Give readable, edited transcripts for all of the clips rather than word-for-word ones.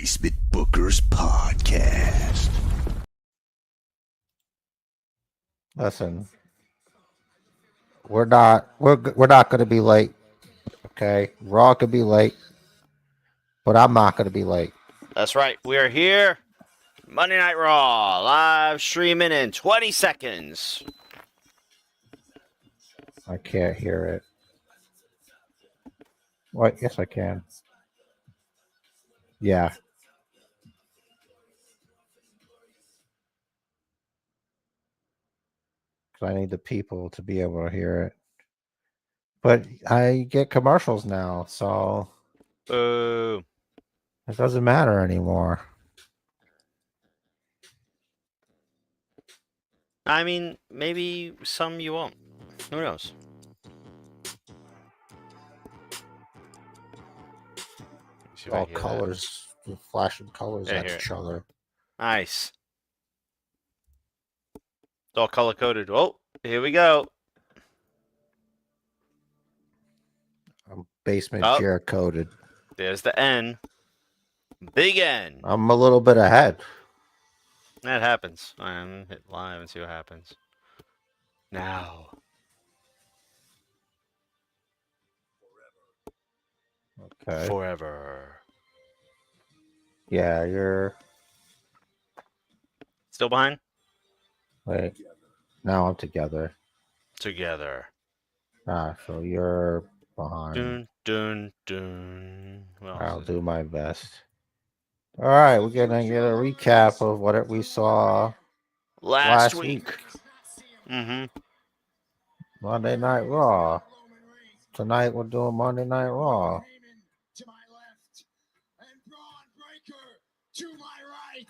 Basement Bookers Podcast. Listen, we're not going to be late. Okay, Raw could be late, but I'm not going to be late. That's right. We are here. Monday Night Raw, live streaming in 20 seconds. I can't hear it. What? Yes, I can. Yeah. I need the people to be able to hear it. But I get commercials now, so Boo. it doesn't matter anymore. I mean, maybe some you won't. Who knows? All colors, flashing colors at each other. Nice. It's all color coded. Oh, here we go. I'm basement gear coded. There's the N. Big N. I'm a little bit ahead. That happens. I'm hit live and see what happens. Now. Okay. Forever. Yeah, you're still behind? Wait. Now I'm together. Together. So you're behind. Dun, dun, dun. I'll do my best. All right, we're gonna get a recap of what we saw last week. Mm-hmm. Monday Night Raw. Tonight we're doing Monday Night Raw. To my left, and Bron Breakker to my right.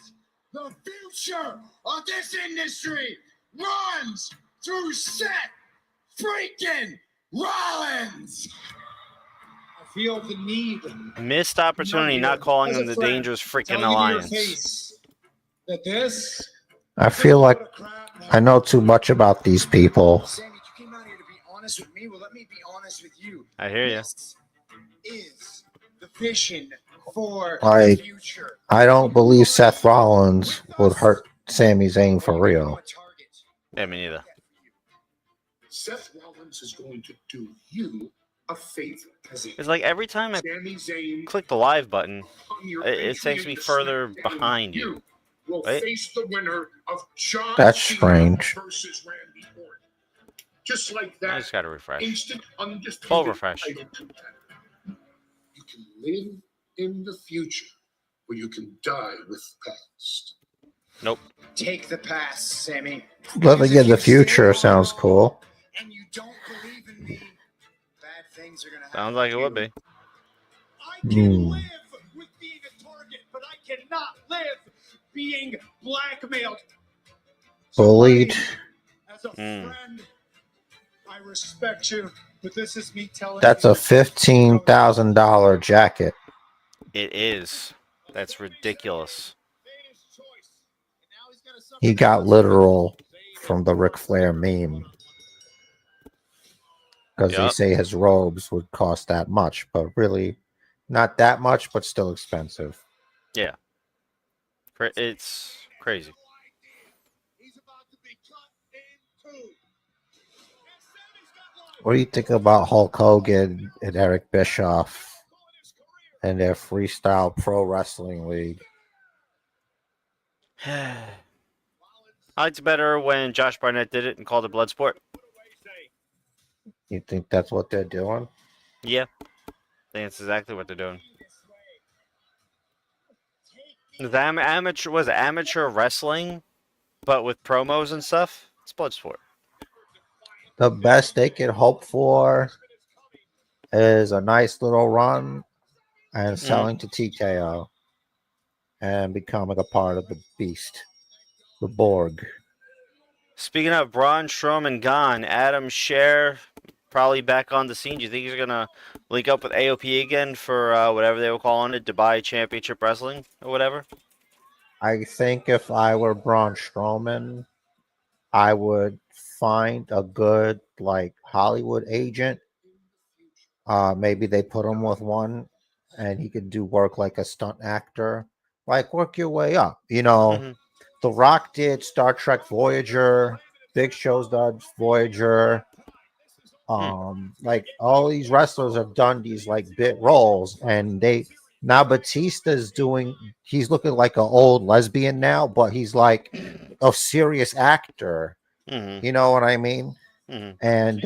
The future of this industry runs through Seth freaking Rollins. I feel the need. Missed opportunity not calling them the dangerous freaking alliance. That this. I feel like I know too much about these people. Sammy, you came out here to be honest with me. Well, let me be honest with you. I hear you. This is the vision for the future. I don't believe Seth Rollins would hurt Sami Zayn for real. Yeah, me neither. Seth Rollins is going to do you a favor. It's like every time I click the live button, it takes me further behind you. Will right? face the winner of John That's Cena strange. versus Randy Orton. Just like that. I just got to refresh. Instant undisputed Full refresh. title contender. You can live in the future, or you can die with the past. Nope. Take the past, Sammy. Living in the future sounds cool. And you don't believe in me, bad things are gonna happen. Sounds like it would be. I can live with being a target, but I cannot live being blackmailed. Bullied. As a friend, I respect you, but this is me telling That's a $15,000 jacket. It is. That's ridiculous. He got literal from the Ric Flair meme. Because they say his robes would cost that much, but really not that much, but still expensive. Yeah. It's crazy. What do you think about Hulk Hogan and Eric Bischoff and their Freestyle Pro Wrestling League? I liked it better when Josh Barnett did it and called it Bloodsport. You think that's what they're doing? Yeah. I think that's exactly what they're doing. The amateur wrestling, but with promos and stuff. It's Bloodsport. The best they could hope for is a nice little run and selling to TKO and becoming a part of the Beast, the Borg. Speaking of Braun Strowman gone, Adam Scherr probably back on the scene. Do you think he's going to link up with AOP again for whatever they were calling it, Dubai Championship Wrestling or whatever? I think if I were Braun Strowman, I would find a good Hollywood agent. Maybe they put him with one and he could do work like a stunt actor Like, work your way up. You know, Mhm. The Rock did Star Trek Voyager. Big Show's done Voyager. Like all these wrestlers have done these like bit roles, and now Batista's doing. He's looking like an old lesbian now, but he's like a serious actor. Mhm. You know what I mean? Mhm. And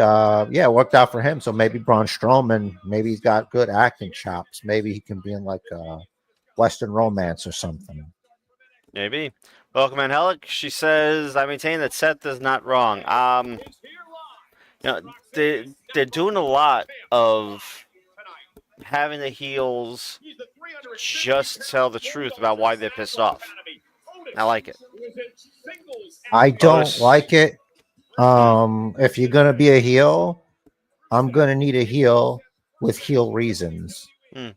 yeah, it worked out for him. So maybe Braun Strowman, maybe he's got good acting chops. Maybe he can be in like a Western Romance or something. Maybe. Welcome, Angelic. She says, "I maintain that Seth is not wrong." They're doing a lot of having the heels just tell the truth about why they're pissed off. I like it. I don't Otis. like it. If you're gonna be a heel, I'm gonna need a heel with heel reasons. Mm.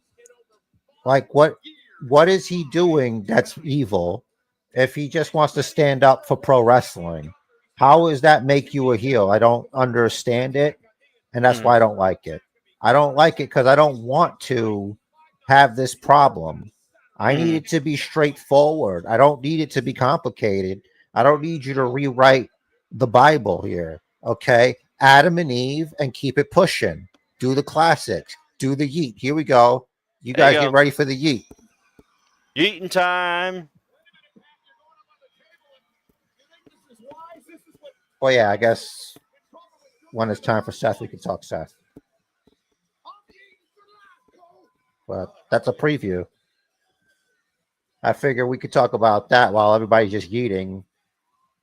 Like what is he doing that's evil if he just wants to stand up for pro wrestling? How does that make you a heel? I don't understand it, and that's why I don't like it. I don't like it because I don't want to have this problem. I need it to be straightforward. I don't need it to be complicated. I don't need you to rewrite the Bible here. Okay. Adam and Eve and keep it pushing. Do the classics. Do the yeet. Here we go. You There you guys go. get ready for the yeet. Eating time. Well, yeah, I guess when it's time for Seth, we can talk Seth. But that's a preview. I figure we could talk about that while everybody's just yeeting.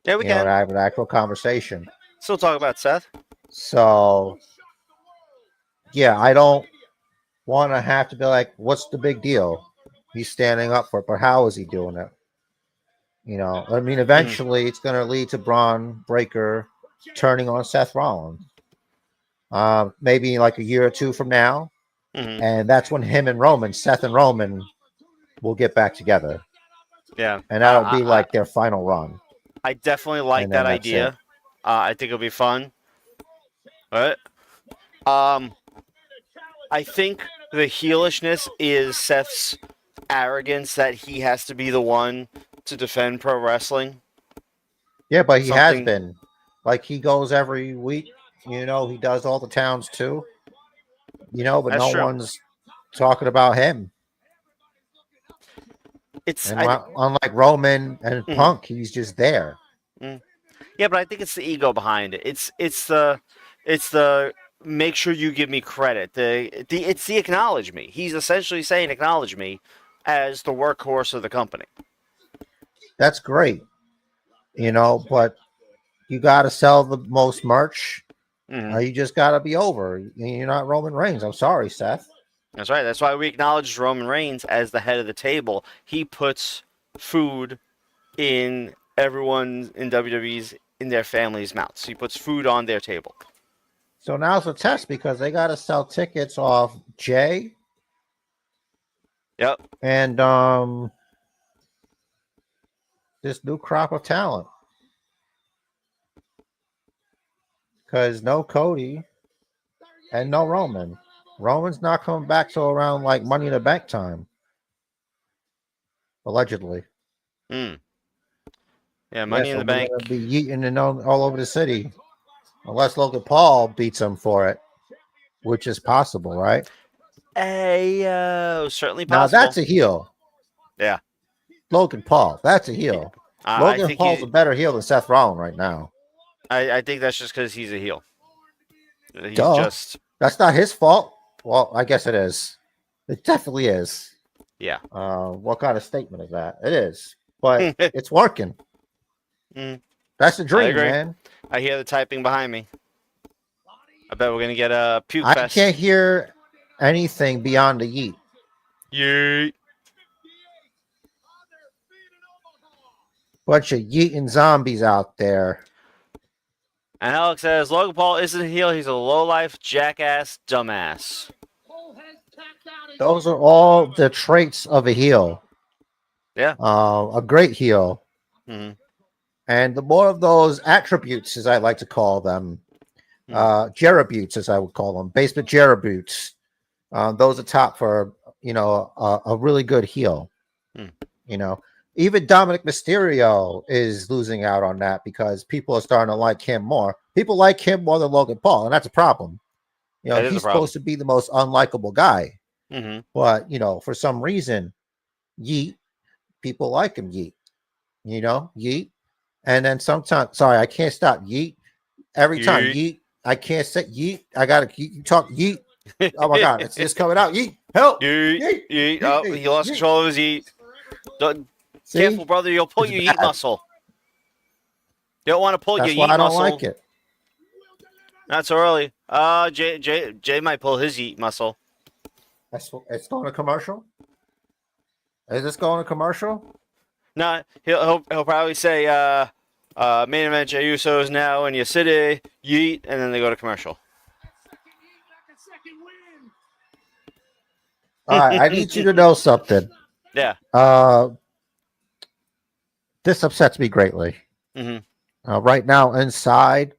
Yeah, we can. Have an actual conversation. Still talk about Seth. So, yeah, I don't want to have to be like, what's the big deal? He's standing up for it, but how is he doing it? I mean, eventually it's going to lead to Bron Breakker turning on Seth Rollins. Maybe like a year or two from now. Mm-hmm. And that's when Seth and Roman will get back together. Yeah. And that'll be like their final run. I definitely like that idea. I think it'll be fun. But I think the heelishness is Seth's arrogance that he has to be the one to defend pro wrestling. Yeah, but he has been. Like, he goes every week. He does all the towns too. But That's no true. one's talking about him. Unlike Roman and Punk, he's just there. Yeah, but I think it's the ego behind it. It's the make sure you give me credit. It's the acknowledge me. He's essentially saying acknowledge me as the workhorse of the company. That's great. But you got to sell the most merch. You just got to be over. You're not Roman Reigns. I'm sorry, Seth. That's right. That's why we acknowledge Roman Reigns as the head of the table. He puts food in everyone in WWE's in their family's mouths. He puts food on their table. So now's a test because they got to sell tickets off Jay. Yep. And this new crop of talent. Because no Cody and no Roman. Roman's not coming back till around like Money in the Bank time. Allegedly. Yeah, Money in the Bank. We're gonna be yeeting all over the city. Unless Logan Paul beats him for it. Which is possible, right? Certainly possible. Now that's a heel. Yeah. Logan Paul. That's a heel. Logan Paul's a better heel than Seth Rollins right now. I think that's just because he's a heel. That's not his fault. Well, I guess it is. It definitely is. Yeah. What kind of statement is that? It is. But it's working. That's the dream, man. I hear the typing behind me. I bet we're going to get a puke fest. I can't hear anything beyond the yeet. Yeet. Bunch of yeeting zombies out there. And Alex says, Logan Paul isn't a heel. He's a lowlife, jackass, dumbass. Those are all the traits of a heel. Yeah. A great heel. Mm-hmm. And the more of those attributes, as I like to call them, jerabutes, as I would call them, basement jerabutes, those are top for, a really good heel. You know, even Dominic Mysterio is losing out on that because people are starting to like him more. People like him more than Logan Paul, and that's a problem. You know, That is a he's problem. supposed to be the most unlikable guy, Mm-hmm. but you know, for some reason, Yeet, people like him. Yeet, you know, Yeet, and then sometimes, sorry, I can't stop Yeet. Every time Yeet, I can't say Yeet. I gotta talk Yeet. Oh my God, it's just coming out. Yeet, help! Yeet. Yeet. Oh, he lost control of his yeet. Careful, brother. You'll pull It's your bad. yeet muscle. You don't want to pull That's your why yeet I don't muscle. like it. Not so early. Jay might pull his yeet muscle. It's going to commercial. Is this going to commercial? No, he'll probably say main event Jey Usos now in your city, yeet, and then they go to commercial. All right, I need you to know something. Yeah. This upsets me greatly. Mm-hmm. Right now, inside,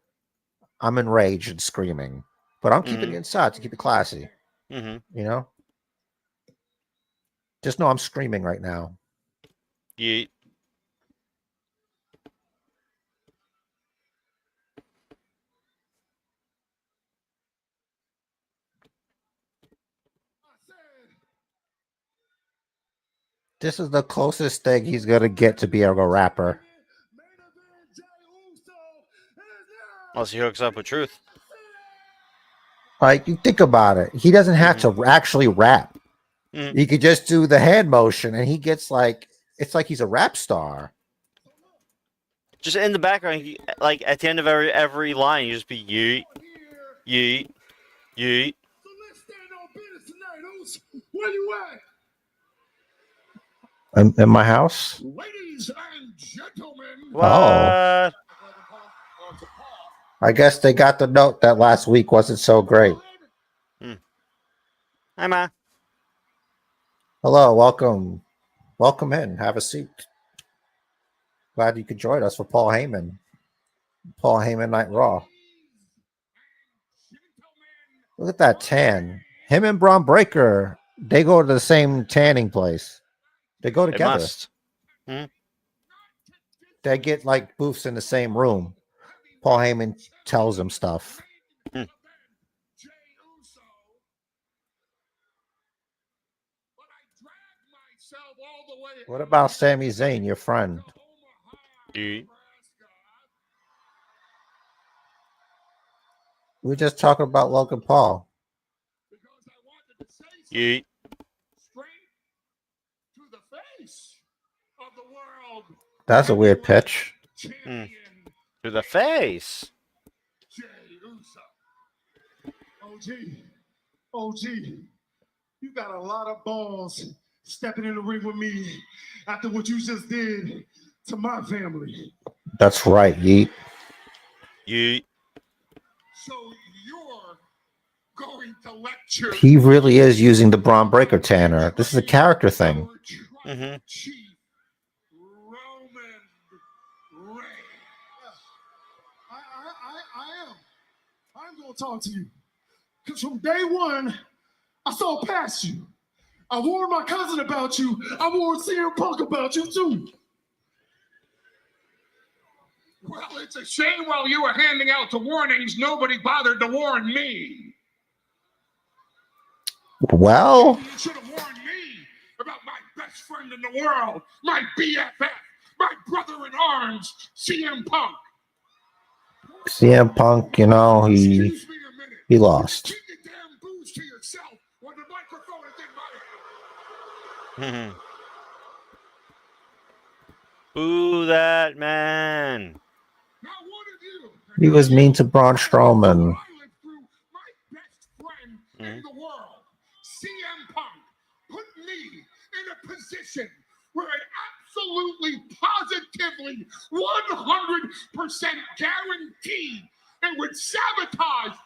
I'm enraged and screaming, but I'm keeping it inside to keep it classy. Mm-hmm. You know, just know I'm screaming right now. Yeet. This is the closest thing he's gonna get to being a rapper. Unless he hooks up with Truth. Like, you think about it, he doesn't have to actually rap. He could just do the hand motion, and he gets like, it's like he's a rap star. Just in the background, like at the end of every line, you just be yeet, yeet, yeet. Where you at? In my house. Ladies and gentlemen. What? Oh. I guess they got the note that last week wasn't so great. Hi, Ma. Hello, welcome. Welcome in. Have a seat. Glad you could join us for Paul Heyman. Paul Heyman Night Raw. Look at that tan. Him and Bron Breakker, they go to the same tanning place. They go together. They must. They get like booths in the same room. Paul Heyman tells them stuff. What about Sami Zayn, your friend? Yeet. We're just talking about Logan Paul. Yeet. That's a weird pitch. To the face. OG, you got a lot of balls stepping in the ring with me after what you just did to my family. That's right, Yeet. Yeet. So you're going to lecture. He really is using the Bron Breakker tanner. This is a character thing. Chief Roman Reigns. I am. I'm going to talk to you. Because from day one, I saw past you. I warned my cousin about you. I warned CM Punk about you, too. Well, it's a shame while you were handing out the warnings, nobody bothered to warn me. Well, You should have warned me about my best friend in the world, my BFF, my brother in arms, CM Punk. CM Punk, you know, Excuse me a minute. he lost. Keep your damn booze to yourself when the microphone is in my hand. Boo that man. Now, one of you. He was mean to Braun Strowman. I lived through my best friend in the world, CM Punk, put me in a position where it absolutely, positively, 100% guaranteed it would sabotage.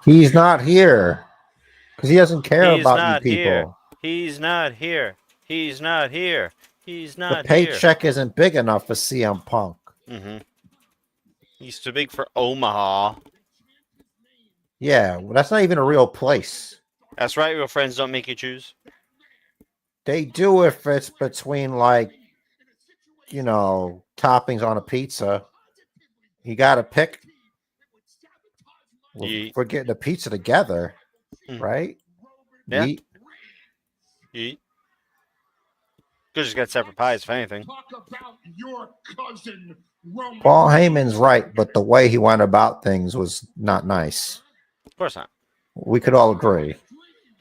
He's not here because he doesn't care about you people. Here. He's not here. He's not here. He's not The paycheck isn't big enough for CM Punk. He's too big for Omaha. Yeah, well, that's not even a real place. That's right. Real friends don't make you choose. They do if it's between, like, you know, toppings on a pizza. You got to pick. Yeet. We're getting a pizza together, Mm. right? Yeah. Yeet. Yeet. Could just get separate pies, if anything. Talk about your cousin, Roman Paul Reigns. Heyman's right, but the way he went about things was not nice. Of course not. We could all agree.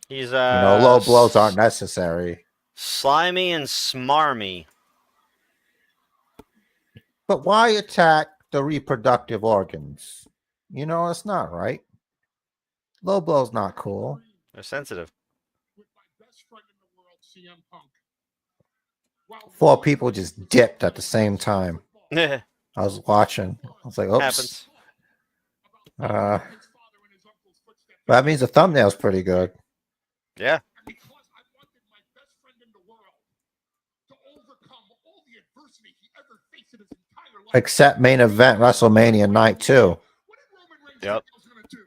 He's Low blows aren't necessary. slimy and smarmy. But why attack the reproductive organs? It's not right. Low blow's not cool. They're sensitive. With my best friend in the world, CM Punk. While 4 people just dipped at the same time. Happens. I was watching. I was like, oops. That means the thumbnail's pretty good. Yeah. because I wanted my best friend in the world to overcome all the adversity he ever faced in his entire life. Except main event WrestleMania night 2. What did Roman Reigns Yep. think he was gonna do?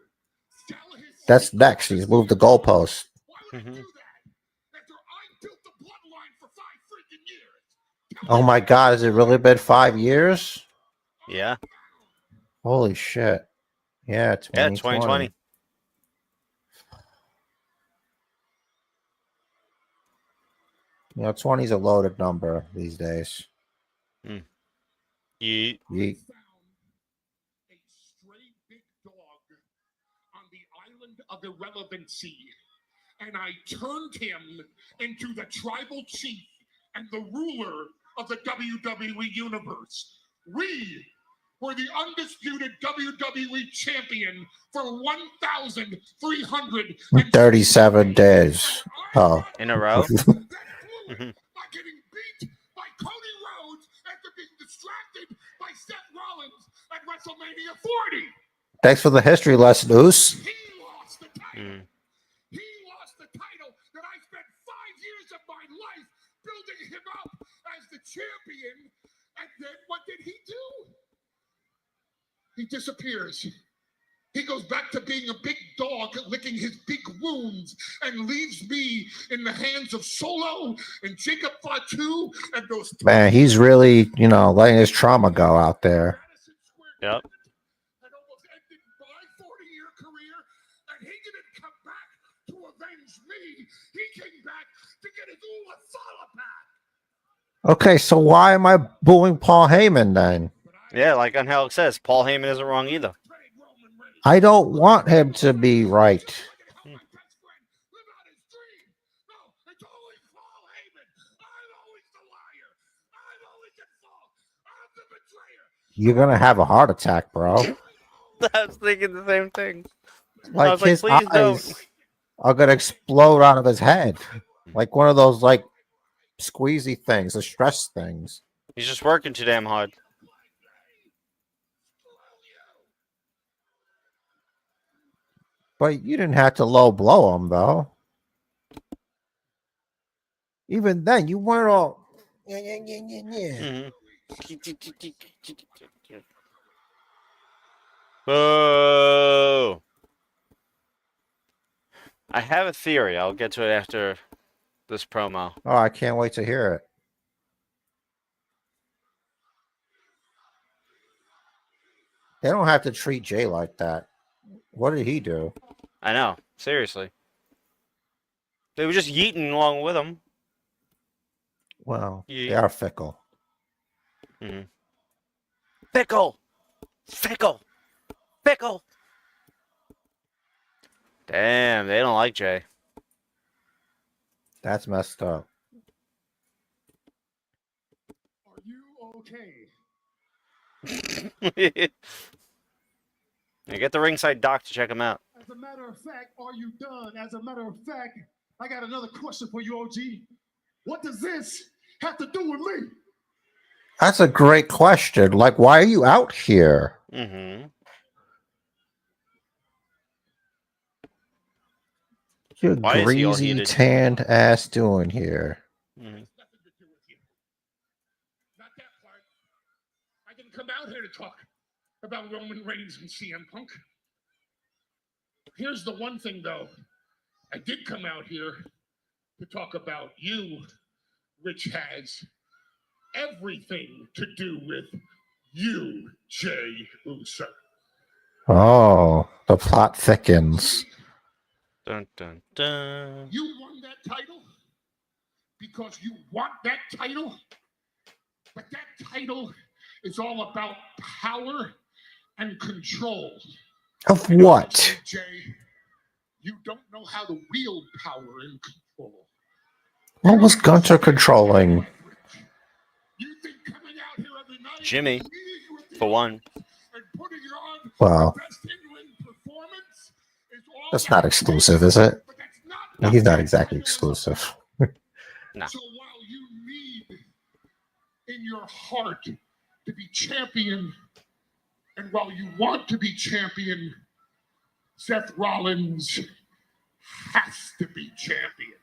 Sell his That's next. He's moved the goalpost. Why would he Mhm. do that? After I built the bloodline for 5 freaking years. Oh my God, has it really been 5 years? Yeah. Holy shit. Yeah, 2020. Yeah, 2020. You know, 20 is a loaded number these days. Yeet. Yeet. found a stray big dog on the island of irrelevancy, and I turned him into the tribal chief and the ruler of the WWE Universe. We were the undisputed WWE champion for 1,337 37 days. Oh. In a row? That flew Mhm. by getting beat by Cody Rhodes after being distracted by Seth Rollins at WrestleMania 40. Thanks for the history lesson, Oos. He lost the title. Mm. He lost the title that I spent 5 years of my life building him up as the champion. And then what did he do? He disappears. He goes back to being a big dog, licking his big wounds, and leaves me in the hands of Solo and Jacob Fatu and those. Man, he's really, letting his trauma go out there. Madison Square Yep. Garden had almost ended my 40-year career, and he didn't come back to avenge me. He came back to get his Ulasala back. Okay, so why am I booing Paul Heyman then? But Yeah, like on how it says, Paul Heyman isn't wrong either. betrayed Roman Reigns. I don't want him to be right. Look at how my best friend lived out his dream. No, it's always Paul Heyman. I'm always the liar. I'm always at fault. I'm the betrayer. You're going to have a heart attack, bro. I was thinking the same thing. Like, was like, his please eyes don't. are going to explode out of his head. Like one of those, like, squeezy things, the stress things. He's just working too damn hard. But you didn't have to low blow him, though. Even then, you weren't all. Yeah. Mhm. Oh. I have a theory. I'll get to it after this promo. Oh, I can't wait to hear it. They don't have to treat Jay like that. What did he do? I know. Seriously. They were just yeeting along with him. Well, Yeah. they are fickle. Fickle. Fickle. Fickle. Damn, they don't like Jay. That's messed up. Are you okay? Yeah, get the ringside doc to check him out. As a matter of fact, are you done? As a matter of fact, I got another question for you, OG. What does this have to do with me? That's a great question. Like, why are you out here? Mm-hmm. Your Why is he all greasy, heated? tanned ass doing here? Mm-hmm. Nothing to do with you. Not that part. I didn't come out here to talk about Roman Reigns and CM Punk. Here's the one thing, though. I did come out here to talk about you, which has everything to do with you, Jey Uso. Oh, the plot thickens. Dun, dun, dun. You won that title because you want that title, but that title is all about power and control. Of And what? honestly, Jay, you don't know how to wield power and control. What was Gunter controlling? You think coming out here every night, Jimmy, leading with the for one. and putting on Wow. the best in-ring performance is all That's that not exclusive, is it? but that's not No, he's not exactly exclusive. No. So while you need in your heart to be champion, and while you want to be champion, Seth Rollins has to be champion.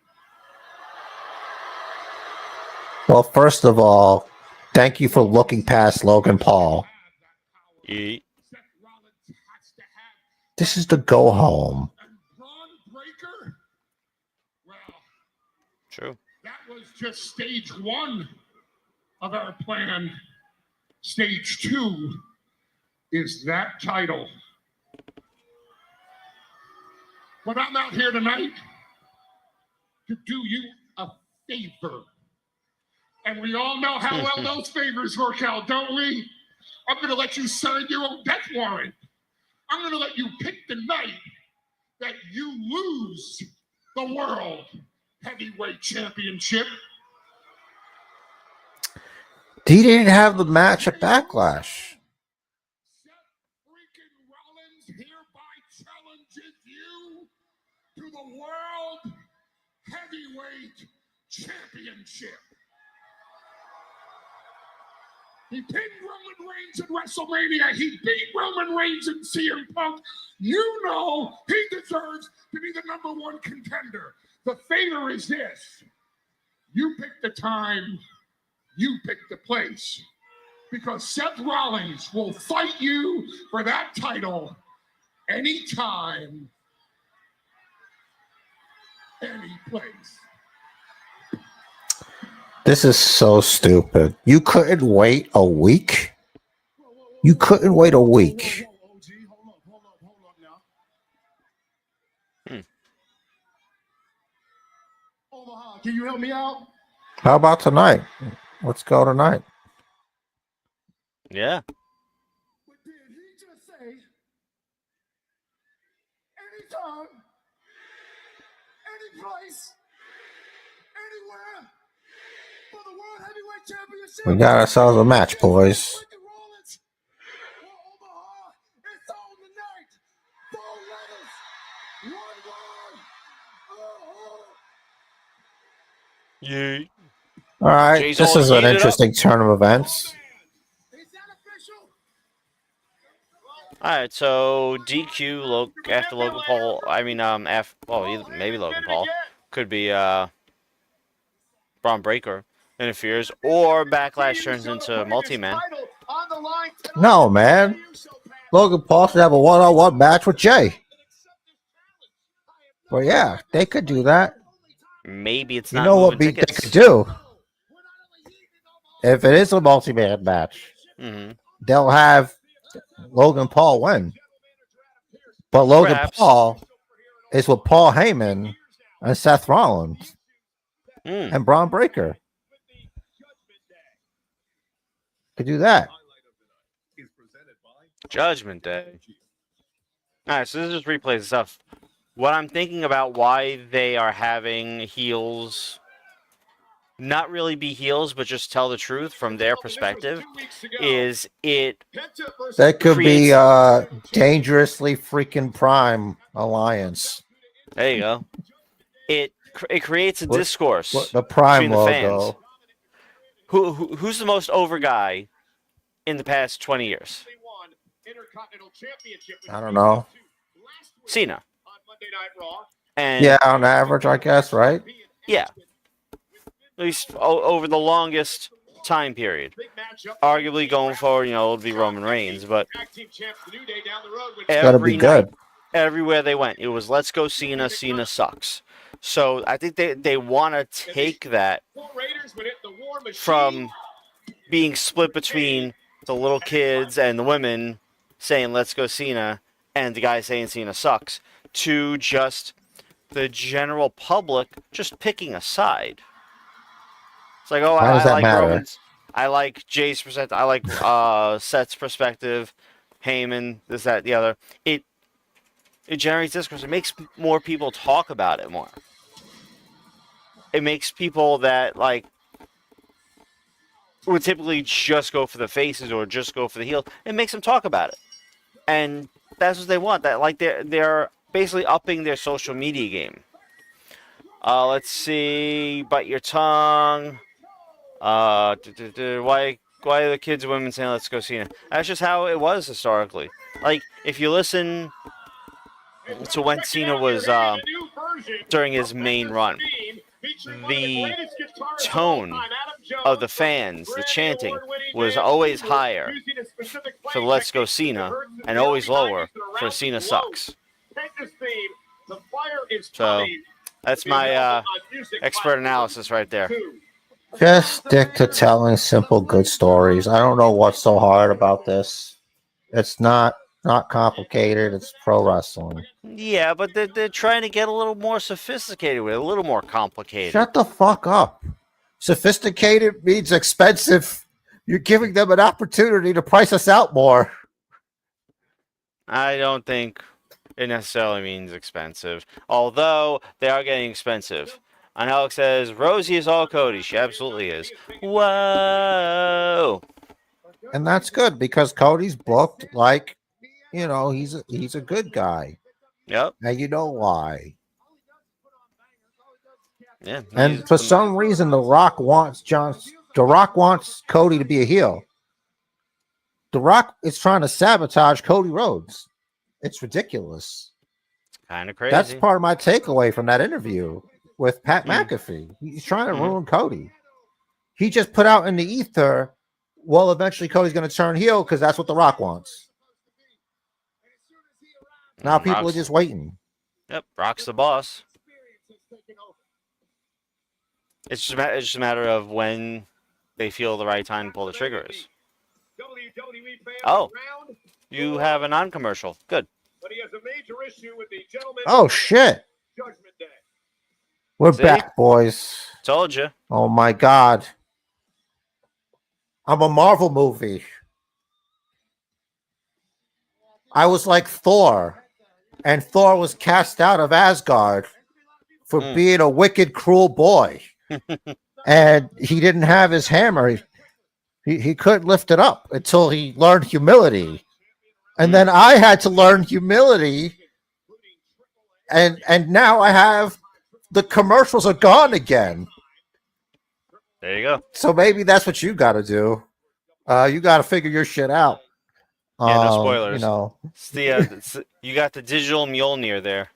Well, first of all, thank you for looking past Logan Paul. Yeet. Seth Rollins has to have This is the go home. and Bron Breakker. Well, True. that was just stage one of our plan. Stage two is that title. But I'm out here tonight to do you a favor. And we all know how well those favors work out, don't we? I'm going to let you sign your own death warrant. I'm going to let you pick the night that you lose the World Heavyweight Championship. He didn't have the match at Backlash. Seth freaking Rollins hereby challenges you to the World Heavyweight Championship. He pinned Roman Reigns at WrestleMania. He beat Roman Reigns in CM Punk. You know he deserves to be the number one contender. The favor is this. You pick the time, you pick the place. Because Seth Rollins will fight you for that title anytime, any place. This is so stupid. You couldn't wait a week? You couldn't wait a week. Whoa, OG, hold up now. Hmm. Omaha, can you help me out? How about tonight? Let's go tonight. Yeah. But did he just say anytime, any place, anywhere for the World Heavyweight Championship? We got ourselves a match, boys. Rollins for Omaha. It's on tonight. 4 letters, 1 word. Yeet. All right, Jay's this all is an heated up. interesting turn of events. Is that official? All right, so DQ after Logan Paul. I mean, maybe Logan Paul could be Bron Breakker interferes, or Backlash turns into multi-man. No, man. Logan Paul should have a one-on-one match with Jay. Well, yeah, they could do that. Maybe it's You not know what moving they tickets. could do? If it is a multi-man match, Mm-hmm. they'll have Logan Paul win. But Logan Perhaps. Paul is with Paul Heyman and Seth Rollins and Bron Breakker. Could do that. Judgment Day. All right, so this just replays stuff. What I'm thinking about why they are having heels not really be heels, but just tell the truth from their perspective, is it That could be creates- dangerously freaking prime alliance. there you go. It creates a discourse The prime between the logo. fans. Who's the most over guy in the past 20 years? I don't know. Cena. And Yeah, on average, I guess, right? yeah. At least over the longest time period. Arguably going forward, it'll be Roman Reigns, but It's gotta be good. everywhere they went, it was let's go Cena, Cena sucks. So I think they want to take that from being split between the little kids and the women saying, let's go Cena, and the guy saying Cena sucks, to just the general public just picking a side. It's like, oh, Why does I that like matter? Roman's, I like Jay's perspective, I like Seth's perspective, Heyman, this, that, the other. It generates discourse. It makes more people talk about it more. It makes people that like would typically just go for the faces or just go for the heels. It makes them talk about it, and that's what they want. That like they're basically upping their social media game. Let's see, bite your tongue. Why are the kids and women saying let's go Cena? That's just how it was historically. Like if you listen to when Cena was during his main run, the tone of the fans, the chanting, was always higher for Let's Go Cena and always lower for Cena Sucks. So that's my expert analysis right there. Just stick to telling simple, good stories. I don't know what's so hard about this. It's not complicated. It's pro wrestling. Yeah, but they're trying to get a little more sophisticated with it, a little more complicated. Shut the fuck up. Sophisticated means expensive. You're giving them an opportunity to price us out more. I don't think it necessarily means expensive, although they are getting expensive. And Alex says, Rosie is all Cody. She absolutely is. Whoa. And that's good because Cody's booked like, you know, he's a good guy. Yep. And you know why. Yeah. And for some reason, The Rock wants Cody to be a heel. The Rock is trying to sabotage Cody Rhodes. It's ridiculous. It's kind of crazy. That's part of my takeaway from that interview with Pat McAfee. He's trying to ruin Cody. He just put out in the ether, well, eventually Cody's going to turn heel because that's what The Rock wants. Now people are just waiting. Yep, Rock's the boss. It's just a matter of when they feel the right time to pull the trigger is. Oh, you have a non-commercial. Good. Oh, shit. We're back, boys. Told you. Oh, my God. I'm a Marvel movie. I was like Thor, and Thor was cast out of Asgard for being a wicked, cruel boy. And he didn't have his hammer. He couldn't lift it up until he learned humility. And then I had to learn humility. And now I have the commercials are gone again. There you go. So maybe that's what you got to do. You got to figure your shit out. Yeah, no spoilers. You know, you got the digital Mjolnir there.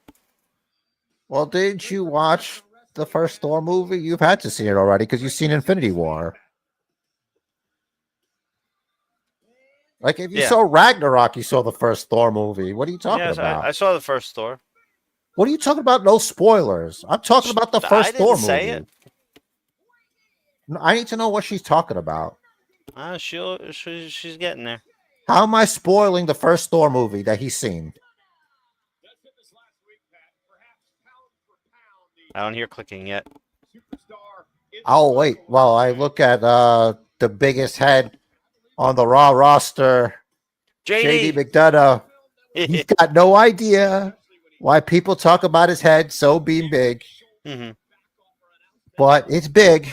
Well, didn't you watch the first Thor movie? You've had to see it already because you've seen Infinity War. Like if you saw Ragnarok, you saw the first Thor movie. What are you talking about? I saw the first Thor. What are you talking about? No spoilers. I'm talking about the first Thor movie. Say it. I need to know what she's talking about. She's getting there. How am I spoiling the first Thor movie that he's seen? I don't hear clicking yet. Oh, wait. Well, I look at the biggest head on the Raw roster, JD McDonagh. He's got no idea why people talk about his head so being big. Mm-hmm. But it's big.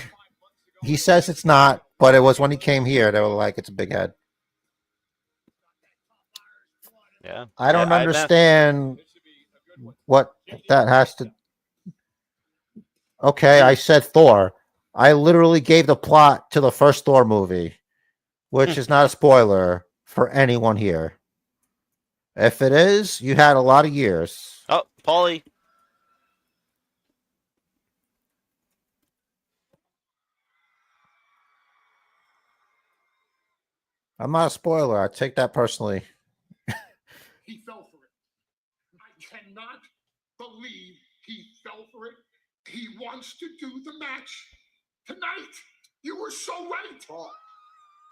He says it's not, but it was when he came here. They were like, it's a big head. Yeah. I don't understand what that has to... Okay, I said Thor. I literally gave the plot to the first Thor movie, which is not a spoiler for anyone here. If it is, you had a lot of years. Oh, Paulie. I'm not a spoiler. I take that personally. He fell for it. I cannot believe he fell for it. He wants to do the match tonight. You were so right. Paul,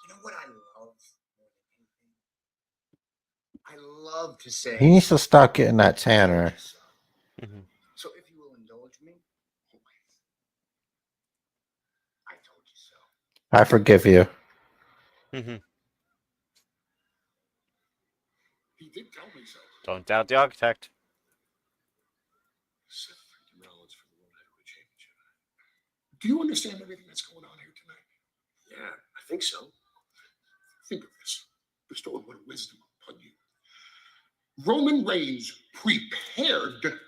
you know what I love more than anything? I love to say. He needs to start getting that tanner. Mhm. So if you will indulge me, I told you so. I forgive you. Mhm. He did tell me so. Don't doubt the architect. Seth Rollins for the World Heavyweight Championship. Do you understand everything that's going on here tonight? Yeah, I think so. Think of this. Bestow a word of wisdom upon you. Roman Reigns prepared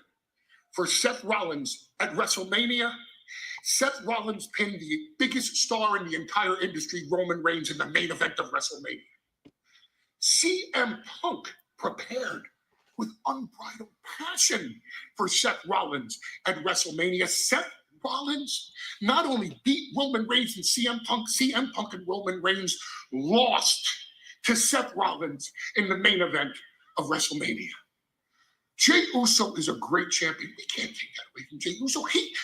for Seth Rollins at WrestleMania. Seth Rollins pinned the biggest star in the entire industry, Roman Reigns, in the main event of WrestleMania. CM Punk prepared with unbridled passion for Seth Rollins at WrestleMania. Seth Rollins not only beat Roman Reigns and CM Punk and Roman Reigns lost to Seth Rollins in the main event of WrestleMania. Jey Uso is a great champion. We can't take that away from Jey Uso. He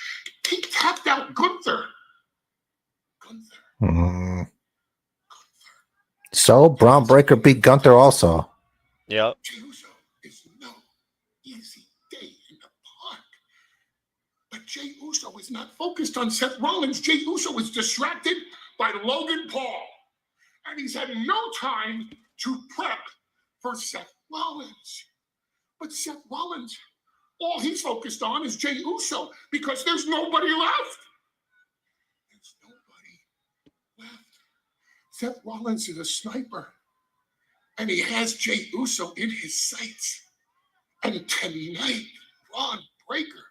tapped out Gunther. Mm. So Bron Breakker beat Gunther also. Yep. Jey Uso is no easy day in the park. But Jey Uso is not focused on Seth Rollins. Jey Uso is distracted by Logan Paul. And he's had no time to prep for Seth Rollins. But Seth Rollins, all he's focused on is Jey Uso because there's nobody left. There's nobody left. Seth Rollins is a sniper. And he has Jey Uso in his sights. And tonight, Bron Breakker,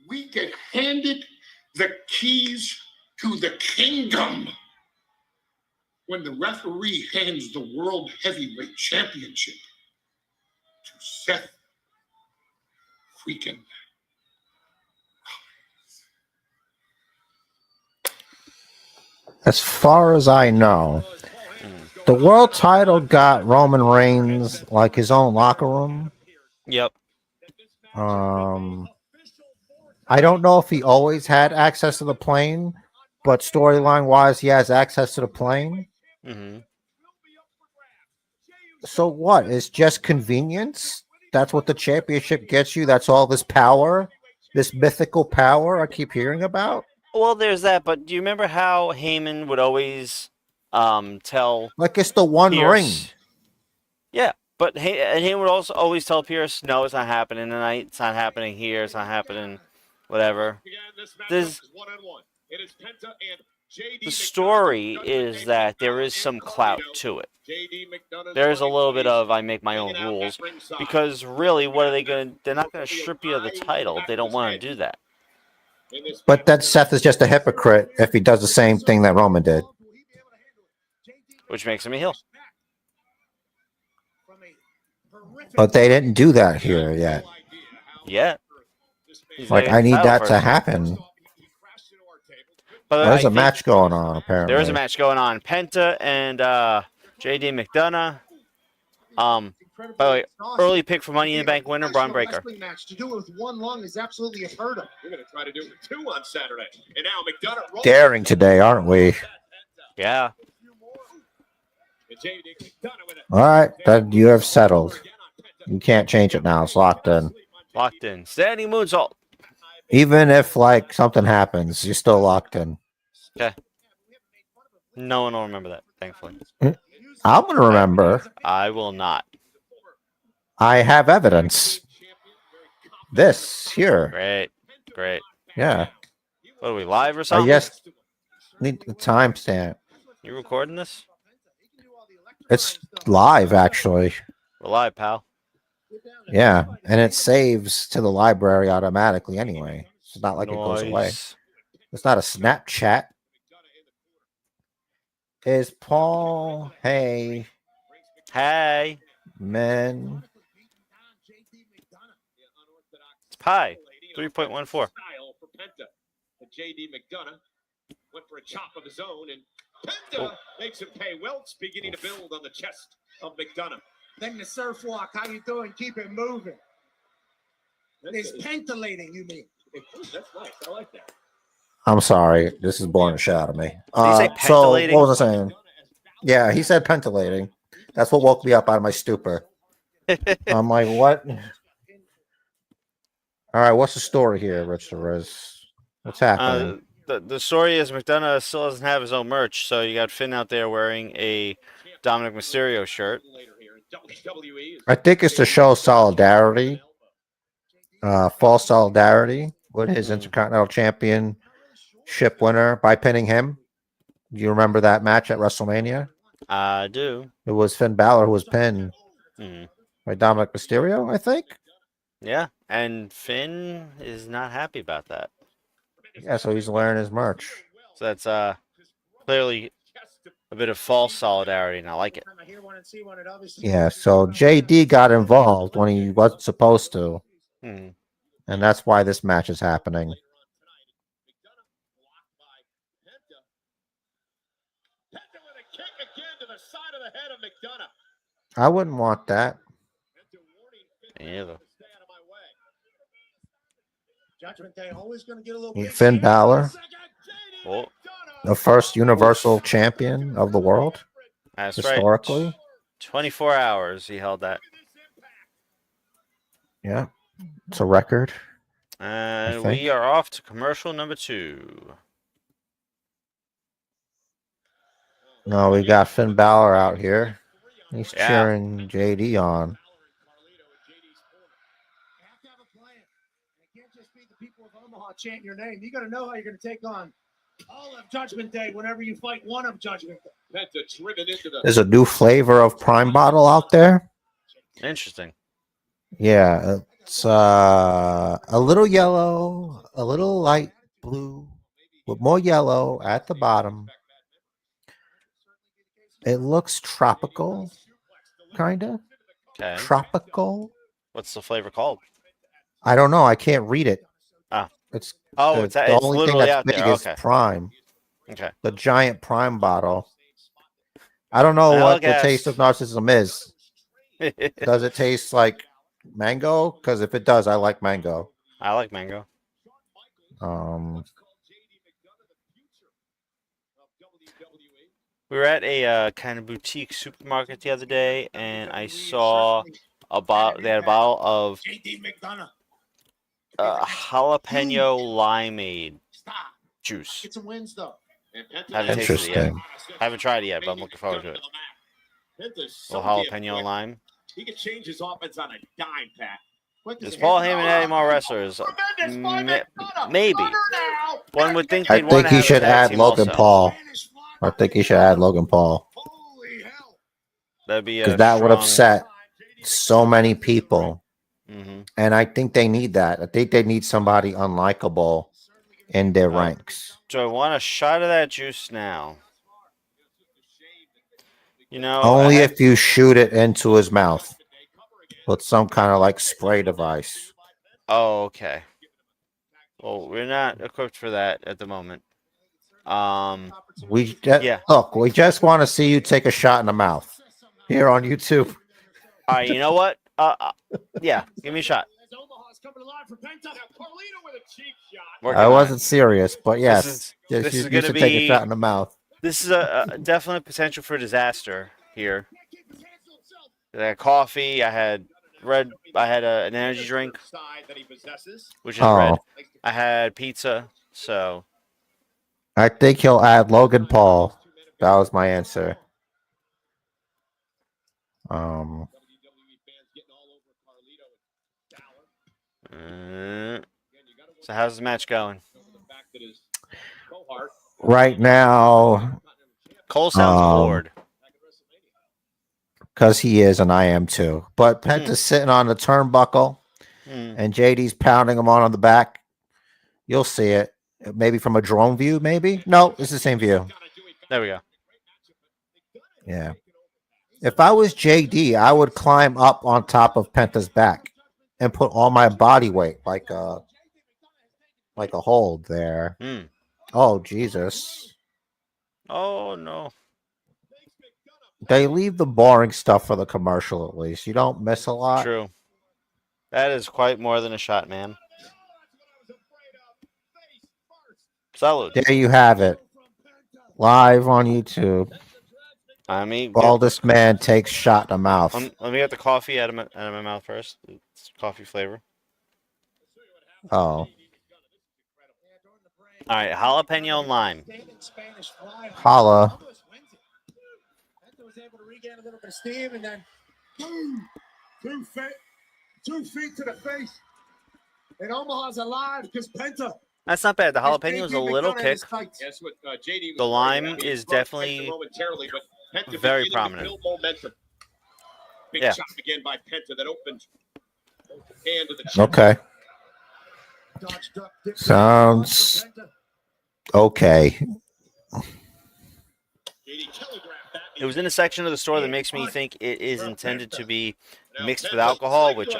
we get handed the keys to the kingdom when the referee hands the World Heavyweight Championship to Seth freaking As far as I know, the world title got Roman Reigns like his own locker room. Yep. I don't know if he always had access to the plane, but storyline wise, he has access to the plane. Mm-hmm. So what? It's just convenience. That's what the championship gets you. That's all this power, this mythical power I keep hearing about. Well, there's that, but do you remember how Heyman would always tell Like it's the one Pierce? ring. Yeah, but Heyman would also always tell Pierce, "No, it's not happening tonight. It's not happening here. It's not happening, whatever." The story is that there is some clout to it. There's a little bit of I make my own rules because really, what are they going to? They're not going to strip you of the title. They don't want to do that. But that Seth is just a hypocrite if he does the same thing that Roman did. Which makes him a heel. But they didn't do that here yet. Yeah. Like, I need that to happen. But There's a match going on, apparently. There is a match going on. Penta and JD McDonagh. By the way, early pick for Money in the Bank winner, Bron Breakker. Match to do it with one lung is absolutely unheard of. We're going to try to do it with two on Saturday. And now McDonagh. Daring today, aren't we? Yeah. All right, that you have settled. You can't change it now. It's locked in. Locked in. Standing moonsault. Even if like something happens, you're still locked in. Okay. No one will remember that, thankfully. I'm gonna remember. I will not. I have evidence. This here. Great. Great. Yeah. What are we, live or I something? just need the timestamp. You recording this? It's live, actually. We're live, pal. Yeah, and it saves to the library automatically anyway. It's not like it goes away. It's not a Snapchat. Is Paul Heyman Hey. It's Pi. 3.14. Style for Penta. And JD McDonagh went for a chop of his own, and Penta makes him pay. Welt's beginning to build on the chest of McDonagh. Then the surf walk, how you doing? Keep it moving. It's pentalating, you mean? That's nice. I like that. I'm sorry. This is boring the shit out of me. Did he say So what pentalating? was I saying? Yeah, he said pentalating. That's what woke me up out of my stupor. I'm like, what? All right, what's the story here, Rich Torres? What's happening? The story is McDonagh still doesn't have his own merch, so you got Finn out there wearing a Dominic Mysterio shirt. I think it's to show solidarity, false solidarity with his Intercontinental Championship winner by pinning him. Do you remember that match at WrestleMania? I do. It was Finn Balor who was pinned by Dominic Mysterio, I think. Yeah, and Finn is not happy about that. Yeah, so he's wearing his merch. So that's clearly a bit of false solidarity, and I like it. Yeah, so JD got involved when he wasn't supposed to, and that's why this match is happening. I wouldn't want that. Me either. Judgment Day always going to get a little Finn Balor, Oh, the first Universal Champion of the world, that's historically. right. 24 hours he held that. Yeah, it's a record. And think. we are off to commercial number 2. No, we got Finn Balor out here. He's Yeah. cheering JD on. People of Omaha chant your name. You got to know how you're going to take on all of Judgment Day whenever you fight one of Judgment Day. There's a new flavor of Prime bottle out there. Interesting. Yeah, it's a little yellow, a little light blue, with more yellow at the bottom. It looks tropical, kind of. Okay. Tropical. What's the flavor called? I don't know. I can't read it. Ah. It's Oh, the it's only thing literally that's out big there. is Okay. Prime. Okay. The giant Prime bottle. I don't know I'll what guess. the taste of narcissism is. Does it taste like mango? Because if it does, I like mango. I like mango. We were at a kind of boutique supermarket the other day, and I saw a bottle. They had a bottle of JD McDonagh. jalapeno limeade juice. Get some wins, though. Haven't tasted it yet. Interesting. Haven't tried it yet, but I'm looking forward to it. A little jalapeno lime. He can change his offense on a dime, Pat. Does Paul Heyman add any more wrestlers? Maybe. One would think I they'd want think to he have a should tag add team Logan also. Paul. I think he should add Logan Paul. That'd be Because that would strong- upset so many people. Mhm. And I think they need that. I think they need somebody unlikable in their ranks. Do I want a shot of that juice now? You know, Only if you shoot it into his mouth with some kind of like spray device. Oh, okay. Well, we're not equipped for that at the moment. Yeah. Look, we just want to see you take a shot in the mouth here on YouTube. All right, you know what? Yeah, give me a shot. I wasn't serious, but yes, this you is should gonna take a be- shot in the mouth. This is a definite potential for disaster here. I had coffee. I had an energy drink, which is red. I had pizza. So I think he'll add Logan Paul. That was my answer. So how's the match going? Right now, Cole sounds bored. because he is, and I am too. But Penta's sitting on the turnbuckle, and JD's pounding him on the back. You'll see it. Maybe from a drone view, maybe? No, it's the same view. There we go. Yeah. If I was JD, I would climb up on top of Penta's back and put all my body weight like a hold there. Oh, Jesus. Oh, no. They leave the boring stuff for the commercial, at least. You don't miss a lot. True. That is quite more than a shot, man. Salute. There you have it. Live on YouTube. I mean, Baldest man takes shot in the mouth. let me get the coffee out of my mouth first. It's coffee flavor. Oh. All right, jalapeno and lime. Holla. Penta was able to regain a little bit of steam, and then boom, 2 feet to the face. And Omaha's alive because Penta. That's not bad. The jalapeno is a little kick. Guess what? JD The lime is definitely very prominent. Big Yeah. chop again by Penta that opens. Hand to the chin. Okay. Sounds okay. JD telegraphed that. It was in a section of the store that makes me think it is intended to be mixed with alcohol, which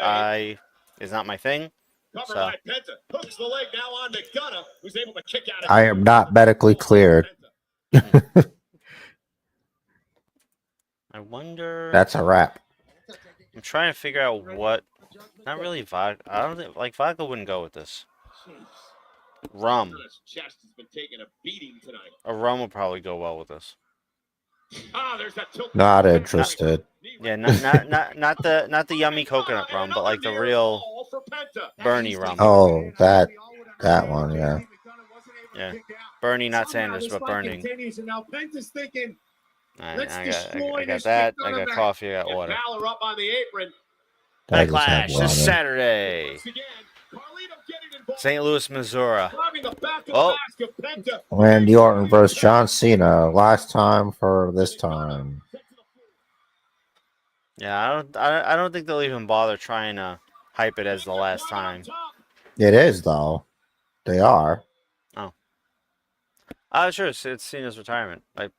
is not my thing. Cover So by Penta. Hooks the leg now on McDonagh, who's able to kick out of I am not medically cleared. I wonder. That's a wrap. I'm trying to figure out what. Not really vodka. I don't think vodka wouldn't go with this. Rum. McDonough's chest has been taking a beating tonight. A rum would probably go well with this. Ah, there's that tilt. Not interested. Yeah, not the yummy coconut rum, but like the real Bernie rum. Oh, that one, yeah. Yeah, Bernie, not Sanders, but Bernie. Continues, and now Penta's thinking, I let's got destroy this that. I McDonagh got match. coffee. I got water. Balor up on the apron. That does have Backlash water. this Saturday, Once again, Carlito getting involved. St. Louis, Missouri. Grabbing the back of the Oh. mask of Penta. Randy Orton versus John Cena. Last time for this time. Yeah, I don't think they'll even bother trying to hype it as the last time. It is, though. They are. Sure, it's Cena's retirement. I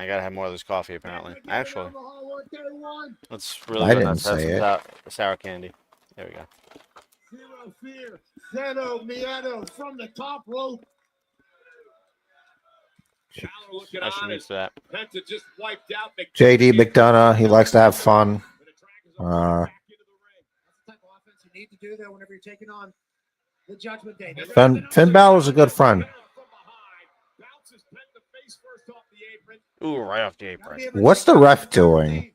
gotta have more of this coffee apparently. Actually, let's really I go didn't nuts. Have say some sour candy. There we go. Zero fear. Zeno Miedo from the top rope. Balor looking I should on mix as that. Penta just wiped out JD McDonagh, he likes to have fun. That's the type of offense you need to do there whenever you're taking on the Judgment Day. Finn Balor's a good friend. Ooh, right off the apron. What's the ref doing?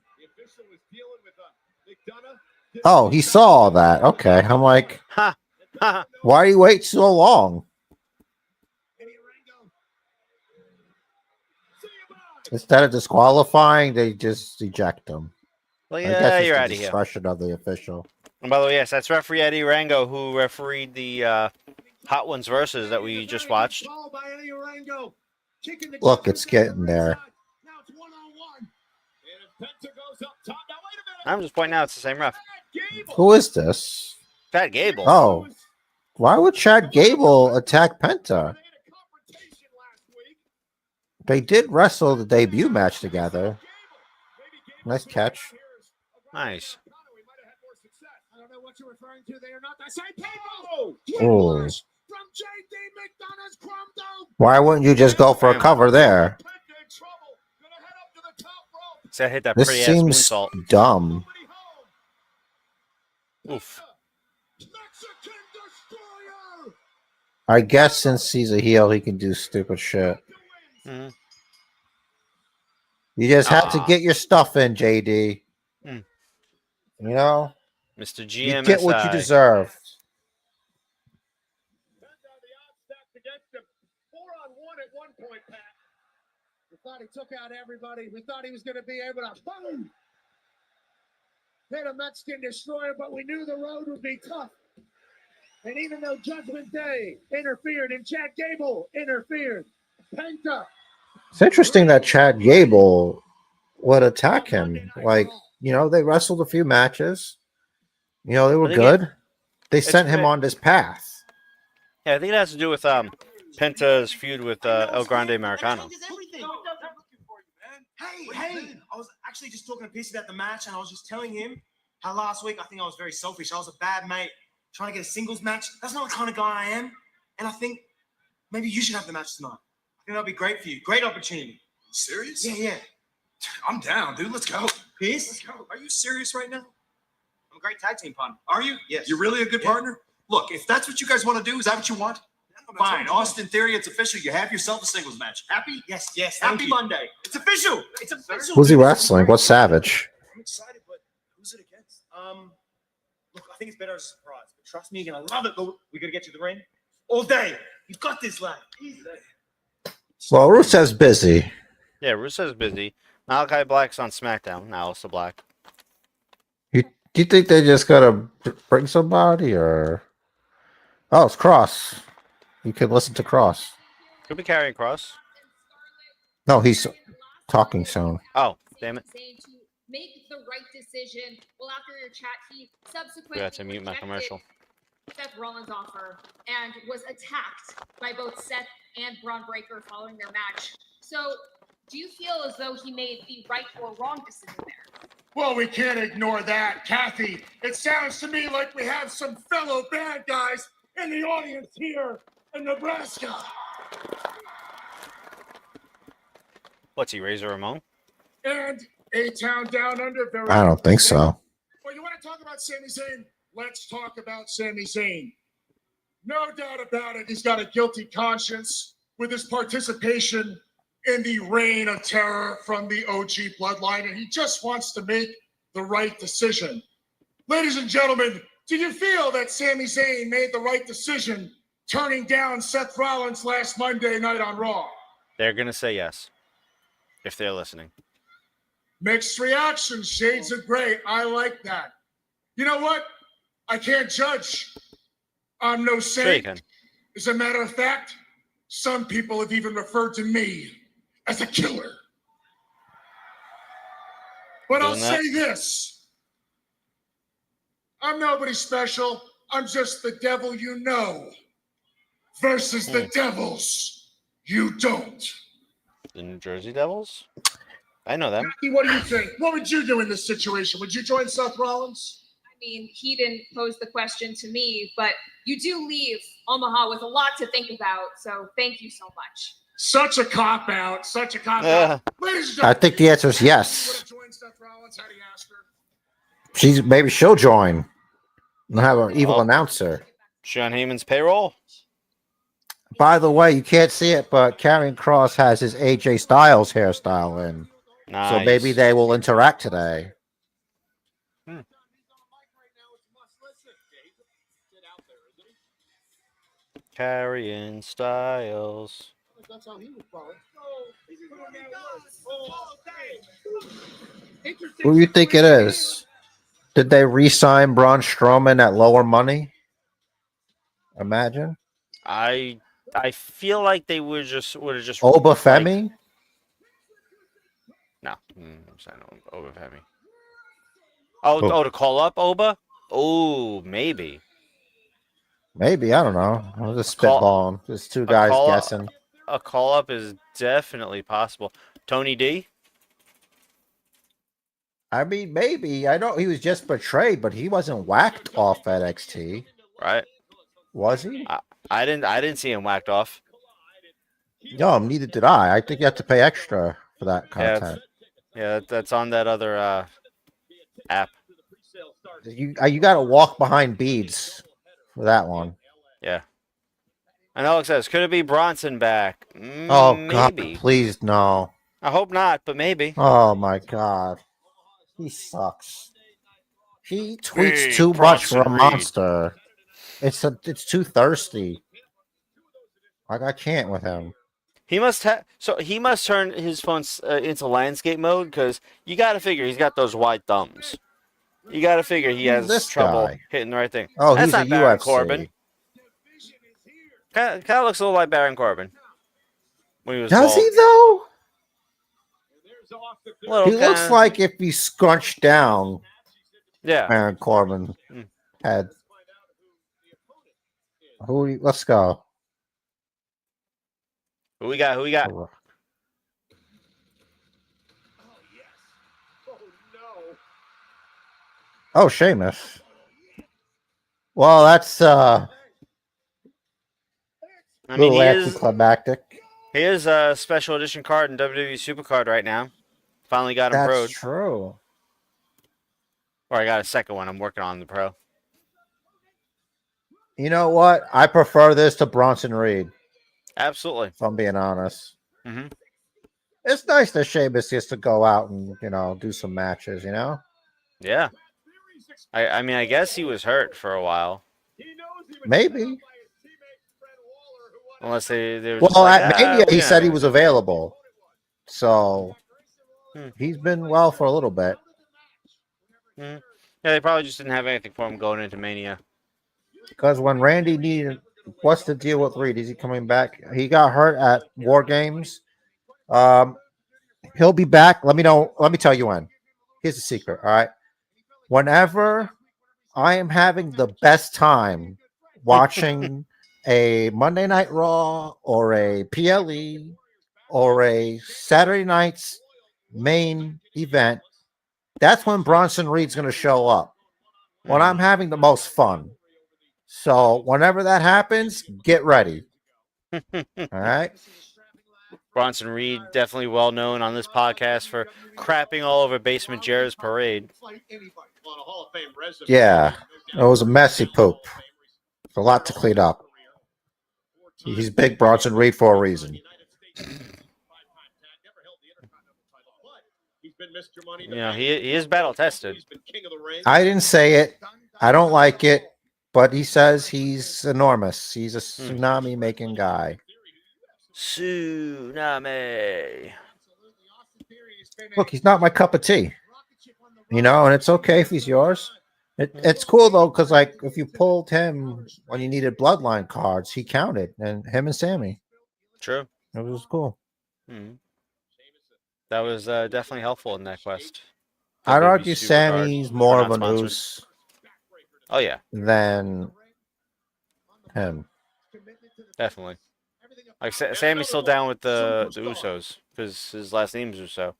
Oh, he saw all that. Okay, I'm like, Ha! Ha! why do you wait so long? Instead of disqualifying, they just eject him. Well, I yeah, guess it's you're the out of here. discretion of the official. And by the way, yes, that's referee Eddie Rango who refereed the Hot Ones versus that we just watched. Look, it's getting there. I'm just pointing out it's the same ref. Who is this? Chad Gable. Oh, why would Chad Gable attack Penta? They did wrestle the debut match together. Nice catch. Nice. I don't know what you're referring to. They are not the same people. Oh. From JD McDonagh's Chrome Dome. Why wouldn't you just go for a cover there? See, I hit that This pretty ass seems moonsault. dumb. Oof. I guess since he's a heel, he can do stupid shit. Mhm. You just have to get your stuff in, JD. Mm. You know, Mr. you GMSI. get what you deserve. We thought he took out everybody. We thought he was going to be able to boom, hit a Mexican destroyer, but we knew the road would be tough. And even though Judgment Day interfered and Chad Gable interfered, Penta. It's interesting that Chad Gable would attack him. Like, you know, they wrestled a few matches. You know, they were good. They sent him on this path. Yeah, I think it has to do with Penta's feud with El Grande Americano. Hey, I was actually just talking to Pierce about the match, and I was just telling him how last week I think I was very selfish. I was a bad mate trying to get a singles match. That's not the kind of guy I am. And I think maybe you should have the match tonight. I think that'll be great for you. Great opportunity. Serious? Yeah. I'm down, dude. Let's go. Pierce? Let's go. Are you serious right now? I'm a great tag team partner. Are you? Yes. You're really a good partner? Look, if that's what you guys want to do, is that what you want? Fine. Austin Theory, it's official. You have yourself a singles match. Happy? Yes. Happy Monday. It's official. It's official. Who's he wrestling? What's Savage? I'm excited, but who's it against? Look, I think it's better as a surprise. But trust me, you're gonna love it. But we gotta get to the ring all day. You've got this, lad. Easy. Well, Rusev's busy. Yeah, Rusev's busy. Malachi Black's on SmackDown. Now Aleister Black. Do you think they just gotta bring somebody, or? Oh, it's Cross. You can listen to Cross. Could be carrying Cross. No, he's talking soon. Oh, damn it. Saying to make the right decision. Well, after your chat, he subsequently Forgot to mute my commercial. Seth Rollins' offer and was attacked by both Seth and Bron Breakker following their match. So, do you feel as though he made the right or wrong decision there? Well, we can't ignore that, Kathy. It sounds to me like we have some fellow bad guys in the audience here in Nebraska. What's he, Razor Ramon? And A-Town Down Under. Very I don't think so. Well, you want to talk about Sami Zayn? Let's talk about Sami Zayn. No doubt about it, he's got a guilty conscience with his participation in the reign of terror from the OG bloodline, and he just wants to make the right decision. Ladies and gentlemen, do you feel that Sami Zayn made the right decision turning down Seth Rollins last Monday night on Raw? They're going to say yes, if they're listening. Mixed reactions, shades of gray. I like that. You know what? I can't judge. I'm no saint. Sure you can. As a matter of fact, some people have even referred to me as a killer. But I'll say this. I'm nobody special. I'm just the devil you know versus the devils you don't. The New Jersey Devils? I know them. Jackie, what do you think? What would you do in this situation? Would you join Seth Rollins? I mean, he didn't pose the question to me, but you do leave Omaha with a lot to think about, so thank you so much. Such a cop-out. Such a cop-out. Ladies and I gentlemen, think the answer is would yes. have joined Seth Rollins had he asked her. Maybe she'll join. We'll have an evil announcer. Sean Heyman's payroll? By the way, you can't see it, but Karrion Kross has his AJ Styles hairstyle in. Nice. So maybe they will interact today. Carrying Styles. That's how he would call it. Who do you think it is? Did they re-sign Braun Strowman at lower money? Imagine. I feel like they would have just Oba Femi? No. I'm saying Oba Femi. Oh, to call up Oba? Oh, maybe. Maybe, I don't know. I was just spitballing. Just two guys guessing. A call up is definitely possible. Tony D? I mean, maybe. I know he was just betrayed, but he wasn't whacked off NXT. Right. Was he? I didn't see him whacked off. No, neither did I. I think you have to pay extra for that content. Yeah, that's on that other app. You got to walk behind beads for that one. Yeah. And Alex says, could it be Bronson back? Oh, maybe. God, please, no. I hope not, but maybe. Oh, my God. He sucks. He tweets Big too much for a Bronson Reed. monster. It's too thirsty. Like, I can't with him. He must turn his phone into landscape mode because you got to figure he's got those wide thumbs. You got to figure he has this trouble guy? hitting the right thing. Oh, That's he's not a Baron UFC. Corbin. Kind of looks a little like Baron Corbin. When he was Does bald. he, though? Little He looks kinda- like if he scrunched down Yeah. Baron Corbin head. Let's go. Who we got? Oh, Sheamus. Well, that's I mean, little anticlimactic. he is a special edition card in WWE Supercard right now. Finally got him That's pro'd. true. Or I got a second one. I'm working on the pro. You know what? I prefer this to Bronson Reed, Absolutely. if I'm being honest. Mm-hmm. It's nice that Sheamus gets to go out and, do some matches, Yeah. I mean, I guess he was hurt for a while. Maybe. Unless they were just Well, like, at Mania, he said he yeah. was available. So Hmm. he's been well for a little bit. Yeah, they probably just didn't have anything for him going into Mania. Because when Randy needed, what's the deal with Reed? Is he coming back? He got hurt at War Games. He'll be back. Let me know. Let me tell you when. Here's the secret. All right. Whenever I am having the best time watching a Monday Night Raw or a PLE or a Saturday night's main event, that's when Bronson Reed's going to show up. When I'm having the most fun. So whenever that happens, get ready. All right. Bronson Reed, definitely well known on this podcast for crapping all over Basement Jared's parade. Yeah, it was a messy poop. A lot to clean up. He's big Bronson Reed for a reason. He is battle tested. I didn't say it. I don't like it, but he says he's enormous. He's a tsunami making guy. Tsunami. Look, he's not my cup of tea. And it's okay if he's yours. It's cool though, because like if you pulled him when you needed bloodline cards, he counted, and him and Sammy. True. It was cool. Mm-hmm. That was definitely helpful in that quest. I'd argue Sammy's more of an Uso. Oh yeah, than him. Definitely. Like Sammy's still down with the Usos because his last name's Uso.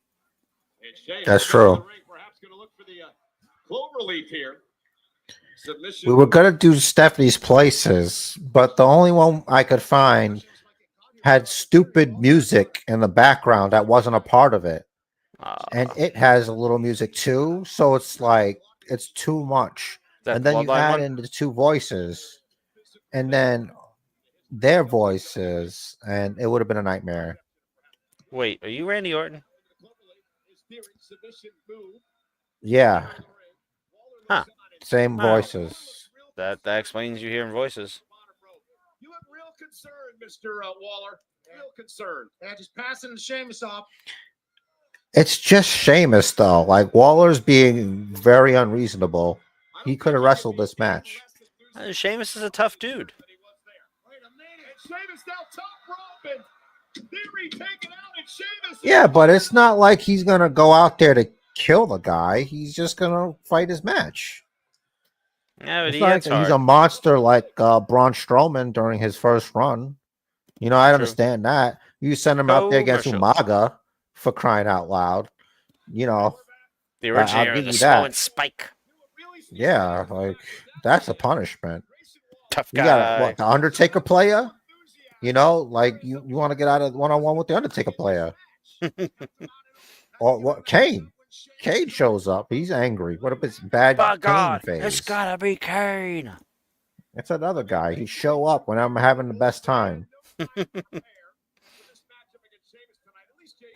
That's true. We were gonna do Stephanie's places, but the only one I could find had stupid music in the background that wasn't a part of it, and it has a little music too. So it's like it's too much. And then you add in the two voices, and then their voices, and it would have been a nightmare. Wait, are you Randy Orton? Yeah. Huh. Same voices. That explains you hearing voices. You look real concerned, Mr. Waller. Real concerned. Yeah, just passing the Sheamus off. It's just Sheamus, though. Like, Waller's being very unreasonable. He could have wrestled this match. Sheamus is a tough dude. Yeah, but it's not like he's going to go out there to kill the guy. He's just going to fight his match. Yeah, but he's a monster like Braun Strowman during his first run. I understand that. You send him out there against Umaga for crying out loud. The originator of the Skull and Spike. Yeah, like that's a punishment. Tough guy. You got the Undertaker player? Like you want to get out of one-on-one with the Undertaker player. Or what? Kane shows up. He's angry. What if it's bad Kane phase? It's gotta be Kane. It's another guy. He show up when I'm having the best time.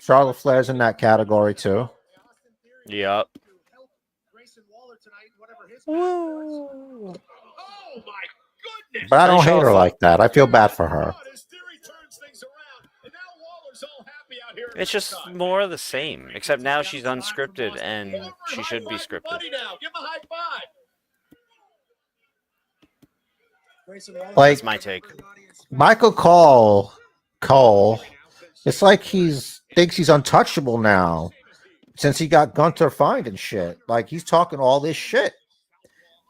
Charlotte Flair's in that category too. Yep. Oh my goodness! But I don't hate her like that. I feel bad for her. It's just more of the same, except now she's unscripted and she should be scripted. Give him a high five. Like, that's my take. Michael Cole, it's like thinks he's untouchable now since he got Gunther fined and shit. Like, he's talking all this shit.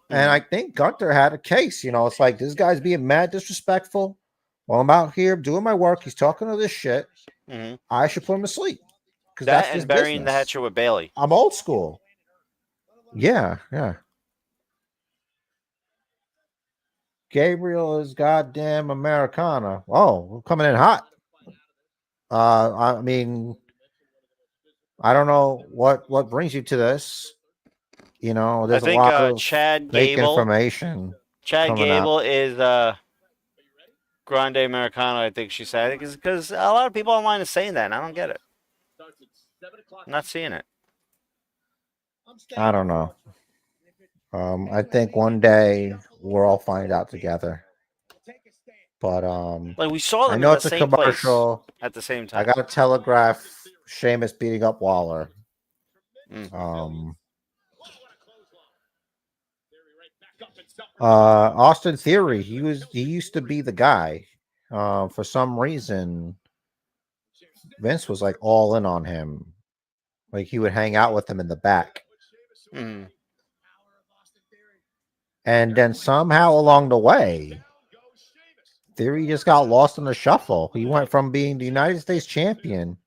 And I think Gunther had a case. It's like this guy's being mad disrespectful while I'm out here doing my work. He's talking all this shit. Mm-hmm. I should put him to sleep. That that's and his burying business. the hatchet with Bailey. I'm old school. Yeah. Gabriel is goddamn Americana. Oh, we're coming in hot. I mean, I don't know what brings you to this. There's I think a lot of Chad fake Gable. information. Chad coming up. Gable is Grande Americano, I think she said. I think it's because a lot of people online are saying that, and I don't get it. I'm not seeing it. I don't know. I think one day we'll all find out together. But Like we saw I them know in it's the a same place commercial. at the same I time. got to telegraph Sheamus beating up Waller. Mm. Austin Theory, he used to be the guy. For some reason, Vince was like all in on him. Like he would hang out with him in the back. Mm. And then somehow along the way, Theory just got lost in the shuffle. He went from being the United States champion,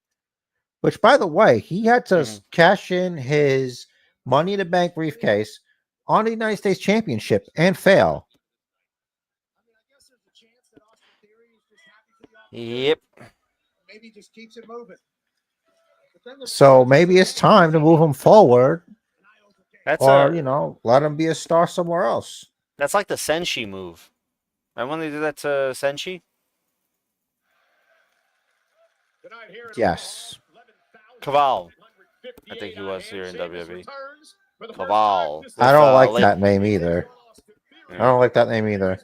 which, by the way, he had to cash in his Money in the Bank briefcase on the United States Championship and fail. Yep. Maybe just keeps it moving. So maybe it's time to move him forward, That's or let him be a star somewhere else. That's like the Senshi move. Remember when they did that to Senshi? Yes. Caval. I think he was here in WWE. Caval. I don't like Lake- that name either. I don't like that name either.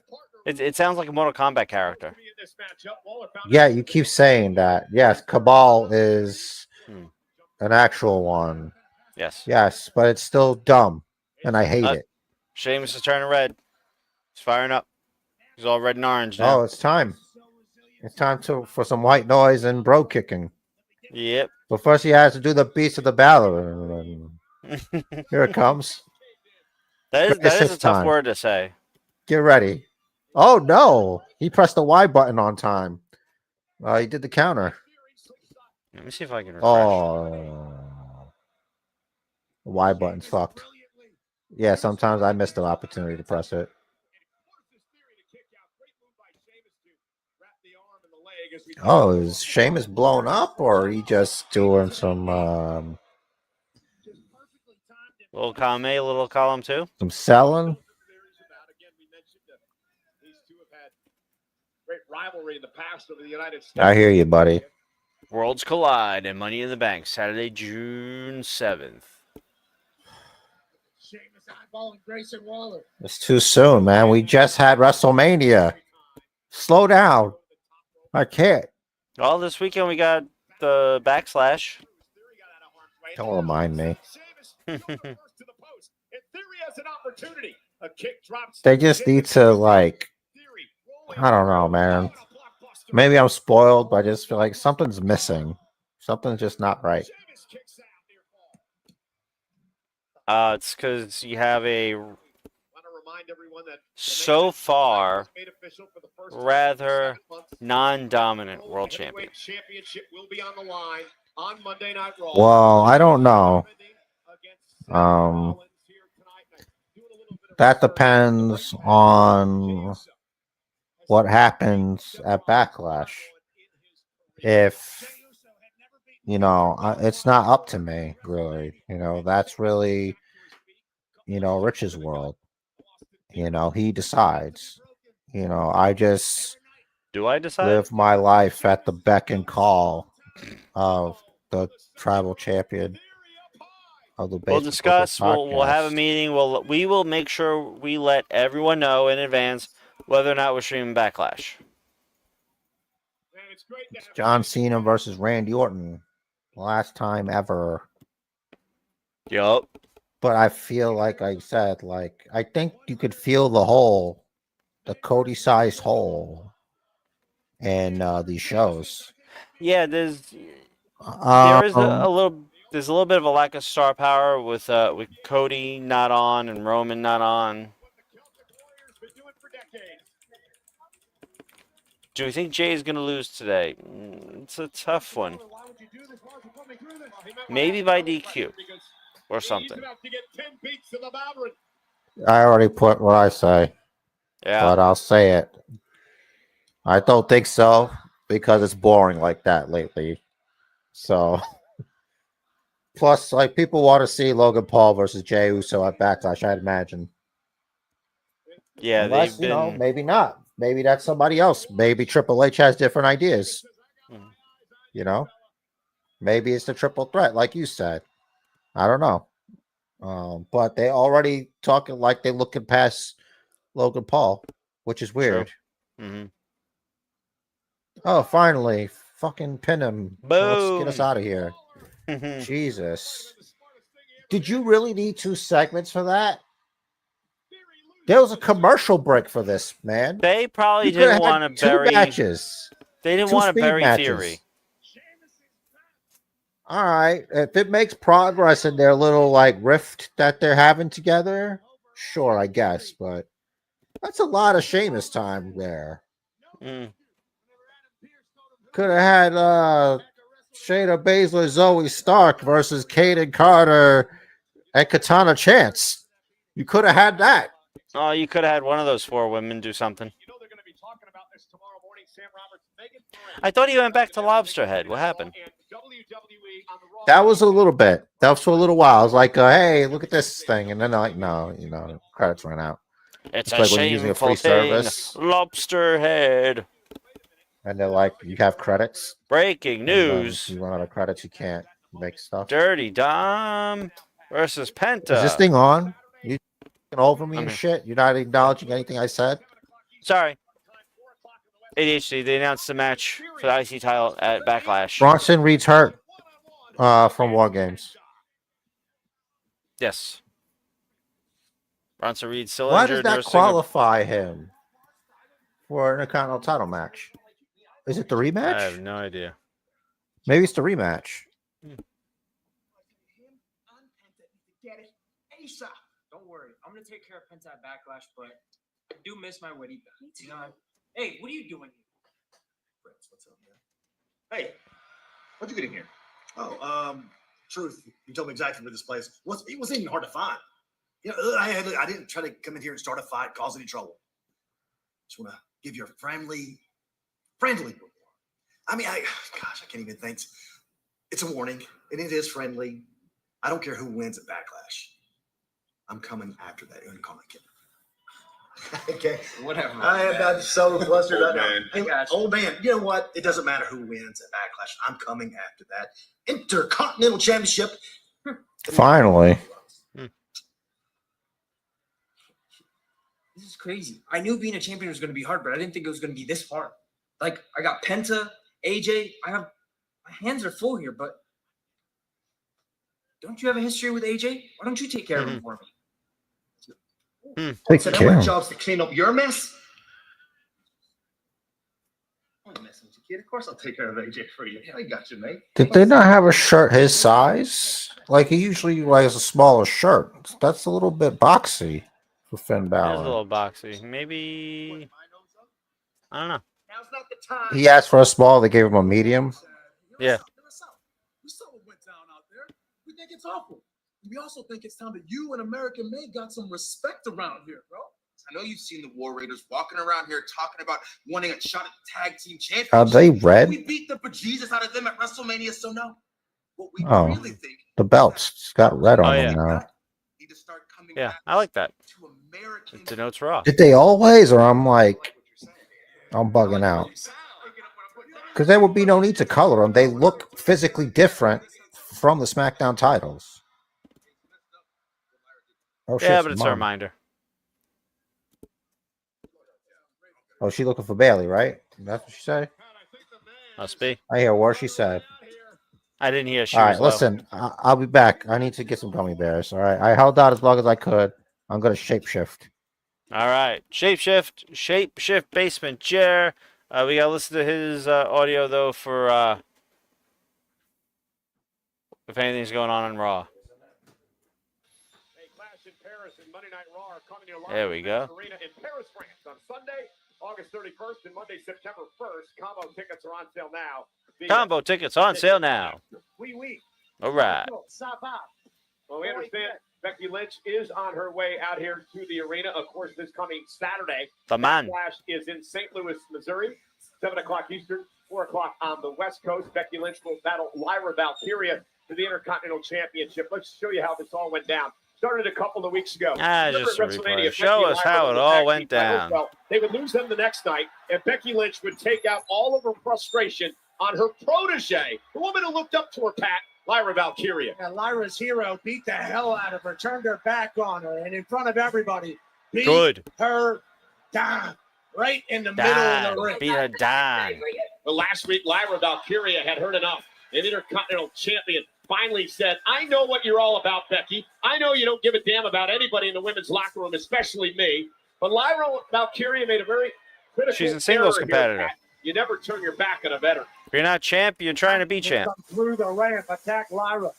It sounds like a Mortal Kombat character. Yeah, you keep saying that. Yes, Cabal is an actual one. Yes. Yes, but it's still dumb, and I hate it. Sheamus is turning red. He's firing up. He's all red and orange now. Oh, it's time. It's time for some white noise and bro kicking. Yep. But first he has to do the Beast of the Battle. Here it comes. That is a tough word to say. Get ready. Oh, no. He pressed the Y button on time. He did the counter. Let me see if I can refresh. Oh. The Y button's fucked. Yeah, sometimes I miss the opportunity to press it. Oh, is Sheamus blown up, or are he just doing some little column A, little column 2? Some selling? Great rivalry in the past over the United States. I hear you, buddy. Worlds collide and Money in the Bank, Saturday, June 7th. Sheamus eyeballing Grayson Waller. It's too soon, man. We just had WrestleMania. Slow down. I can't. Well, this weekend we got the Backlash. Don't remind me. They just need to, like, I don't know, man. Maybe I'm spoiled, but I just feel like something's missing. Something's just not right. It's because you have a so far rather non-dominant world champion. Well, I don't know. That depends on what happens at Backlash. If it's not up to me, really. That's really, Rich's world. He decides. I just do I decide? Live my life at the beck and call of the tribal champion of the. We'll discuss. We'll have a meeting. We will make sure we let everyone know in advance whether or not we're streaming Backlash. It's John Cena versus Randy Orton, last time ever. Yup. But I feel like I said, I think you could feel the hole, the Cody-sized hole, in these shows. Yeah, there's a little bit of a lack of star power with Cody not on and Roman not on. Do we think Jay is going to lose today? It's a tough one. Maybe by DQ or something. I already put what I say. Yeah. But I'll say it. I don't think so because it's boring like that lately. So, plus, people want to see Logan Paul versus Jey Uso at Backlash, I'd imagine. Yeah, Unless, they've been. maybe not. Maybe that's somebody else. Maybe Triple H has different ideas. Mhm. Maybe it's the triple threat, like you said. I don't know. But they already talking like they're looking past Logan Paul, which is weird. Mm-hmm. Oh, finally. Fucking pin him. Let's get us Boom. out of here. Jesus. Did you really need 2 segments for that? There was a commercial break for this, man. They probably You could didn't have want had to 2 bury. matches. They didn't 2 want to speed bury matches. Theory. All right. If it makes progress in their little rift that they're having together, sure, I guess. But that's a lot of Sheamus time there. Mm. Could have had Shayna Baszler, Zoe Stark versus Kaden Carter and Katana Chance. You could have had that. Oh, you could have had one of those 4 women do something. I thought he went back to Lobster Head. What happened? That was a little bit. That was for a little while. I was like, hey, look at this thing. And then they're like, no, credits ran out. It's a like when you're using a shameful free thing. service. Lobster Head. And they're like, you have credits. Breaking news. You run out of credits, you can't make stuff. Dirty Dom versus Penta. Is this thing on? You over me and shit? You're not acknowledging anything I said? Sorry. ADHD, they announced the match for the IC title at Backlash. Bronson Reed's hurt from War Games. Yes. Bronson Reed still Why injured. does that qualify him for an Intercontinental title match? Is it the rematch? I have no idea. Maybe it's the rematch. Don't worry, I'm gonna take care of Penta at Backlash, but I do miss my Wedita. Hey, what are you doing here? Fritz, what's up, man? Hey, what'd you get in here? Oh, truth. You told me exactly where this place was. It wasn't even hard to find. I didn't try to come in here and start a fight, cause any trouble. Just want to give you a friendly reward. I mean, I can't even think. It's a warning, and it is friendly. I don't care who wins at Backlash. I'm coming after that. You're gonna call me kid. Okay, whatever. I'm so flustered right now. I got you. Old man, you know what? It doesn't matter who wins at Backlash. I'm coming after that Intercontinental Championship. Finally. This is crazy. I knew being a champion was going to be hard, but I didn't think it was going to be this hard. Like, I got Penta, AJ. My hands are full here, but don't you have a history with AJ? Why don't you take care of him for me? So now my job's to clean up your mess? I'm messing with you, kid. Of course I'll take care of AJ for you. I got you, mate. Did they not have a shirt his size? Like, he usually wears a smaller shirt. That's a little bit boxy for Finn It is a Balor. little boxy. Maybe. I don't know. Now's not the time. He asked for a small. They gave him a medium. Yeah. We saw what went down out there. We think it's awful. We also think it's time that you and American Made got some respect around here, bro. I know you've seen the War Raiders walking around here talking about wanting a shot at the tag team championship. Are they red? We beat the bejesus out of them at WrestleMania, so no. What we Oh, really think the belts. It's got red on them now. need to start coming Yeah, back I like that. to American. It denotes Raw. Did they always? Or I'm bugging out. Because there would be no need to color them. They look physically different from the SmackDown titles. Oh, shit, Yeah, but it's a Mom. reminder. Oh, she looking for Bailey, right? That's what she said? Must be. I hear what she said. I didn't hear she All was right, low. listen. I'll be back. I need to get some gummy bears. All right. I held out as long as I could. I'm going to shapeshift. All right. Shapeshift basement chair. We got to listen to his audio, though, for if anything's going on in Raw. There we go. Arena in Paris, France on Sunday, August 31st and Monday, September 1st. Combo tickets are on sale now. Combo tickets on sale now. All right. Well, we understand Becky Lynch is on her way out here to the arena. Of course, this coming Saturday. The man. Backlash is in St. Louis, Missouri. 7 o'clock Eastern, 4 o'clock on the West Coast. Becky Lynch will battle Lyra Valkyria for the Intercontinental Championship. Let's show you how this all went down. started a couple of weeks ago. Just a Remember at WrestleMania, replay. Show Becky us and Lyra how won it the all tag went team titles. down. Well, they would lose them the next night, and Becky Lynch would take out all of her frustration on her protege, the woman who looked up to her, Pat, Lyra Valkyria. And Lyra's hero beat the hell out of her, turned her back on her, and in front of everybody, beat her down right in the middle of the ring. Beat her down. Well, last week, Lyra Valkyria had heard enough. An Intercontinental champion finally said, I know what you're all about, Becky. I know you don't give a damn about anybody in the women's locker room, especially me. But Lyra Valkyria made a very critical She's a singles error here, competitor. Pat. You never turn your back on a veteran. If you're not champ, you're trying to be champ. Come through the ramp, attack Lyra.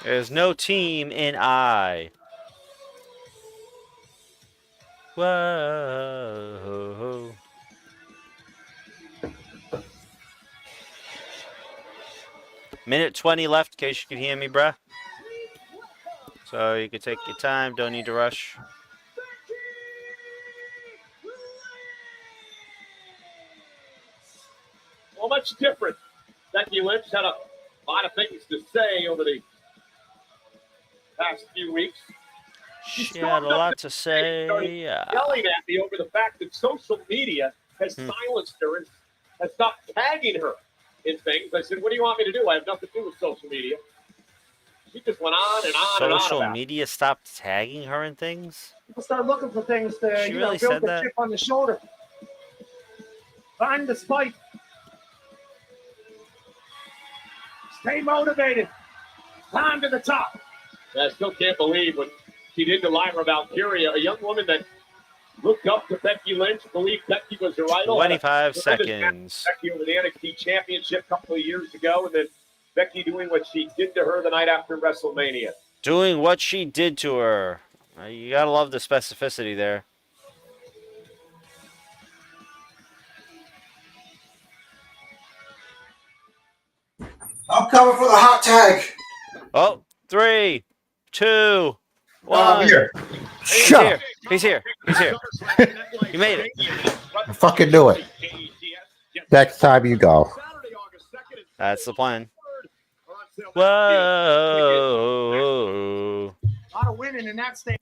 There's no team in I. Whoa. Minute 20 left, in case you can hear me, bruh. So you can take your time, don't need to rush. Well, much different. Becky Lynch had a lot of things to say over the past few weeks. She had a lot to say. Yelling at me over the fact that social media has silenced her and has stopped tagging her in things. I said, what do you want me to do? I have nothing to do with social media. She just went on and on and on Social about media stopped tagging her in things? People start looking for things to, She you really know, build said the that? chip on the shoulder. Find the spike. Stay motivated. Climb to the top. I still can't believe what she did to Lyra Valkyria, a young woman that looked up to Becky Lynch, believed Becky was her idol. 25 seconds. Becky over the NXT Championship a couple of years ago, and then Becky doing what she did to her the night after WrestleMania. Doing what she did to her. You gotta love the specificity there. I'm coming for the hot tag. Oh, 3, 2, 1. I'm here. He's Shut here. up. He's here. He's here. You made it. I fucking do it. Next time you go. That's the plan. Whoa. A lot of winning in that state.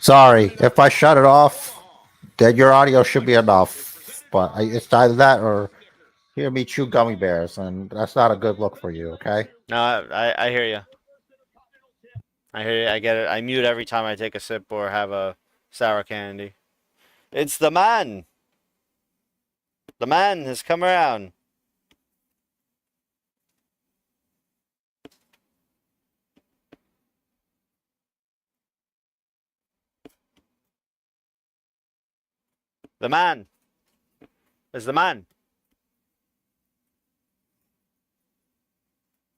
Sorry, if I shut it off, then your audio should be enough. But it's either that or hear me chew gummy bears, and that's not a good look for you, okay? No, I hear you. I hear you. I get it. I mute every time I take a sip or have a sour candy. It's the man. The man has come around. The man is the man.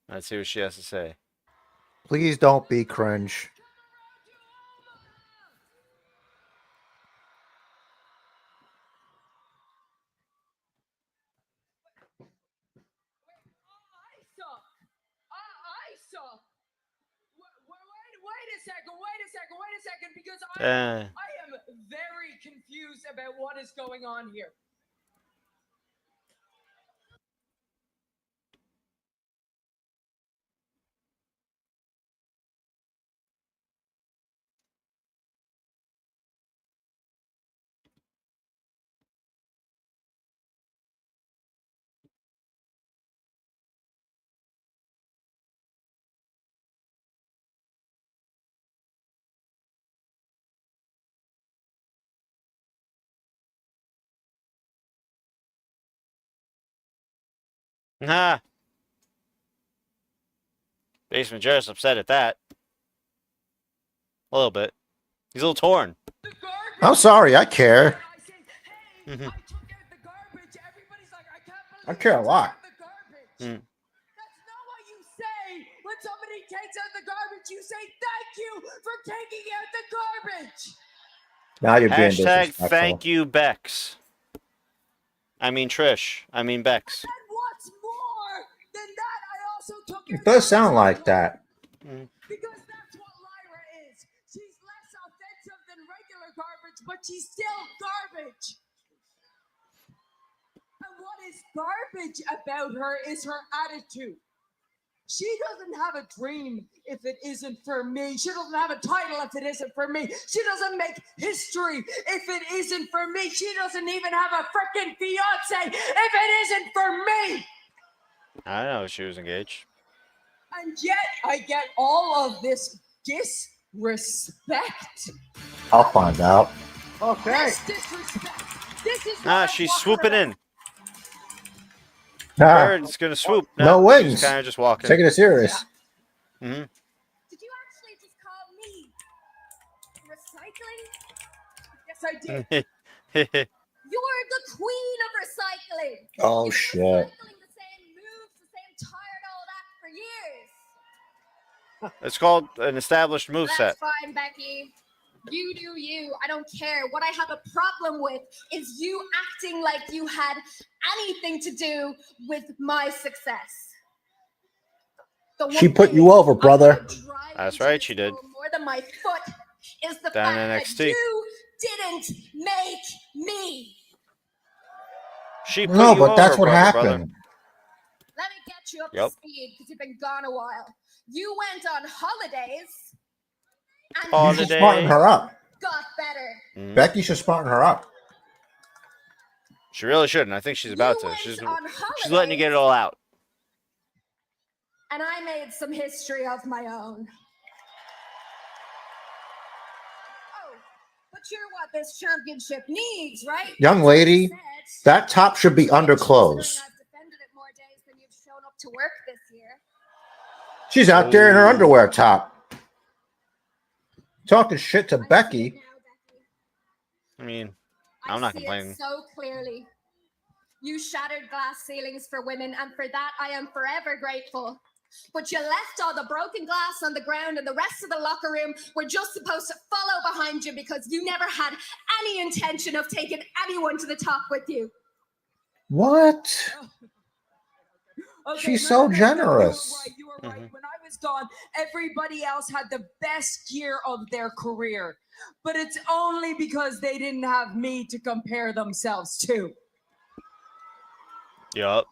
Let's see what she has to say. Please don't be cringe. Wait a second, because I am very confused about what is going on here. Nah. Basement Joe's upset at that. A little bit. He's a little torn. I'm sorry, I care. I care a lot. That's not what you say when somebody takes out the garbage. You say thank you for taking out the garbage. Now you're being Hashtag disrespectful. thank you, Bex. I mean Trish. I mean Bex. And what's more than that, I also took It does sound like that. because that's what Lyra is. She's less offensive than regular garbage, but she's still garbage. is garbage about her is her attitude. She doesn't have a dream if it isn't for me. She doesn't have a title if it isn't for me. She doesn't make history if it isn't for me. She doesn't even have a freaking fiance if it isn't for me. I know she was engaged. And yet I get all of this disrespect. I'll find out. Okay. This disrespect. This is Nah, what I she's want swooping her in. Ah, Bird's gonna swoop. no Nah, wings. She's kind of just walking. Taking it serious. Mm-hmm. Did you actually just call me recycling? Yes, I did. You're the queen of recycling. Oh, You've been shit. recycling the same moves, the same tired old act for years. It's called an established moveset. That's fine, Becky. You do you. I don't care. What I have a problem with is you acting like you had anything to do with my success. The She one put thing you over, I brother. would drive That's into right, this she did. world more than my foot is the Down fact in that NXT. you didn't make me. She put No, you but that's over, what brother. happened. Let me get you up Yep. to speed because you've been gone a while. You went on holidays and You Holiday. should smarten her up. got better. Mhm. Becky should smarten her up. She really shouldn't. I think she's about to. She's letting you get it all out. And I made some history of my own. Oh, but you're what this championship needs, right? Young lady, that top should be under clothes. I've defended it more days than you've shown up to work this year. She's out there in her underwear top. Talking shit to Becky. I mean, I'm not see complaining. it so clearly. You shattered glass ceilings for women, and for that I am forever grateful. But you left all the broken glass on the ground, and the rest of the locker room were just supposed to follow behind you because you never had any intention of taking anyone to the top with you. What? Okay, She's so generous. You were right. When I was gone, everybody else had the best year of their career. But it's only because they didn't have me to compare themselves to. Yup.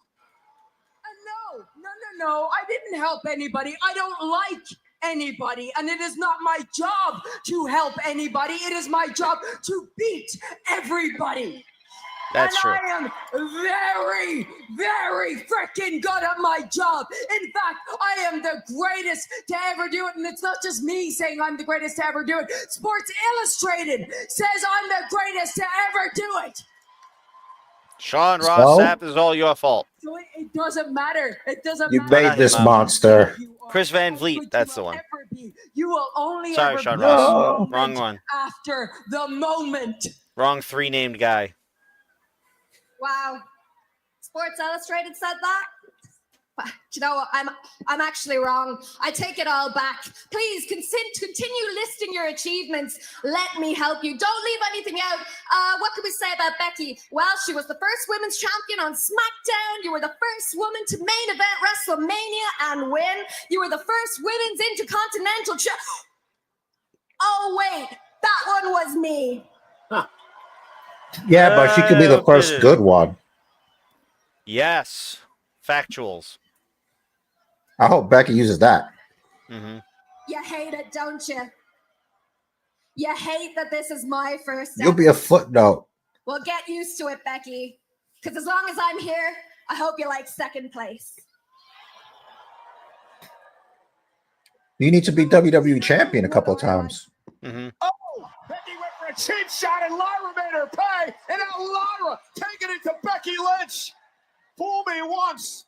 No, I didn't help anybody. I don't like anybody. And it is not my job to help anybody. It is my job to beat everybody. That's and true. I am very, very freaking good at my job. In fact, I am the greatest to ever do it. And it's not just me saying I'm the greatest to ever do it. Sports Illustrated says I'm the greatest to ever do it. Sean Ross So? Sapp, this is all your fault. So it doesn't matter. It doesn't You matter. made this monster. Chris Van Vliet, that's the one. You will only Sorry, ever Sean be Ross. the Wrong moment one. after the moment. Wrong three named guy. Wow. Sports Illustrated said that? You know what? I'm actually wrong. I take it all back. Please continue listing your achievements. Let me help you. Don't leave anything out. What can we say about Becky? Well, she was the first women's champion on SmackDown. You were the first woman to main event WrestleMania and win. You were the first women's Intercontinental Oh, wait. That one was me. Yeah, but she could be the first good one. Yes. Factuals. I hope Becky uses that. Mm-hmm. You hate it, don't you? You hate that this is my first You'll be a footnote. Well, get used to it, Becky. Because as long as I'm here, I hope you like second place. You need to be WWE champion a couple of times. Mm-hmm. Oh, Becky went for a cheap shot and Lyra made her pay. And now Lyra taking it to Becky Lynch. Fool me once.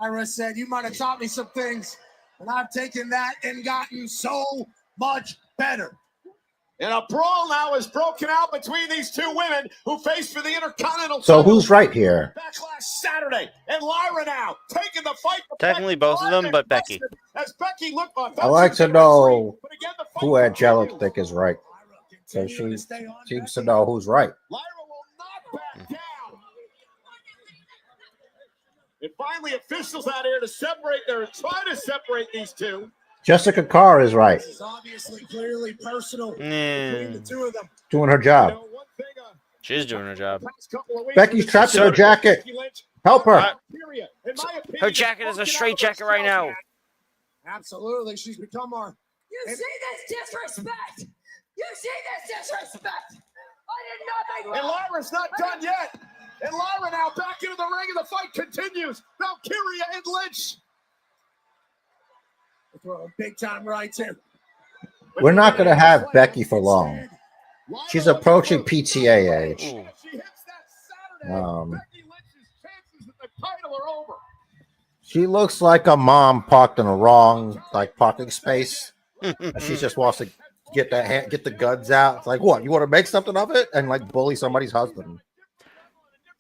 Lyra said, you might have taught me some things, but I've taken that and gotten so much better. And a brawl now is broken out between these two women who face for the Intercontinental So title. who's right here? Backlash Saturday, and Lyra now taking the fight. Technically both of them, but Becky. As Becky looked I like to know who Angelic think is right. So she seems to know who's right. And finally, officials out here to separate try to separate these two. Jessica Carr is right. This is obviously clearly personal between the two of them. Doing her job. You know, one thing She's doing her job. Becky's trapped in her jacket. Help her. Her jacket is a straight jacket right now. Absolutely, she's become our. You see this disrespect? You see this disrespect? I did nothing And wrong. Lyra's not done yet. And Lyra now back into the ring, and the fight continues. Valkyria and Lynch. Throwing big time rights here. We're not going to have Becky for long. She's approaching PTA age. She hits that Saturday. Becky Lynch's chances at the title are over. She looks like a mom parked in a wrong parking space. She just wants to get the guns out. It's like, what? You want to make something of it and bully somebody's husband?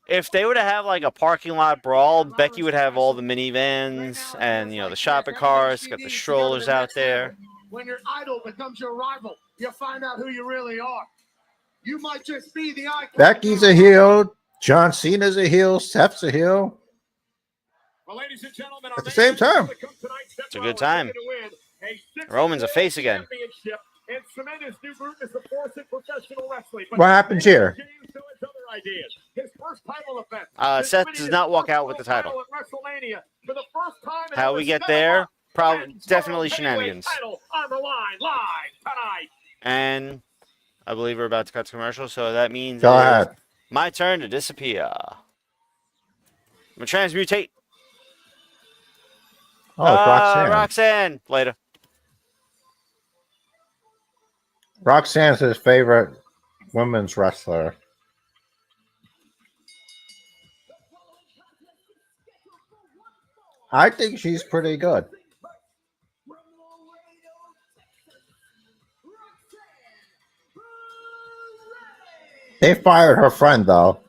If they were to have a parking lot brawl, Becky would have all the minivans and the shopping carts, got the strollers out there. When your idol becomes your rival, you find out who you really are. You might just be the icon. Becky's a heel. John Cena's a heel. Seth's a heel. Well, ladies and gentlemen, At the same time. It's a good time. Roman's a face again. And cement his new root as the force in professional wrestling. What happens here? His first title event. Seth does not walk out with the title. How we get there? Probably, definitely shenanigans. On the line, live tonight. And I believe we're about to cut to commercial, so that means Go ahead. my turn to disappear. I'm gonna transmutate. Oh, Roxanne. Roxanne. Later. Roxanne's his favorite women's wrestler. I think she's pretty good. They fired her friend, though.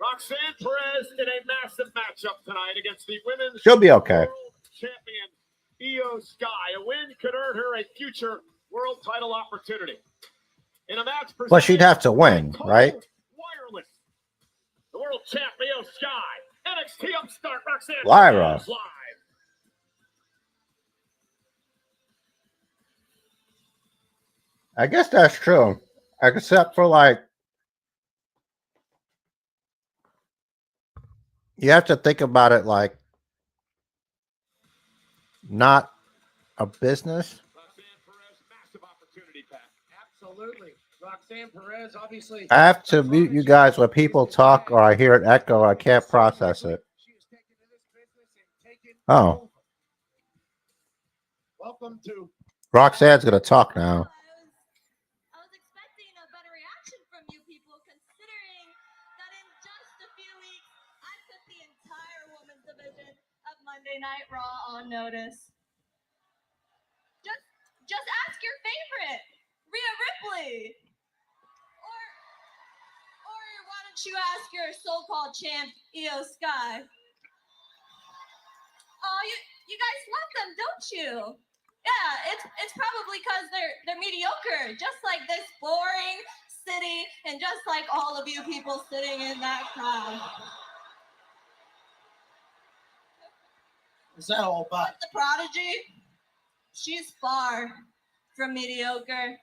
Roxanne Perez in a massive matchup tonight against the women's She'll be okay. world champion IYO SKY. A win could earn her a future world title opportunity. In a match But she'd have to win, right? wireless. The world champ IYO SKY. NXT upstart Roxanne Lyra. Perez live. I guess that's true. Except for you have to think about it not a business. Roxanne Perez, massive opportunity pack. Absolutely. Roxanne Perez, obviously. I have to mute you guys when people talk or I hear an echo. I can't process it. Oh. Welcome to. Roxanne's going to talk now. I was expecting a better reaction from you people, considering that in just a few weeks, I put the entire women's division of Monday Night Raw on notice. Just ask your favorite, Rhea Ripley. Or why don't you ask your so-called champ, IYO SKY? Oh, you guys love them, don't you? Yeah, it's probably because they're mediocre, just like this boring city, and just like all of you people sitting in that crowd. What's that all about? The Prodigy, she's far from mediocre.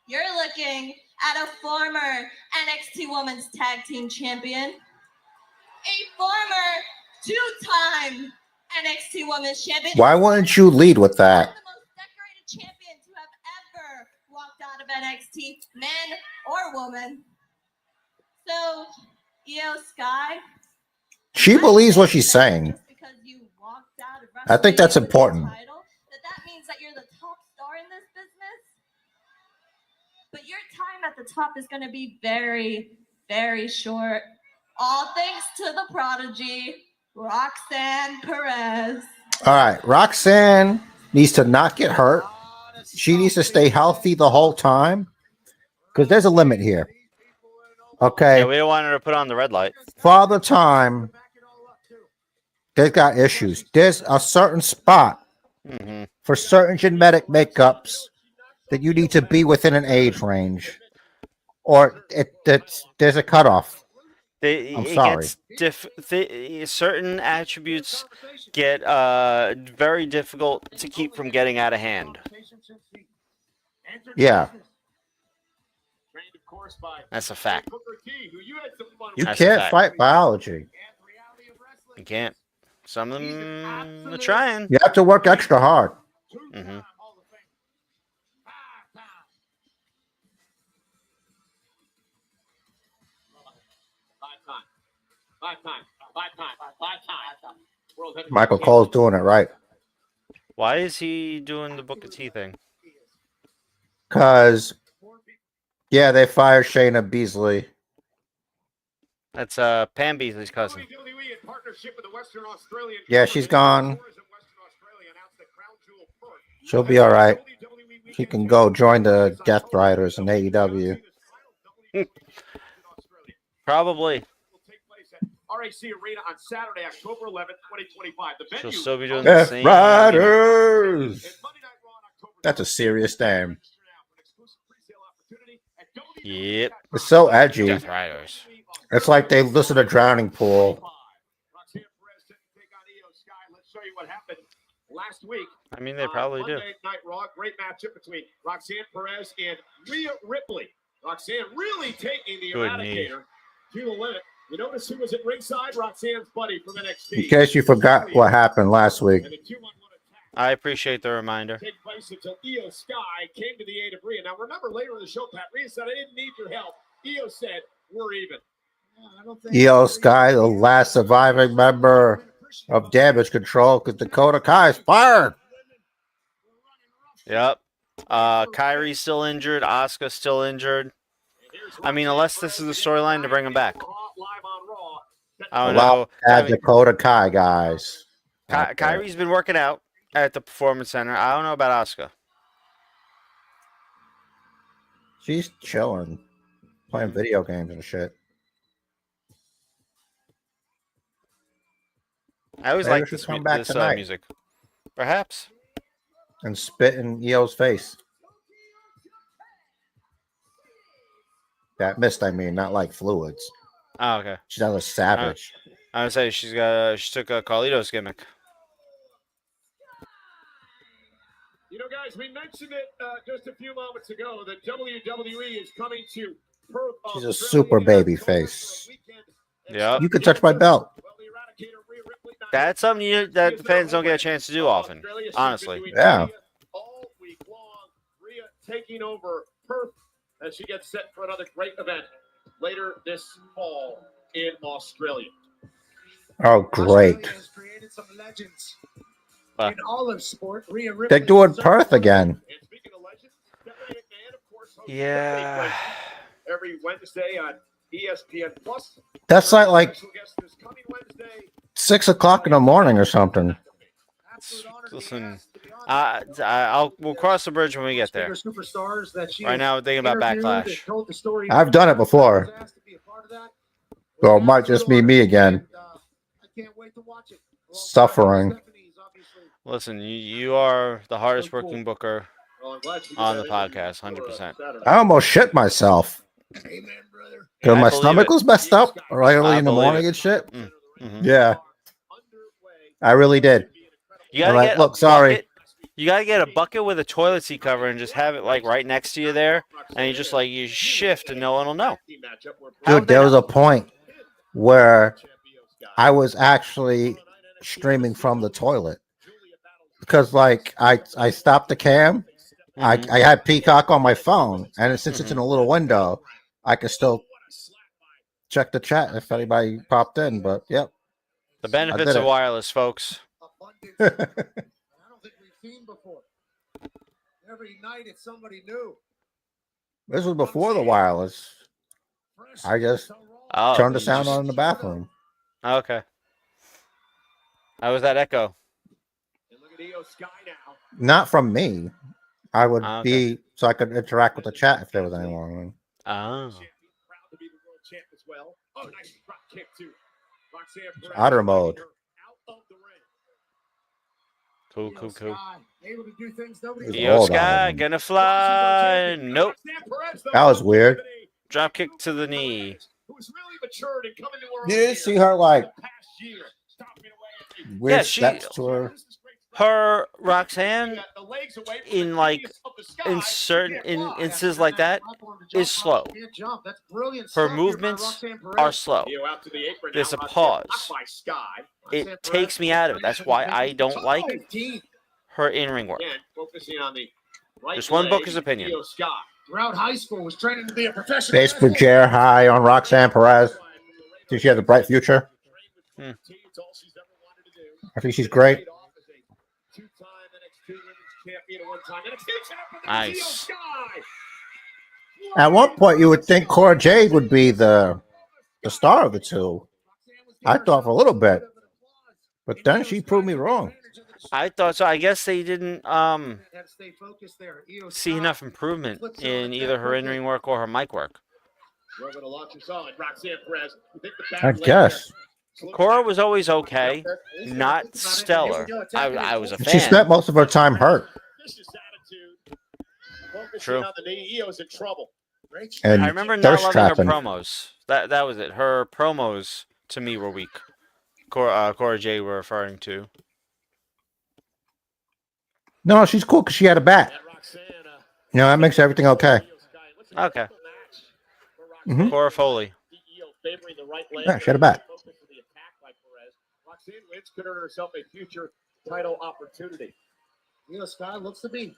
You're looking at a former NXT Women's Tag Team Champion, a former two-time NXT Women's Champion. Why wouldn't you lead with that? The most decorated champions who have ever walked out of NXT, man or woman. So, IYO SKY. She believes what she's saying. Because you walked out of I think that's WrestleMania with important. the title, that means that you're the top star in this business. But your time at the top is going to be very, very short. All thanks to the Prodigy, Roxanne Perez. All right. Roxanne needs to not get hurt. She needs to stay healthy the whole time because there's a limit here. Okay. Yeah, we don't want her to put on the red light. Father Time, they've got issues. There's a certain spot for certain genetic makeups that you need to be within an age range, or there's a cutoff. I'm sorry. Certain attributes get very difficult to keep from getting out of hand. Yeah. That's a fact. You That's a can't fact. fight biology. You can't. Some of them are trying. You have to work extra hard. Mm-hmm. Michael Cole's doing it right. Why is he doing the Booker T thing? Because, yeah, they fired Shayna Beasley. That's Pam Beasley's cousin. Yeah, she's gone. She'll be all right. She can go join the Death Riders in AEW. Probably. RAC Arena on Saturday, October 11th, 2025. The venue, She'll still be doing the Death same. Riders. That's a serious name. Yep. It's so edgy. Death Riders. It's like they listen to Drowning Pool. Roxanne Perez set to take on IYO SKY. Let's show you what happened last week. I mean, they probably do. Monday Night Raw, great matchup between Roxanne Perez and Rhea Ripley. Roxanne really taking the Good Eradicator to the limit. You notice who was at ringside? Roxanne's buddy from NXT. In case you forgot what happened last week. And the 2-on-1 attack I appreciate the reminder. take place until IYO SKY came to the aid of Rhea. Now remember later in the show, Pat, Rhea said, I didn't need your help. IYO said, we're even. IYO SKY, the last surviving member of Damage Control, because Dakota Kai is fired. Yep. Kyrie's still injured. Asuka's still injured. I mean, unless this is the storyline to bring him back. I don't know. Add Dakota Kai, guys. Kyrie's been working out at the Performance Center. I don't know about Asuka. She's chilling, playing video games and shit. I always Maybe like she'll this, come back this tonight. music. Perhaps. And spit in Io's face. That mist, I mean, not like fluids. Oh, okay. She's not a savage. I would say she took a Carlito's gimmick. You know, guys, we mentioned it just a few moments ago that WWE is coming to Perth. She's a super baby face. Yeah. You could touch my belt. That's something that the fans don't get a chance to do often. Honestly. Yeah. All week long, Rhea taking over Perth as she gets set for another great event later this fall in Australia. Oh, great. Australia has created some legends in all of sport. Rhea Ripley They're doing Perth again. And speaking of legends, Stephanie McMahon, of course, hosts Yeah. every Wednesday on ESPN Plus. That's like Special guest this coming Wednesday. 6 o'clock in the morning or something. Listen, we'll cross the bridge when we get there. Superstars that she Right now, we're thinking about interviewed and Backlash. told the story. I've done it before. So it might just be me again. I can't wait to watch it. Suffering. Listen, you are the hardest working booker on the podcast, 100%. I almost shit myself. Amen, brother. Because I my believe stomach it. was messed up right early I in the believe morning it. and shit. Mhm. Yeah. I really did. You gotta I'm like, get look, a sorry. bucket- You gotta get a bucket with a toilet seat cover and just have it like right next to you there, and you just like you shift and no one will know. Dude, there was a point where I was actually streaming from the toilet. Because like I stopped the cam. I had Peacock on my phone, and since it's in a little window, I could still check the chat if anybody popped in. But yep. The benefits of wireless, folks. I don't think we've seen before. Every night it's somebody new. This was before the wireless. I just turned the sound on in the bathroom. Okay. How was that echo? Not from me. I would Okay. be so I could interact with the chat if there was anyone. Oh. Otter mode. Cool, cool, cool. Able to do things nobody It was IYO all SKY about him. gonna fly. Nope. That was weird. Drop kick to the knee. You didn't see her like weird Yeah, steps to her. Her Roxanne in certain instances like that is slow. Her movements are slow. There's a pause. It takes me out of it. That's why I don't like her in-ring work. Just one Booker's opinion. Throughout high school, was training to be a professional. Facebook chair high on Roxanne Perez. Think she has a bright future? I think she's great. Nice. At one point, you would think Cora Jade would be the star of the two. I thought for a little bit, but then she proved me wrong. I thought so. I guess they didn't see enough improvement in either her in-ring work or her mic work. I guess. Cora was always okay, not stellar. I was a fan. She spent most of her time hurt. True. And I remember not loving her trapping. promos. That was it. Her promos to me were weak. Cora Jade we're referring to. No, she's cool because she had a bat. You know, that makes everything okay. Okay. Mm-hmm. Cora Foley. Yeah, she had a bat. Roxanne Lynch could earn herself a future title opportunity. IYO SKY looks to be.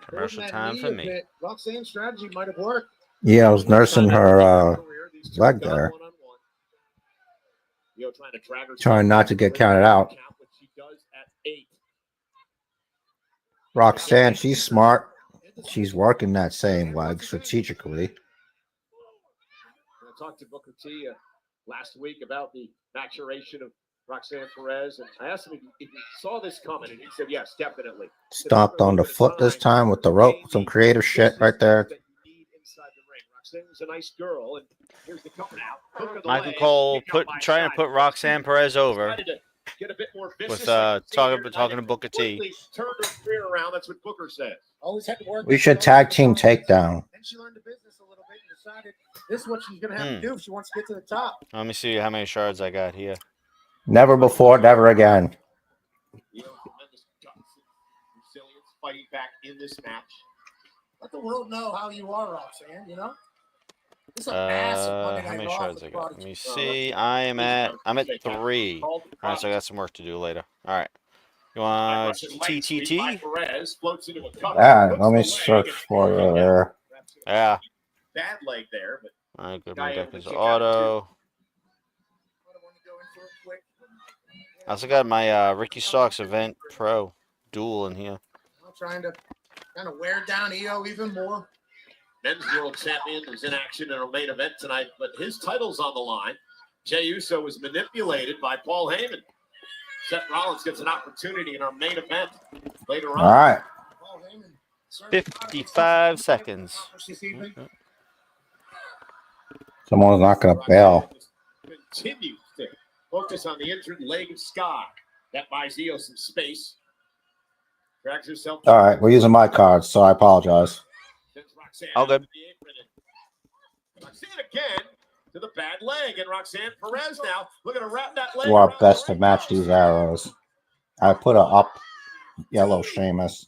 Commercial time for me. Roxanne's strategy might have worked. Yeah, I was nursing her leg there. Trying not to get counted out. Roxanne, she's smart. She's working that same leg strategically. I talked to Booker T last week about the maturation of Roxanne Perez, and I asked him if he saw this coming, and he said yes, definitely. Stomped on the foot this time with the rope. Some creative shit right there. Roxanne's a nice girl, and here's the coming out. Michael Cole trying to put Roxanne Perez over with talking to Booker T. Turned her career around. That's what Booker says. Always had to work. We should tag team takedown. Then she learned the business a little bit and decided this is what she's going to have to do if she wants to get to the top. Let me see how many shards I got here. Never before, never again. Tremendous guts and resilience fighting back in this match. Let the world know how you are, Roxanne, you know? It's a massive Monday how Night many Raw shards for I got? Let Prodigy. me see. I'm at 3. All right, so I got some work to do later. All right. You want TTT? Yeah, let me search for you there. Yeah. Bad leg there, but all right, good. My deck is auto. I also got my Ricky Starks Event Pro duel in here. I'm trying to kind of wear down EO even more. Men's World Champion is in action in our main event tonight, but his title's on the line. Jey Uso was manipulated by Paul Heyman. Seth Rollins gets an opportunity in our main event later on. All right. 55 seconds. Someone's not going to bail. Continues to focus on the injured leg of Sky. That buys EO some space. Drags herself. All right, we're using my cards, so I apologize. All good. Roxanne again to the bad leg, and Roxanne Perez now looking to wrap that leg. Do our best to match these arrows. I put a up yellow Sheamus.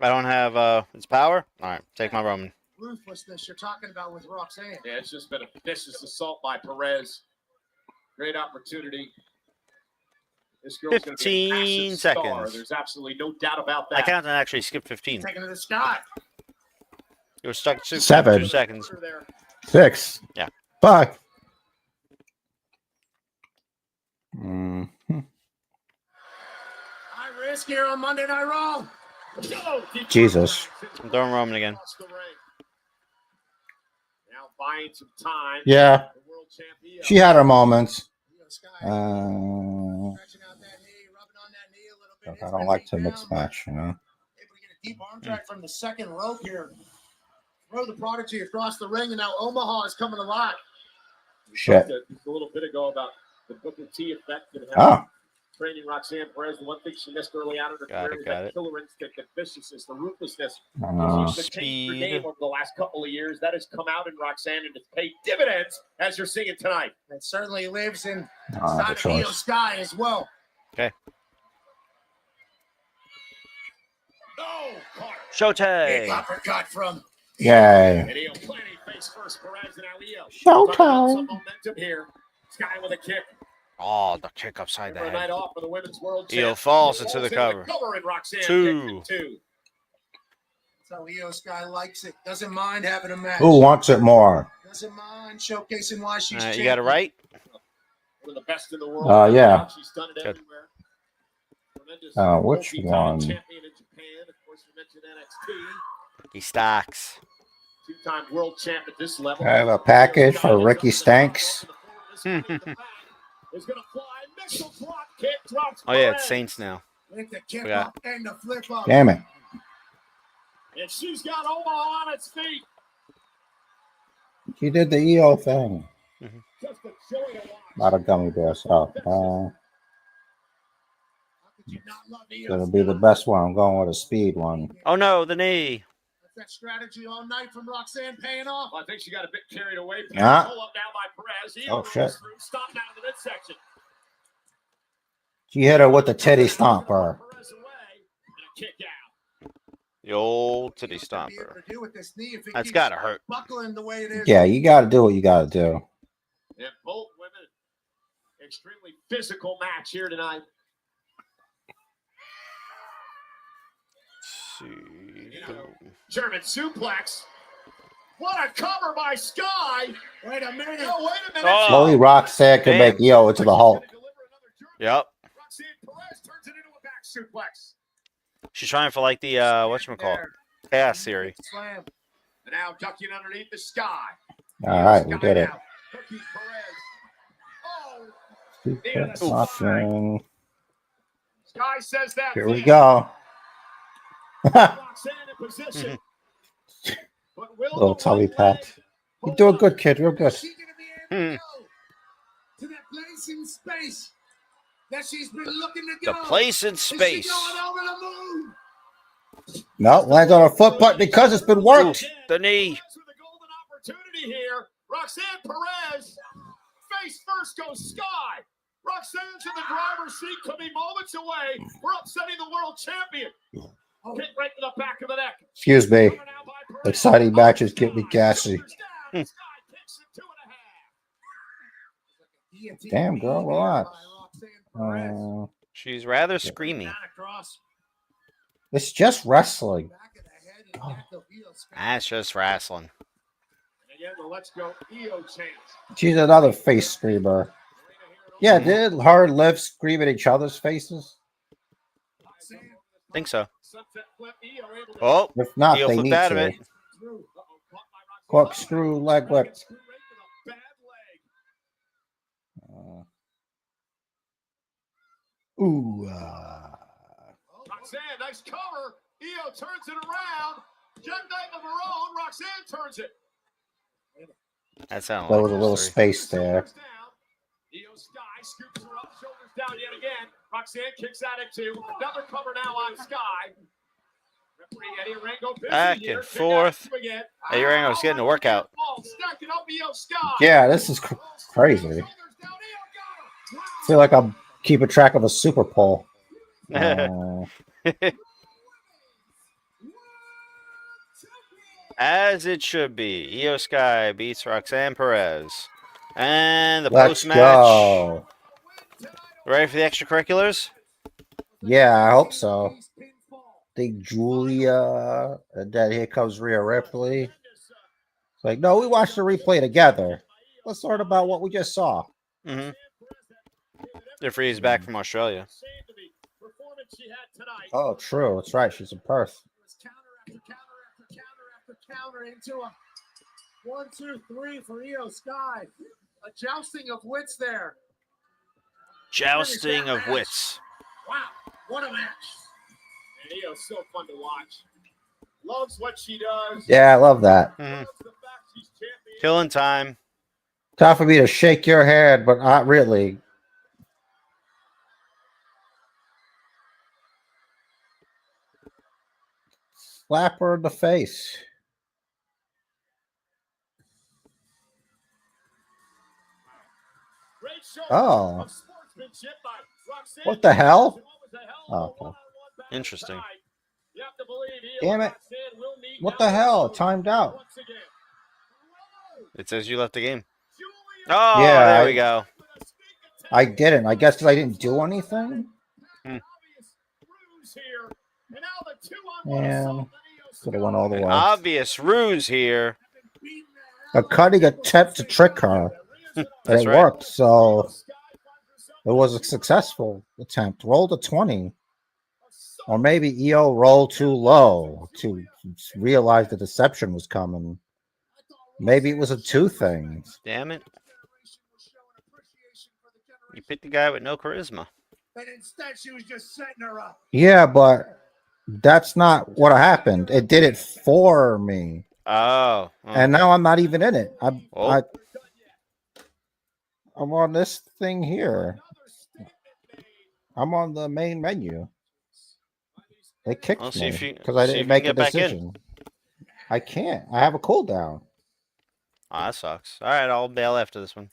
I don't have its power. All right, take my Roman. Ruthlessness you're talking about with Roxanne. Yeah, it's just been a vicious assault by Perez. Great opportunity. This girl's 15 star. seconds. There's absolutely no doubt about that. I counted and actually skipped 15. Taking to the sky. You were stuck 7 2 seconds. 6. Yeah. 5. High risk here on Monday Night Raw. Jesus. I'm throwing Roman again. Now buying some time. Yeah. She had her moments. I don't like to mix match, you know. Able to get a deep arm drag from the second rope here. Throw the Prodigy across the ring, and now Omaha is coming alive. Shit. Just a little bit ago about the Booker T effect and Oh. training Roxanne Perez. The one thing she missed early on in her career was that killer instinct, the viciousness, the ruthlessness. She's changed her game over the last couple of years. That has come out in Roxanne, and it's paid dividends, as you're seeing tonight. It certainly lives in I have a IYO choice. SKY as well. Okay. Oh, caught. Showtime. Big uppercut from. Yay. And Io plenty face first Perez and now Io. Showtime. Some momentum here. Sky with a kick. Oh, the kick upside the For a night head. off for the women's world Io champ. falls into the cover. In Roxanne. 2. That's how IYO SKY likes it. Doesn't mind having a match. Who wants it more? Doesn't mind showcasing why she's You got it right? One of the best in the world. Yeah. She's done it Good. everywhere. Tremendous Which multi-time one? champion in Japan. Of course, we mentioned NXT. Ricky Starks. Two-time world champ at this level. I have a package for Ricky Stanks. Is gonna fly. Missile drop kick, drops Oh, yeah, Perez. it's Saints now. With the kick Yeah. up and the flip up. Damn it. And she's got Omaha on its feet. He did the EO thing. Just a joy to watch. Not a gummy bear. So, gonna be the best one. I'm going with a speed one. Oh, no, the knee. That's that strategy all night from Roxanne paying off. Well, I think she got a bit carried away. Yeah. Pull up now by Perez. He Oh, shit. through, stop down in the midsection. She hit her with the titty stomper. Perez away and a kick out. The old titty Be able stomper. to do with this knee if it That's keeps got to hurt. buckling the way it is. Yeah, you got to do what you got to do. And both women, extremely physical match here tonight. German suplex. What a cover by Sky. Wait a minute. No, wait a minute. Oh. Only Roxanne can make EO into the Hulk. Yep. Roxanne Perez turns it into a back suplex. She's trying for like the, whatchamacallit? Chaos series. Slam. And now ducking underneath the Sky. All right, we did it. Cookie Perez. Super awesome. Sky says that. Here we go. Roxanne in position. But will Little the tummy right pat. leg You're doing good, kid. Real good. Is she gonna be able to go to that place in space that she's been looking to The go? place in Is she space. going over the moon? No, lands on her foot, but because it's been worked. The knee. Perez with a golden opportunity here. Roxanne Perez. Face first goes Sky. Roxanne's in the driver's seat, could be moments away. We're upsetting the world champion. Kick right to the back of the neck. Excuse me. Exciting matches get me gassy. Damn, girl, relax. She's rather screamy. It's just wrestling. Oh, That's just wrestling. Again, the Let's Go EO chant. she's another face screamer. Yeah, did her and Liv scream at each other's faces? Think so. Sunset flip, EO able to Oh, If not, Io they flipped need out of to. it. through. Caught by Roxanne. Corkscrew leg whip. Screw right to the bad leg. Roxanne, nice cover. EO turns it around. Jackknife of her own. Roxanne turns it. That sounded There like was a little history. space there. Shoulders down. EO Sky scoops her up, shoulders down yet again. Roxanne kicks at it too. Another cover now on Sky. Referee Eddie Rango busy Back here. and Kick forth. out again. Eddie Rango's getting a workout. Ball stacking up EO Sky. Yeah, this is crazy. Shoulders down, EO got her. Wow. I feel like I'm keeping track of a super poll. As it should be. Io Sky beats Roxanne Perez. And the Let's post-match. go. Ready for the extracurriculars? Yeah, I hope so. Think Julia, and then here comes Rhea Ripley. It's like, no, we watched the replay together. Let's learn about what we just saw. Mm-hmm. Referee is back from Australia. Oh, true. That's right. She's in Perth. Counter into a 1, 2, 3 for IYO SKY. A jousting of wits there. Jousting of wits. Wow, what a match. And EO's so fun to watch. Loves what she does. Yeah, I love that. Mhm. Loves the fact she's champion. Killing time. Time for me to shake your hand, but not really. Slap her in the face. Great show Oh. of sportsmanship by Roxanne What the hell? Perez. And what was the hell of a Oh, okay. one-on-one battle Interesting. tonight. Damn it. What the hell? Timed out. It says you left the game. Oh, Yeah, there we go. I didn't. I guess because I didn't do anything. And could have went all the An way. obvious ruse here. A cutting attempt to trick her. And That's it right. worked, so it was a successful attempt. Rolled a 20. Or maybe EO rolled too low to realize the deception was coming. Maybe it was a 2 thing. Damn it. You picked the guy with no charisma. And instead, she was just setting her up. Yeah, but that's not what happened. It did it for me. Oh. And now I'm not even in it. I'm Oh. I'm on this thing here. I'm on the main menu. They kicked I'll see me if you- because I see if didn't you make can a get back in. decision. I can't. I have a cooldown. Oh, that sucks. All right, I'll bail after this one.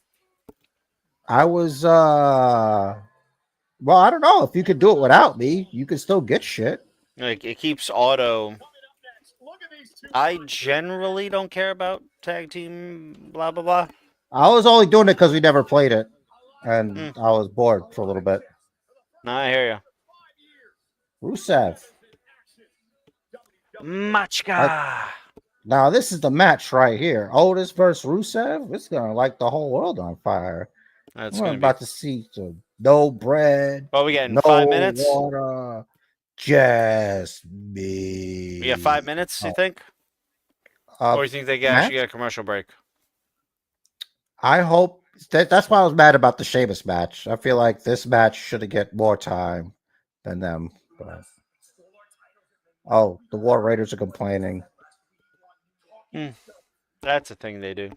I was well, I don't know if you could do it without me. You could still get shit. Like, it keeps auto. I generally don't care about tag team blah blah blah. I was only doing it because we never played it, and I was bored for a little bit. No, I hear you. Rusev. Machka. Now this is the match right here. Otis versus Rusev. It's gonna light the whole world on fire. That's We're gonna about to see some no bread. Well, we getting no 5 minutes? water. Just me. We got 5 minutes, you think? Or you think they actually get a commercial break? I hope that's why I was mad about the Sheamus match. I feel like this match should have get more time than them. But... Oh, the War Raiders are complaining. That's a thing they do.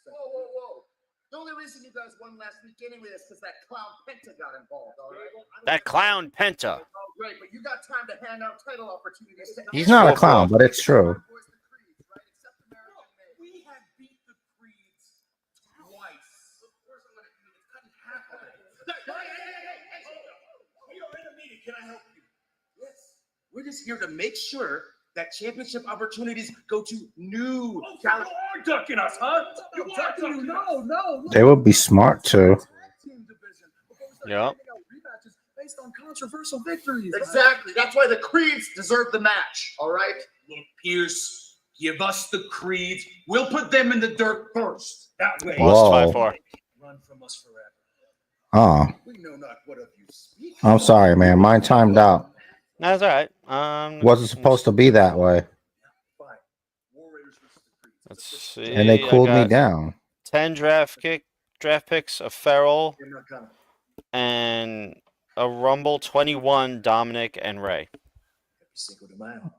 Whoa. The only reason you guys won last week anyway is because that clown Penta got involved, all right? That clown Penta. Oh, great, but you got time to hand out title opportunities. He's not a clown, but it's true. We have beat the Creeds twice. We are in a meeting. Can I help you? Yes. We're just here to make sure that championship opportunities go to new talent. You are ducking us, huh? You are ducking us. No. They would be smart too. Yep. Based on controversial victories. Exactly. That's why the Creeds deserve the match. All right. Look, Pierce, give us the Creeds. We'll put them in the dirt first. That way. Whoa. 5-4. Run from us forever. Oh, We know not what of you speak. I'm sorry, man. Mine timed out. That's all right. Wasn't supposed to be that way. Let's see. And they cooled I me got down. 10 draft picks, a Farrell, and a Rumble 21, Dominic and Ray.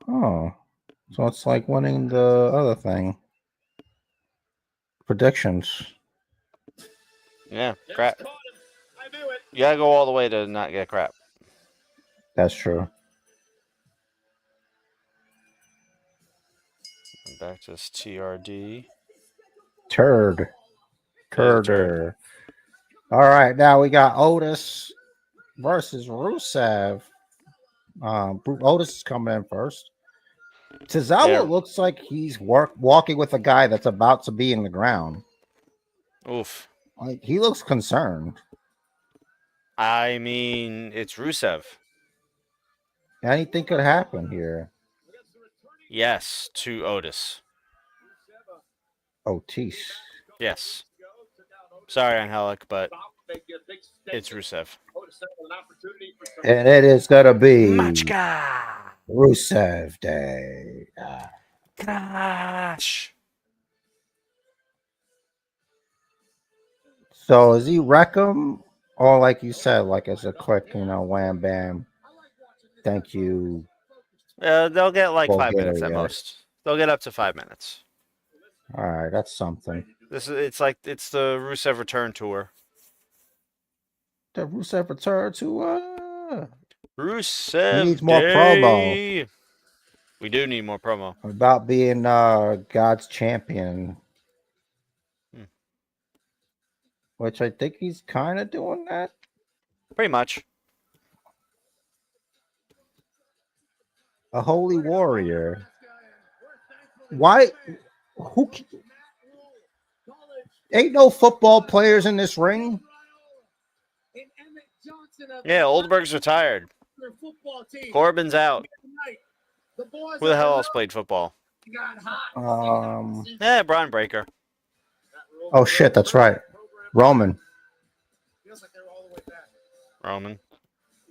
Oh, so it's like winning the other thing. Predictions. Yeah, crap. You gotta go all the way to not get crap. That's true. Back to this TRD. Turder. All right, now we got Otis versus Rusev. Otis is coming in first. Tozawa looks like he's walking with a guy that's about to be in the ground. Oof. Like he looks concerned. I mean, it's Rusev. Anything could happen here. Yes, to Otis. Otis. Yes. Sorry, Angelic, but it's Rusev. And it is gonna be Machka. Rusev Day. Crash. So is he wreck him? Or like you said, like as a quick, wham bam. Thank you. They'll get like 5 Bulgaria. minutes at most. They'll get up to 5 minutes. All right, that's something. It's the Rusev return tour. The Rusev return to Rusev needs more Day. promo. We do need more promo. About being God's champion. Which I think he's kind of doing that. Pretty much. A holy warrior. Why? Who? Ain't no football players in this ring. Yeah, Oldberg's retired. Corbin's out. Who the hell else played football? Yeah, Bron Breakker. Oh shit, that's right. Roman. Roman.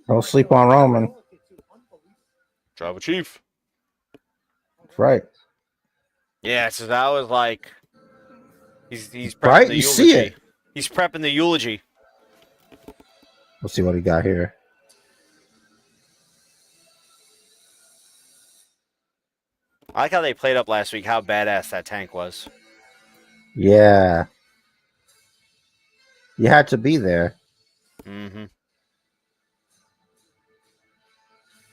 Don't sleep on Roman. Tribal Chief. That's right. Yeah, so that was like he's prepping Right? the You eulogy. see it. He's prepping the eulogy. Let's see what he got here. I like how they played up last week how badass that tank was. Yeah. You had to be there. Mm-hmm.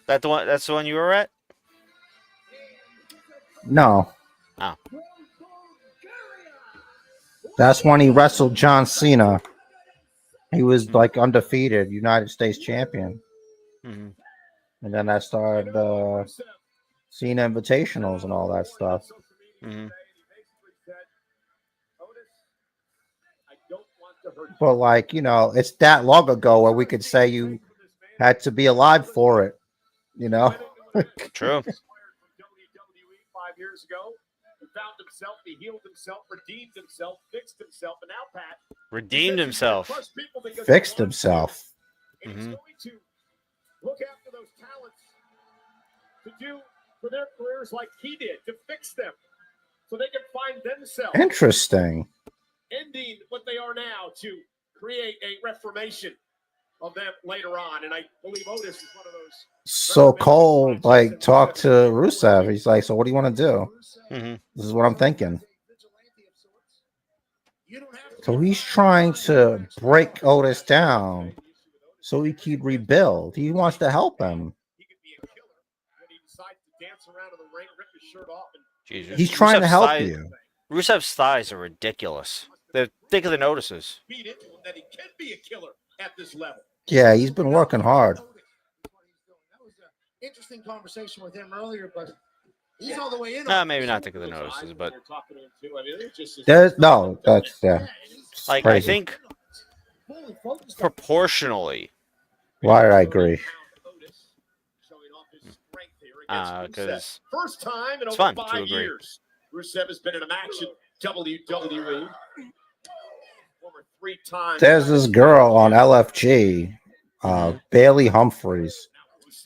That's the one you were at? No. Oh. That's when he wrestled John Cena. He was like undefeated United States champion. Mm-hmm. And then I started Cena Invitationals and all that stuff. Mm-hmm. But like, you know, it's that long ago where we could say you had to be alive for it, you know? True. 5 years ago, he found himself, he healed himself, redeemed himself, fixed himself, and now Pat Redeemed himself. Fixed himself. Mm-hmm. going to look after those talents to do for their careers like he did, to fix them so they can find themselves. Interesting. Ending what they are now to create a reformation of them later on. And I believe Otis is one of those. So Cole like talked to Rusev. He's like, so what do you want to do? Mm-hmm. This is what I'm thinking. So he's trying to break Otis down so he can rebuild. He wants to help him. Jesus. He's trying to help thigh- you. Rusev's thighs are ridiculous. They're thicker than Otis's. Beat into him that he can be a killer at this level. Yeah, he's been working hard. Interesting conversation with him earlier, but he's all the way in. Maybe not thicker than Otis's, but There's no, that's it's like crazy. I think proportionally. Why did I agree? Because first time in it's over fun to 5 agree. years, Rusev has been in a match in WWE. Former 3-time. There's this girl on LFG, Bailey Humphreys,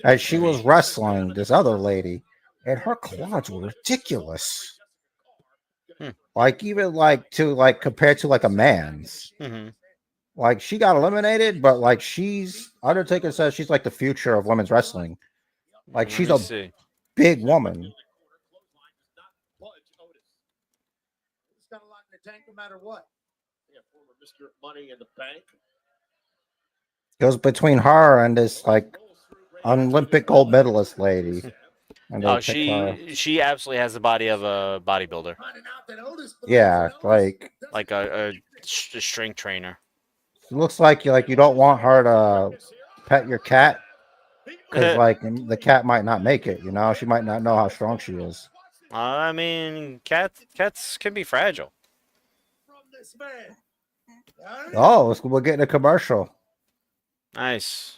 and she was wrestling this other lady, and her quads were ridiculous. Like even like to like compared to like a man's. Mm-hmm. Like she got eliminated, but like she's Undertaker says she's like the future of women's wrestling. Like she's a big woman. He's got a lot in the tank, no matter what. Yeah, former Mr. Money in the Bank. It was between her and this like Olympic gold medalist lady. And they picked her. she absolutely has the body of a bodybuilder. Yeah, like a strength trainer. it looks like you don't want her to pet your cat because like the cat might not make it. You know, she might not know how strong she is. I mean, cats can be fragile. Oh, we're getting a commercial. Nice.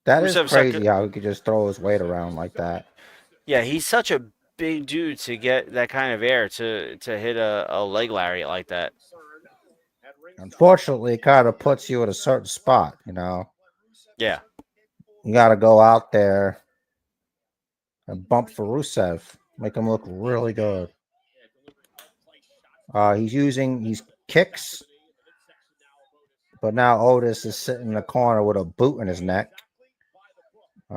That is Rusev's crazy how he could just throw his weight around like that. Yeah, he's such a big dude to get that kind of air to hit a leg lariat like that. Unfortunately, it kind of puts you at a certain spot, you know. Yeah. You got to go out there and bump for Rusev. Make him look really good. He's kicks. But now Otis is sitting in the corner with a boot in his neck. You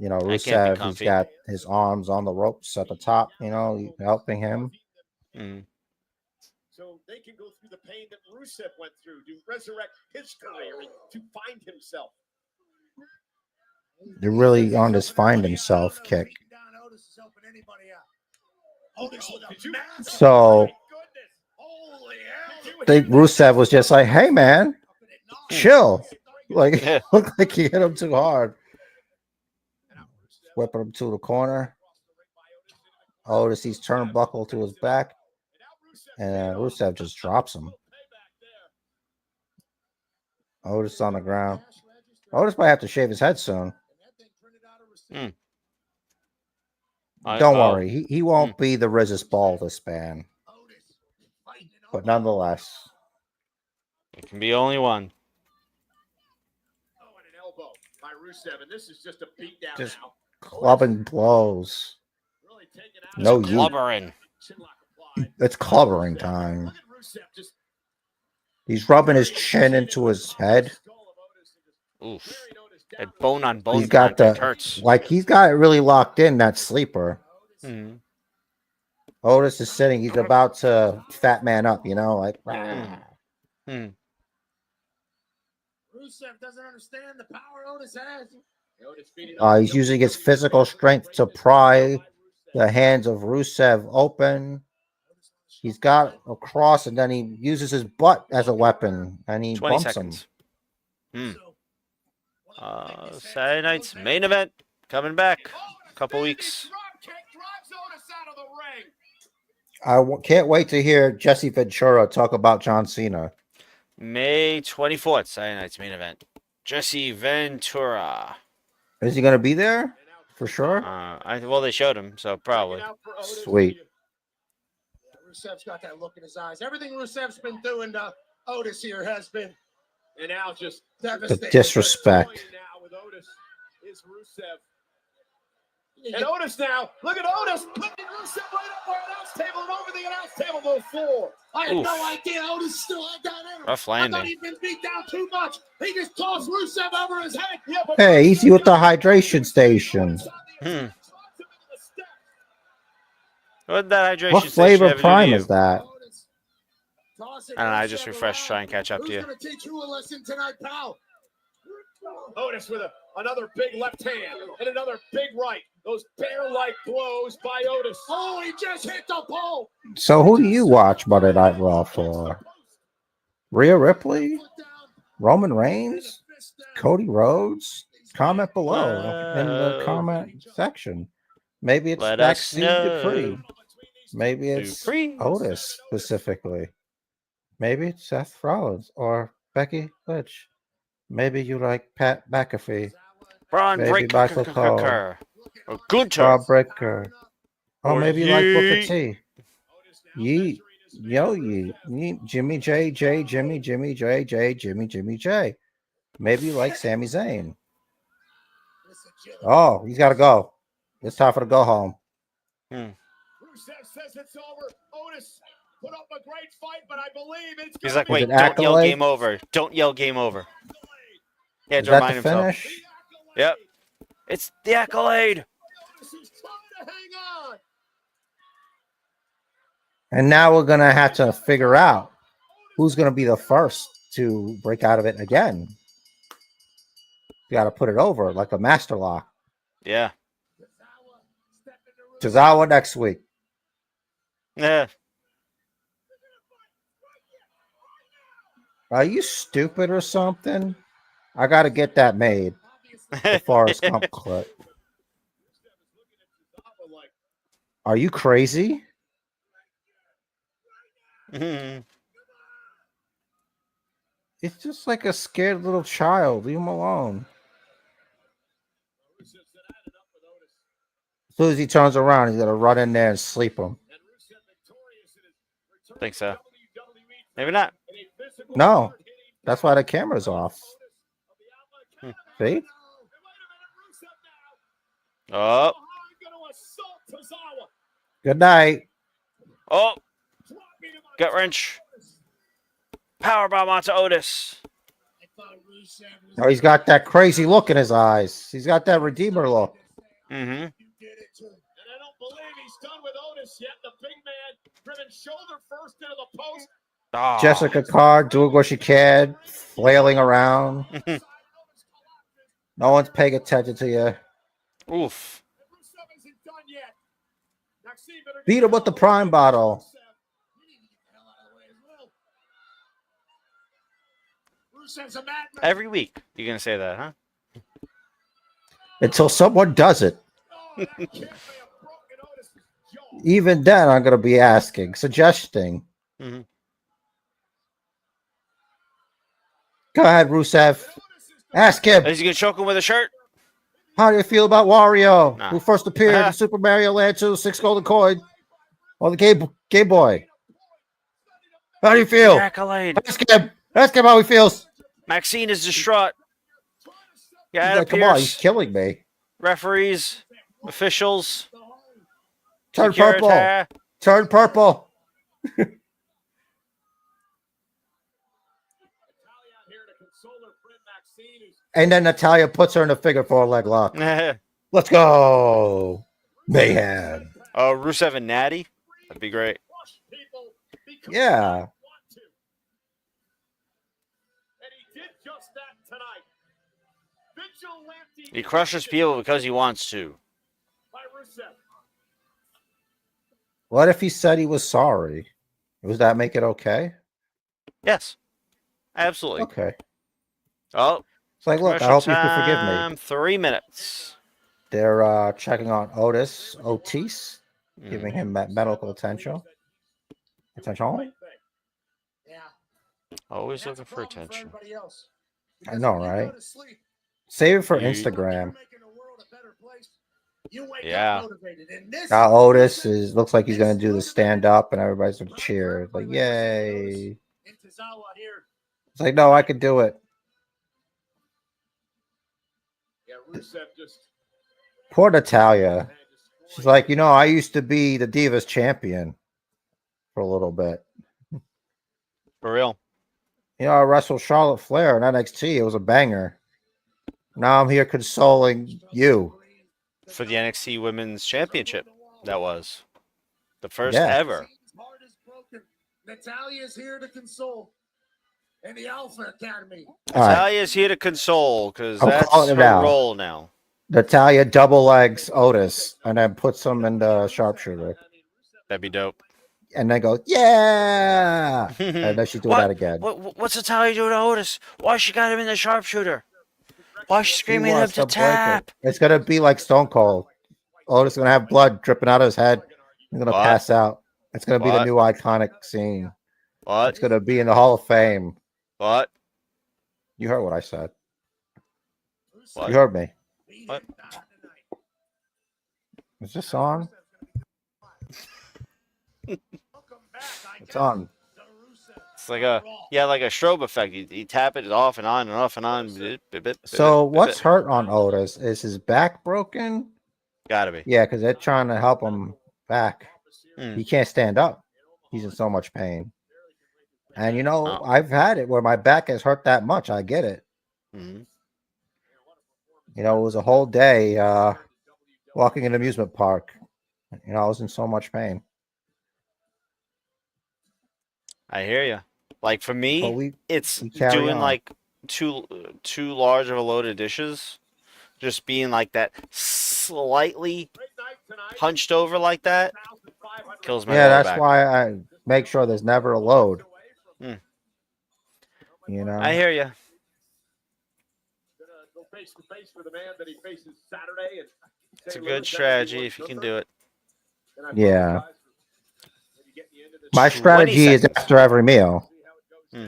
know, Rusev, he's got his arms on the ropes at the top, you know, helping him. Mm. So they can go through the pain that Rusev went through to resurrect his career and to find himself. They're really on this find himself kick. So I think Rusev was just like, hey man, chill. Like looked like he hit him too hard. whipping him to the corner. Otis, he's turnbuckle to his back. And Rusev just drops him. Otis on the ground. Otis might have to shave his head soon. Don't worry. He won't be the Riz's ball this span. But nonetheless. It can be only one. Oh, and an elbow by Rusev, and this is just a beatdown Just now. clubbing blows. No, you. Clubbering. It's clubbering time. He's rubbing his chin into his head. Oof. That bone on bone. He's got the hurts. like he's got it really locked in, that sleeper. Mm. Otis is sitting, he's about to fat man up, you know, like Rusev doesn't understand the power Otis has. he's using his physical strength to pry the hands of Rusev open. He's got a cross, and then he uses his butt as a weapon, and he 20 bumps seconds. Saturday night's main event coming back. A couple weeks. Can't wait to hear Jesse Ventura talk about John Cena. May 24th, Saturday night's main event. Jesse Ventura. Is he going to be there? For sure? Well, they showed him, so probably. Sweet. Rusev's got that look in his eyes. Everything Rusev's been doing to Otis here has been. And now just The disrespect. now with Otis is Rusev. And Otis now, look at Otis putting Rusev right up our announce table and over the announce table goes floor. I had no idea Otis still had that in him. Rough I landing. thought he'd been beat down too much. He just tossed Rusev over his head. Yeah, but Hey, easy with the hydration station. What that hydration What station flavor have to do prime to is that? I don't know. I just refreshed, try and catch up to you. Who's going to teach you a lesson tonight, pal? Otis with another big left hand and another big right. Those bear-like blows by Otis. Oh, he just hit the pole. So who do you watch Monday Night Raw for? Rhea Ripley? Roman Reigns? Cody Rhodes? Comment below in the comment section. Maybe it's Let us Maxine know. Dupree. Maybe it's Dupree. Otis specifically. Maybe it's Seth Rollins or Becky Lynch. Maybe you like Pat McAfee. Bron Maybe Michael Cole. Breakker. Or Good Bron Breakker. Or Or maybe you like Booker Yeet. T. Yeet. Yo Yeet. Yeet. Jimmy J. Jimmy J. Jimmy J. Maybe you like Sami Zayn. Oh, he's got to go. It's time for the go home. Rusev says it's over. Otis put up a great fight, but I believe it's He's like, Is wait, it don't yell accolade? game over. Don't yell game over. Yeah, Is to that remind the himself. finish? Yep. It's the accolade. Otis is trying to hang on. And now we're going to have to figure out who's going to be the first to break out of it again. You got to put it over like a master lock. Yeah. Tozawa next week. Yeah. Are you stupid or something? I got to get that made. The Forrest Gump clip. Are you crazy? Mhm. It's just like a scared little child. Leave him alone. As soon as he turns around, he's going to run in there and sleep him. Think so. Maybe not. No, that's why the camera's off. See? Oh. Good night. Oh. Gut wrench. Powerbomb onto Otis. Oh, he's got that crazy look in his eyes. He's got that Redeemer look. Mm-hmm. And I don't believe he's done with Otis yet. The big man driven shoulder first into the post. Oh. Jessica Carr doing what she can, flailing around. No one's paying attention to you. Oof. Beat him with the prime bottle. Every week, you're going to say that, huh? Until someone does it. Even then, I'm going to be asking, suggesting. Mhm. Go ahead, Rusev. Ask him. Is he gonna choke him with a shirt? How do you feel about Wario, Nah. who first appeared in Super Mario Land 2, 6 golden coin, or the Game Boy? How do you feel? The accolade. Ask him. Ask him how he feels. Maxine is distraught. He's Yeah, like, come on, he's killing me. referees, officials. Turn security. purple. Turn purple. And then Natalia puts her in a figure 4 leg lock. Let's go. Mayhem. Oh, Rusev and Natty? That'd be great. Yeah. He crushes people because he wants to. What if he said he was sorry? Does that make it okay? Yes. Absolutely. Okay. Oh. It's like, look, I hope you can forgive me. 3 minutes. They're checking on Otis, giving him medical attention. Attention? Always looking for attention. I know, right? Save it for Instagram. Yeah. Now Otis looks like he's gonna do the stand up, and everybody's gonna cheer. It's like, yay! It's like, no, I could do it. Poor Natalia. She's like, I used to be the Divas champion for a little bit. For real. I wrestled Charlotte Flair in NXT. It was a banger. Now I'm here consoling you. For the NXT Women's Championship. That was the first Yeah. ever. Natalia's here to console. In the Alpha Academy. Natalia's here to console because I'm that's calling her it out. role now. Natalia double legs Otis and then puts him in the sharpshooter. That'd be dope. And then goes, yeah! And then she do that again. What's Natalia doing to Otis? Why she got him in the sharpshooter? Why is she She screaming at him wants to break it. tap? It's going to be like Stone Cold. Otis is going to have blood dripping out of his head. He's going to What? pass out. It's going to be the What? new iconic scene. What? It's going to be in the Hall of Fame. What? You heard what I said. What? You heard me. What? Is this on? It's on. It's like a strobe effect. You tap it off and on and off and on. So what's hurt on Otis? Is his back broken? Gotta be. Yeah, because they're trying to help him back. Hmm. He can't stand up. He's in so much pain. And I've had it where my back has hurt that much. I get it. Mm-hmm. It was a whole day walking in an amusement park. I was in so much pain. I hear you. Like for me, it's carry doing on. like too large of a load of dishes, just being like that slightly hunched over like that kills my Yeah, lower that's back. why I make sure there's never a load. Hmm. I hear you. It's a good strategy if you can do it. Yeah. My strategy is after every meal. Hmm.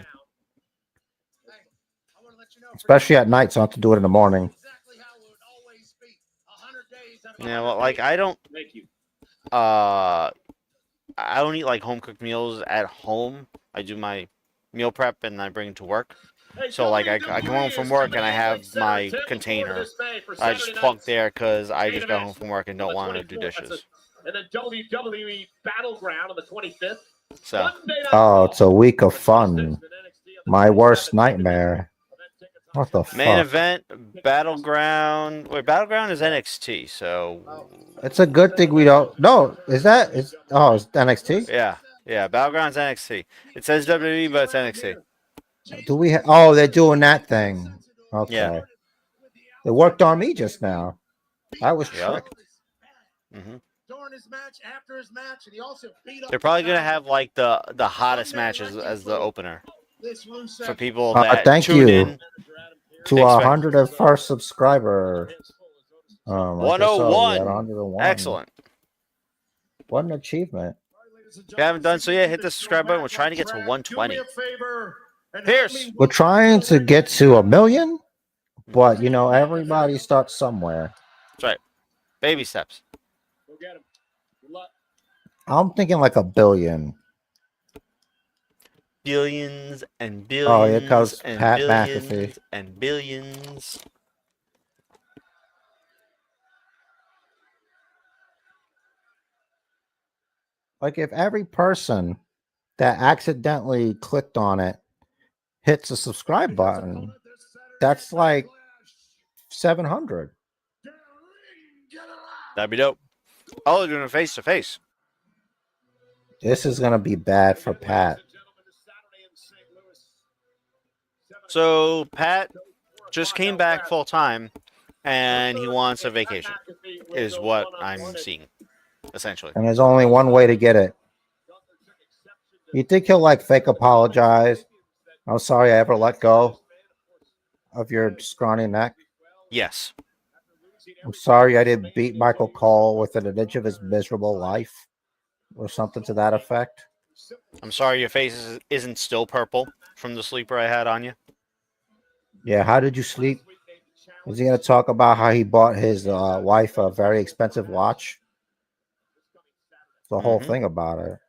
Especially at night, so I have to do it in the morning. Yeah, well, like I don't eat like home cooked meals at home. I do my meal prep and I bring it to work. So like I come home from work and I have my container. I just plunk there because I just got home from work and don't want to do dishes. And then WWE Battleground on the 25th. So Oh, it's a week of fun. My worst nightmare. What the main fuck? event, Battleground. Wait, Battleground is NXT, so It's a good thing we don't. No, is that? It's NXT? yeah, Battleground's NXT. It says WWE, but it's NXT. Do we? Oh, they're doing that thing. Okay. Yeah. It worked on me just now. I was Yeah. tricked. Hmm. During his match, after his match, and he also beat up. They're probably gonna have like the hottest matches as the opener This Rusev. for people that Thank tune you in. to Expect- 101st subscriber. Like I saw, we had 101. 101. Excellent. What an achievement. If you haven't done so yet, hit the subscribe button. We're trying to get to 120. Pierce. We're trying to get to 1 million, but you know, everybody starts somewhere. That's right. Baby steps. Go get him. Good luck. I'm thinking like 1 billion. Billions and billions. Oh, here comes and Pat billions McAfee. and billions. Like if every person that accidentally clicked on it hits the subscribe button, that's like 700. That'd be dope. Oh, they're doing a face to face. This is gonna be bad for Pat. So Pat just came back full time, and he wants a vacation. Is what I'm seeing, essentially. And there's only one way to get it. You think he'll like fake apologize? I'm sorry I ever let go of your scrawny neck. Yes. I'm sorry I didn't beat Michael Cole within an inch of his miserable life, or something to that effect. I'm sorry your face isn't still purple from the sleeper I had on you. Yeah, how did you sleep? Is he going to talk about how he bought his wife a very expensive watch? The whole thing about it.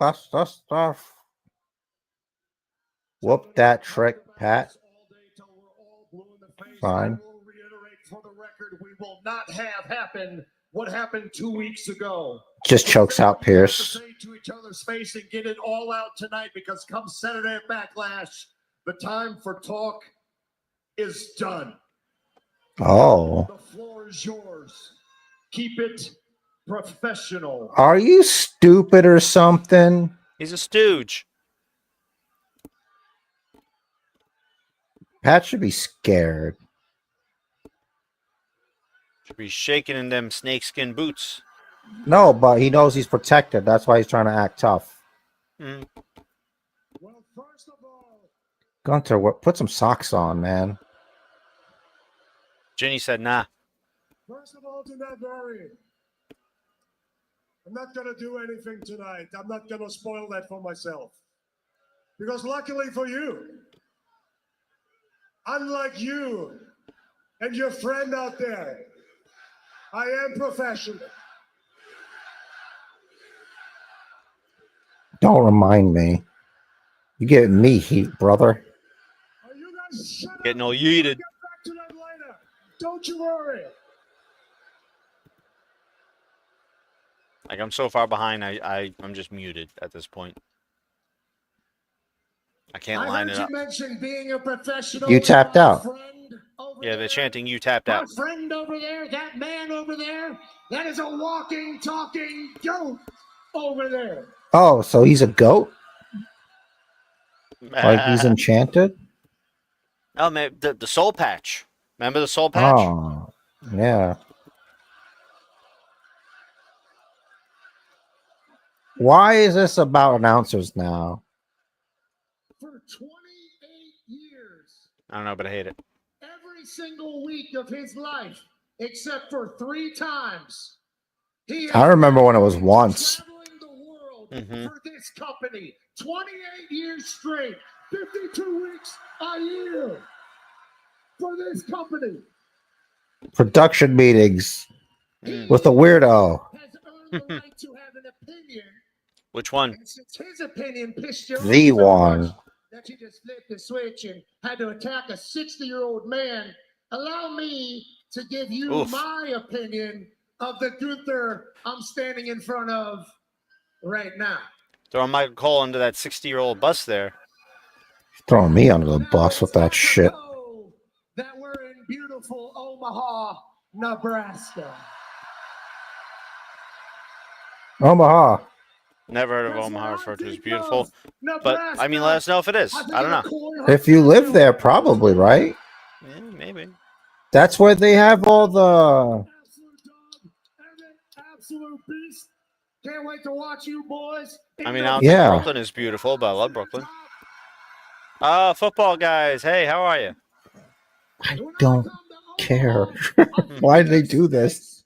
That's stuff. Whoop that trick, Pat. Fine. For the record, we will not have happen what happened 2 weeks ago. Just chokes out Pierce. Say to each other's face and get it all out tonight, because come Saturday at Backlash, the time for talk is done. Oh. The floor is yours. Keep it professional. Are you stupid or something? He's a stooge. Pat should be scared. Should be shaking in them snakeskin boots. No, but he knows he's protected. That's why he's trying to act tough. Mm. Gunter, put some socks on, man. Jenny said, nah. First of all, do not worry. I'm not going to do anything tonight. I'm not going to spoil that for myself. Because luckily for you, unlike you and your friend out there, I am professional. Don't remind me. You're getting me heat, brother. Getting all yeeted. Don't you worry. Like, I'm so far behind, I'm just muted at this point. I can't line it up. You mentioned being a professional. You tapped out. Yeah, they're chanting, you tapped out. My friend over there, that man over there, that is a walking, talking goat over there. Oh, so he's a goat? Like he's enchanted? Oh, man, the soul patch. Remember the soul patch? Oh, yeah. Why is this about announcers now? For 28 years. I don't know, but I hate it. Every single week of his life, except for 3 times. I remember when it was once. For this company, 28 years straight, 52 weeks a year for this company. Production meetings with a weirdo. Has earned the right to have an opinion. Which one? And since his opinion pissed you The off so one. much that you just flipped the switch and had to attack a 60-year-old man, allow me to give you my opinion of the Gunther I'm standing in front of right now. Throwing Michael Cole under that 60-year-old bus there. Throwing me under the bus with that shit. That we're in beautiful Omaha, Nebraska. Omaha. Never heard of Omaha referred to as beautiful. But, I mean, let us know if it is. I don't know. If you live there, probably, right? Yeah, maybe. That's where they have all the... Absolute beast. Can't wait to watch you boys. I mean, I don't think Brooklyn is beautiful, but I love Brooklyn. Football guys. Hey, how are you? I don't care. Why did they do this?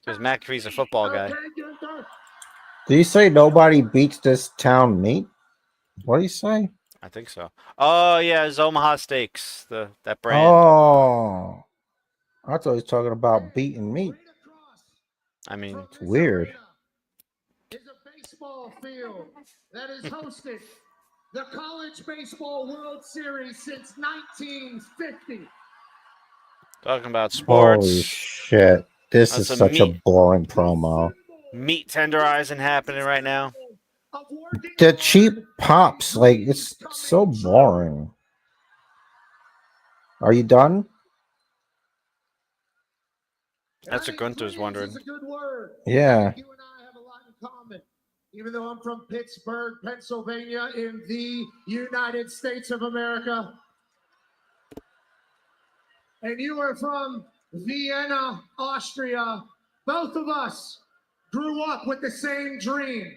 Because McAfee's a football guy. Did you say nobody beats this town meat? What do you say? I think so. Oh yeah, it's Omaha Steaks, that brand. Oh, I thought he was talking about beating meat. I mean, it's weird. Is a baseball field that has hosted the College Baseball World Series since 1950. Talking about sports. Holy shit. This That's is such a boring promo. Meat tenderizing happening right now. The cheap pops, like, it's so boring. Are you done? That's what Gunther's wondering. Yeah. You and I have a lot in common. Even though I'm from Pittsburgh, Pennsylvania, in the United States of America. And you are from Vienna, Austria. Both of us grew up with the same dream.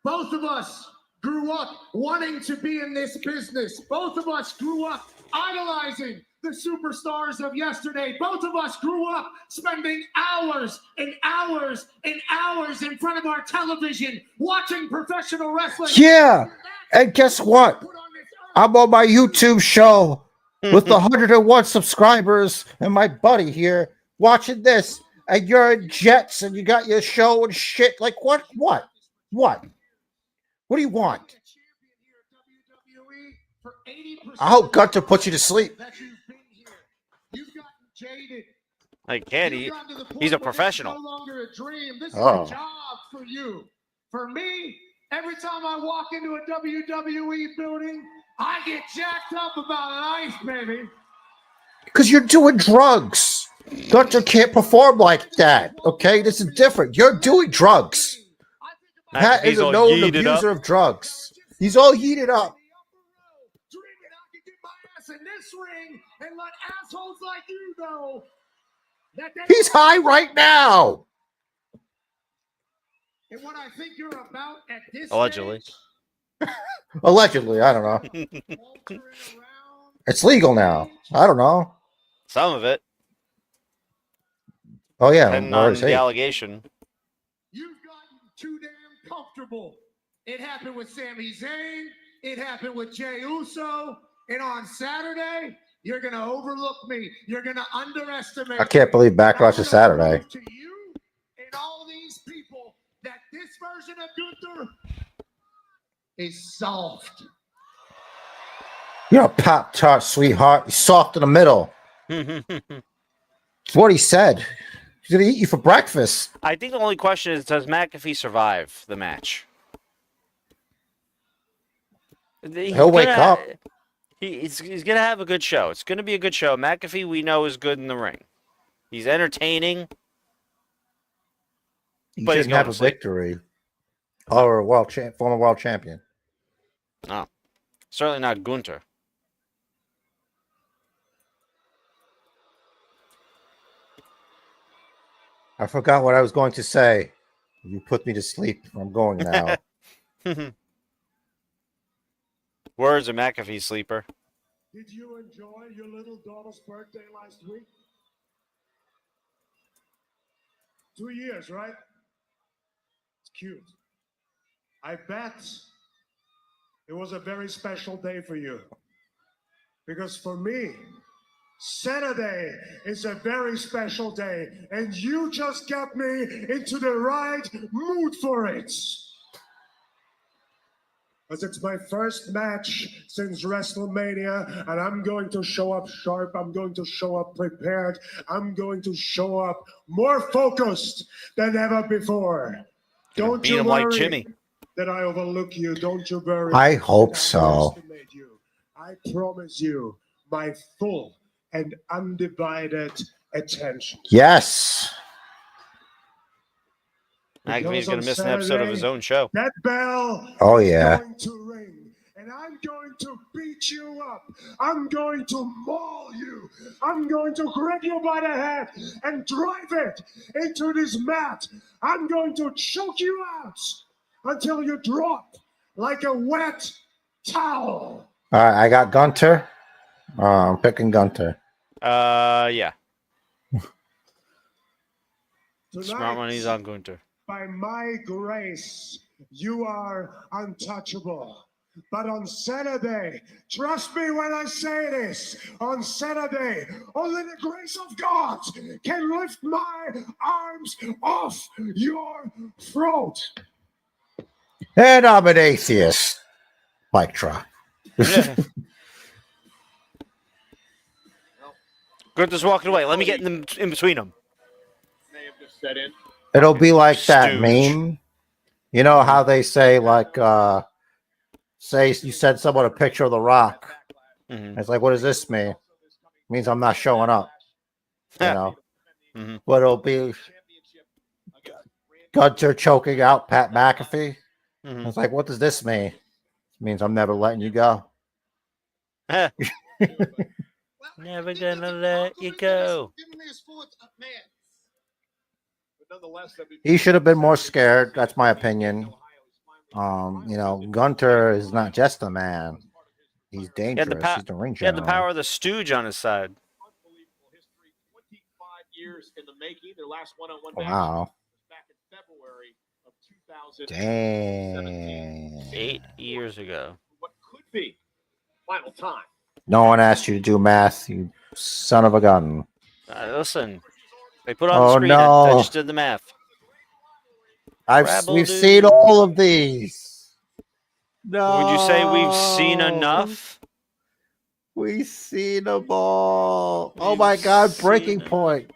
Both of us grew up wanting to be in this business. Both of us grew up idolizing the superstars of yesterday. Both of us grew up spending hours and hours and hours in front of our television watching professional wrestling. Yeah. And guess what? I'm on my YouTube show with the 101 subscribers and my buddy here watching this. And you're in Jets and you got your show and shit. Like, what? What? What? What do you want? I hope Gunter puts you to sleep. Like, he's a professional. No longer a dream. This is Oh. a job for you. For me, every time I walk into a WWE building, I get jacked up about an ice, baby. Because you're doing drugs. Gunter can't perform like that. Okay? This is different. You're doing drugs. Pat is a known abuser of drugs. He's all heated up. In this ring and let assholes like you know that He's high right now. And what I think you're about at this Allegedly. Allegedly, I don't know. It's legal now. I don't know. Some of it. Oh yeah, Depending where on is the he? allegation. You've gotten too damn comfortable. It happened with Sami Zayn. It happened with Jey Uso. And on Saturday, you're going to overlook me. You're going to underestimate I can't believe Backlash is Saturday. to you and all these people that this version of Gunther is soft. You're a Pop-Tart, sweetheart. You're soft in the middle. It's what he said. He's going to eat you for breakfast. I think the only question is, does McAfee survive the match? He'll wake up. He's going to have a good show. It's going to be a good show. McAfee, we know, is good in the ring. He's entertaining. He But he's shouldn't going have to a sleep. victory. Or a former world champion. No. Certainly not Gunther. I forgot what I was going to say. You put me to sleep. I'm going now. Words of McAfee sleeper. Did you enjoy your little daughter's birthday last week? 2 years, right? It's cute. I bet it was a very special day for you. Because for me, Saturday is a very special day. And you just got me into the right mood for it. Because it's my first match since WrestleMania, and I'm going to show up sharp. I'm going to show up prepared. I'm going to show up more focused than ever before. Don't beat you him worry like Jimmy. that I overlook you. Don't you worry. I hope that so. underestimate you. I promise you my full and undivided attention. Yes. McAfee's going to miss an episode of his own show. That bell Oh, is yeah. going to ring, and I'm going to beat you up. I'm going to maul you. I'm going to grab you by the head and drive it into this mat. I'm going to choke you out until you drop like a wet towel. All right, I got Gunter. I'm picking Gunter. Yeah. Tonight, Smart money's on Gunter. by my grace, you are untouchable. But on Saturday, trust me when I say this, on Saturday, only the grace of God can lift my arms off your throat. And I'm an atheist. Mic drop. Gunter's walking away. Let me get in between them. It'll be like that Stooge. meme. You know how they say, like, say you send someone a picture of The Rock. It's like, what does this mean? It means I'm not showing up. You know? But it'll be Gunter choking out Pat McAfee. It's like, what does this mean? It means I'm never letting you go. Never gonna let you go. He should have been more scared. That's my opinion. You know, Gunter is not just a man. He's dangerous. He's the ring He had general. the power of the Stooge on his side. Years in the making. Their last one-on-one Wow. back in February of 2000. Dang. 8 years ago. What could be final time? No one asked you to do math, you son of a gun. Listen, they put on the Oh, screen. no. I just did the math. We've seen all of these. No. Would you say we've seen enough? We've seen them all. Oh my God, breaking point.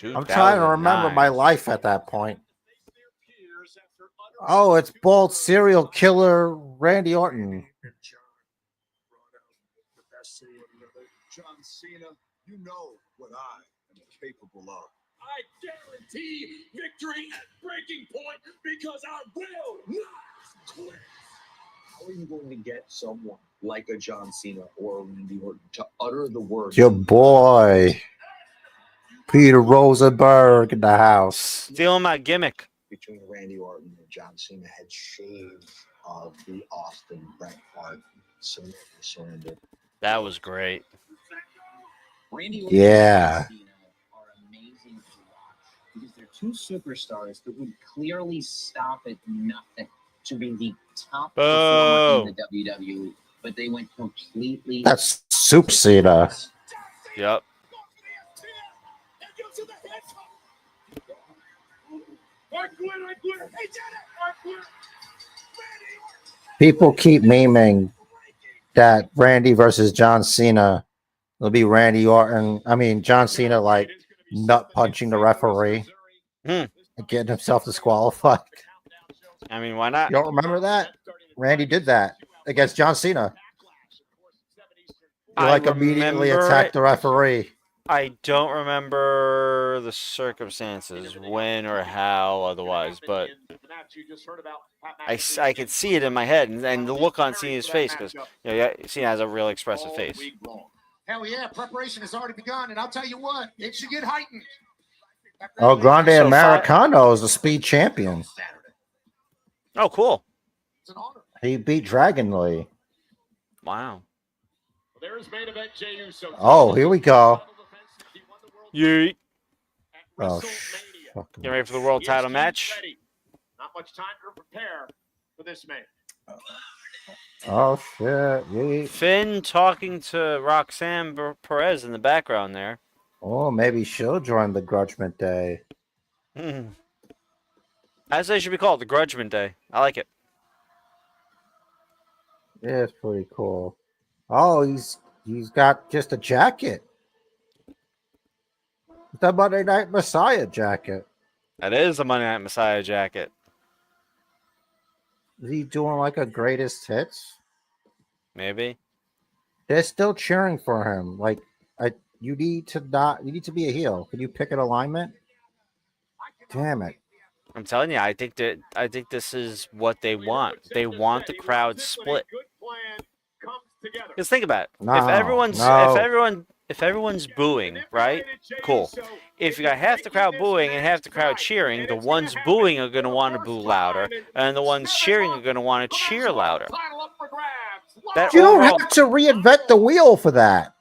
I'm trying to remember my life at that point. Oh, it's bald serial killer Randy Orton. John Cena, you know what I am capable of. I guarantee victory at breaking point because I will not quit. How are you going to get someone like a John Cena or a Randy Orton to utter the words? Your boy, Peter Rosenberg in the house. Feeling my gimmick. Between Randy Orton and John Cena had shades of the Austin Bret Hart surrender. That was great. Randy Orton Yeah. and Cena are amazing to watch because they're two superstars that would clearly stop at nothing to be the top performer in the WWE, but they went completely. That's Soup Cena. Yep. People keep memeing that Randy versus John Cena. It'll be Randy Orton. I mean, John Cena like nut punching the referee and getting himself disqualified. I mean, why not? You don't remember that? Randy did that against John Cena. He like immediately attacked the referee. I don't remember the circumstances, when or how, otherwise, but I could see it in my head, and the look on Cena's face, because Cena has a real expressive face. Hell yeah, preparation has already begun, and I'll tell you what, it should get heightened. Oh, Grande Americano is a speed champion. Oh, cool. He beat Dragon Lee. Wow. Oh, here we go. Yeet. Oh, Get ready for the world title match. Not much time to prepare for this man. Oh shit! Yeet. Finn talking to Roxanne Perez in the background there. Oh, maybe she'll join the Grudgment Day. I say it should be called the Grudgment Day. I like it. Yeah, it's pretty cool. Oh, he's got just a jacket. The Monday Night Messiah jacket. That is a Monday Night Messiah jacket. Is he doing like a greatest hits? Maybe. They're still cheering for him. Like, you need to be a heel. Can you pick an alignment? Damn it. I'm telling you, I think this is what they want. They want the crowd split. Because think about it. No, If everyone's booing, right? Cool. if you got half the crowd booing and half the crowd cheering, the ones booing are going to want to boo louder, and the ones cheering are going to want to cheer louder. That You don't overall, have to reinvent the wheel for that.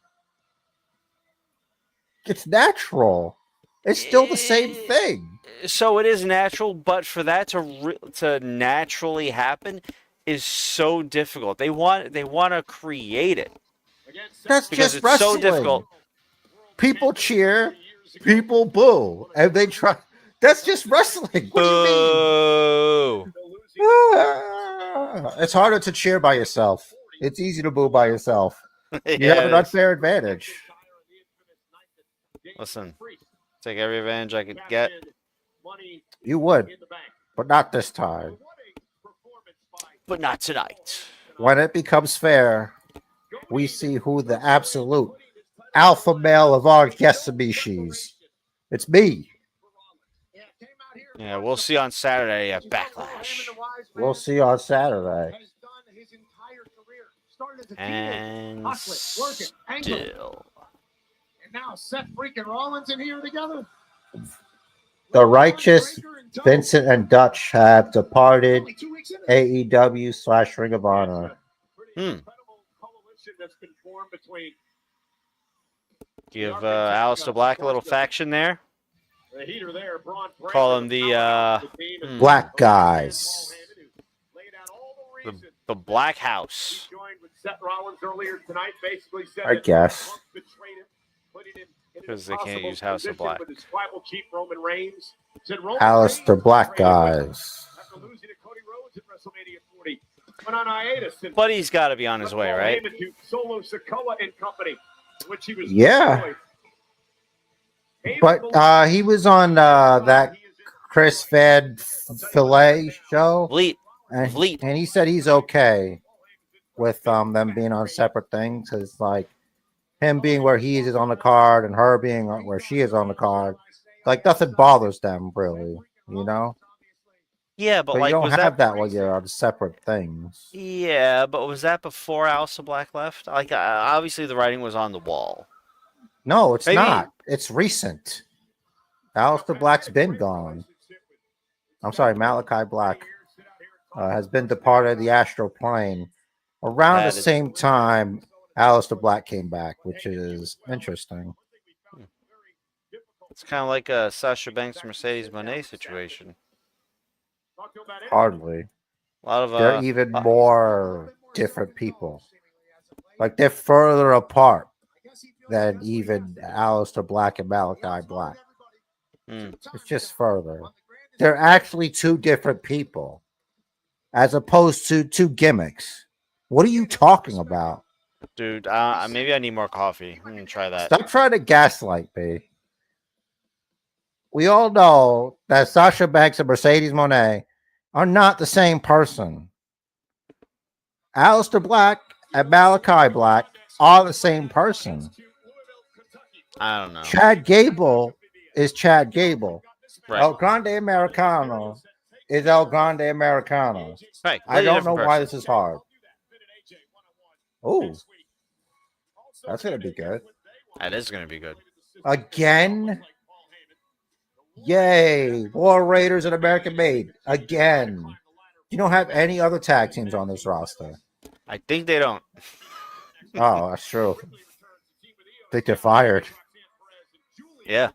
It's natural. It's still the same thing. so it is natural, but for that to naturally happen is so difficult. They want to create it. That's because just it's wrestling. so difficult. People cheer, people boo, and they try. That's just wrestling. What do you mean? It's harder to cheer by yourself. It's easy to boo by yourself. You have an unfair advantage. Listen, take every advantage I could get. You would, but not this time. But not tonight. When it becomes fair, we see who the absolute alpha male of our guest species. It's me. Yeah, we'll see on Saturday at Backlash. We'll see on Saturday. And still. And now Seth freaking Rollins in here together. The righteous Vincent and Dutch have departed AEW / Ring of Honor. Give Aleister Black a little faction there. Call them the Black Guys. The Black House. I guess. Because they can't use House of Black. Aleister Black Guys. But he's got to be on his way, right? Yeah. But he was on that Chris Van Filet show. And he said he's okay with them being on separate things. Because, like, him being where he is on the card and her being where she is on the card, like, nothing bothers them, really, you know? Yeah, but like, you don't was have that when you're on separate things. Yeah, but was that before Aleister Black left? Like, obviously the writing was on the wall. No, it's not. It's recent. Aleister Black's been gone. I'm sorry, Malachi Black has been departed the astral plane around the same time Aleister Black came back, which is interesting. It's kind of like a Sasha Banks Mercedes Moné situation. Hardly. A lot of they're even more different people. Like, they're further apart than even Aleister Black and Malachi Black. It's just further. They're actually two different people, as opposed to two gimmicks. What are you talking about? Dude, maybe I need more coffee. I'm going to try that. Stop trying to gaslight me. We all know that Sasha Banks and Mercedes Moné are not the same person. Aleister Black and Malachi Black are the same person. I don't know. Chad Gable is Chad Gable. Right. El Grande Americano is El Grande Americano. Right. I don't know why this is hard. Oh, that's going to be good. That is going to be good. Again? Yay. War Raiders and American Made. Again. You don't have any other tag teams on this roster. I think they don't. Oh, that's true. I think they're fired. Yeah.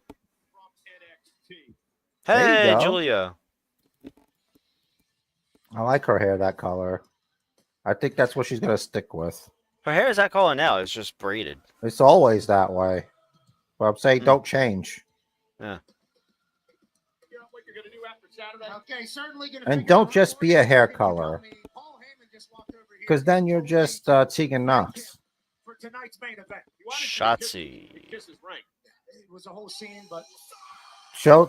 There you Hey, go. Julia. I like her hair that color. I think that's what she's going to stick with. Her hair is that color now. It's just braided. It's always that way. But I'm saying don't change. Yeah. Okay, certainly gonna And don't just be a hair color. Because then you're just Tegan Knox. for tonight's main event. Shotzi. It was a whole scene, but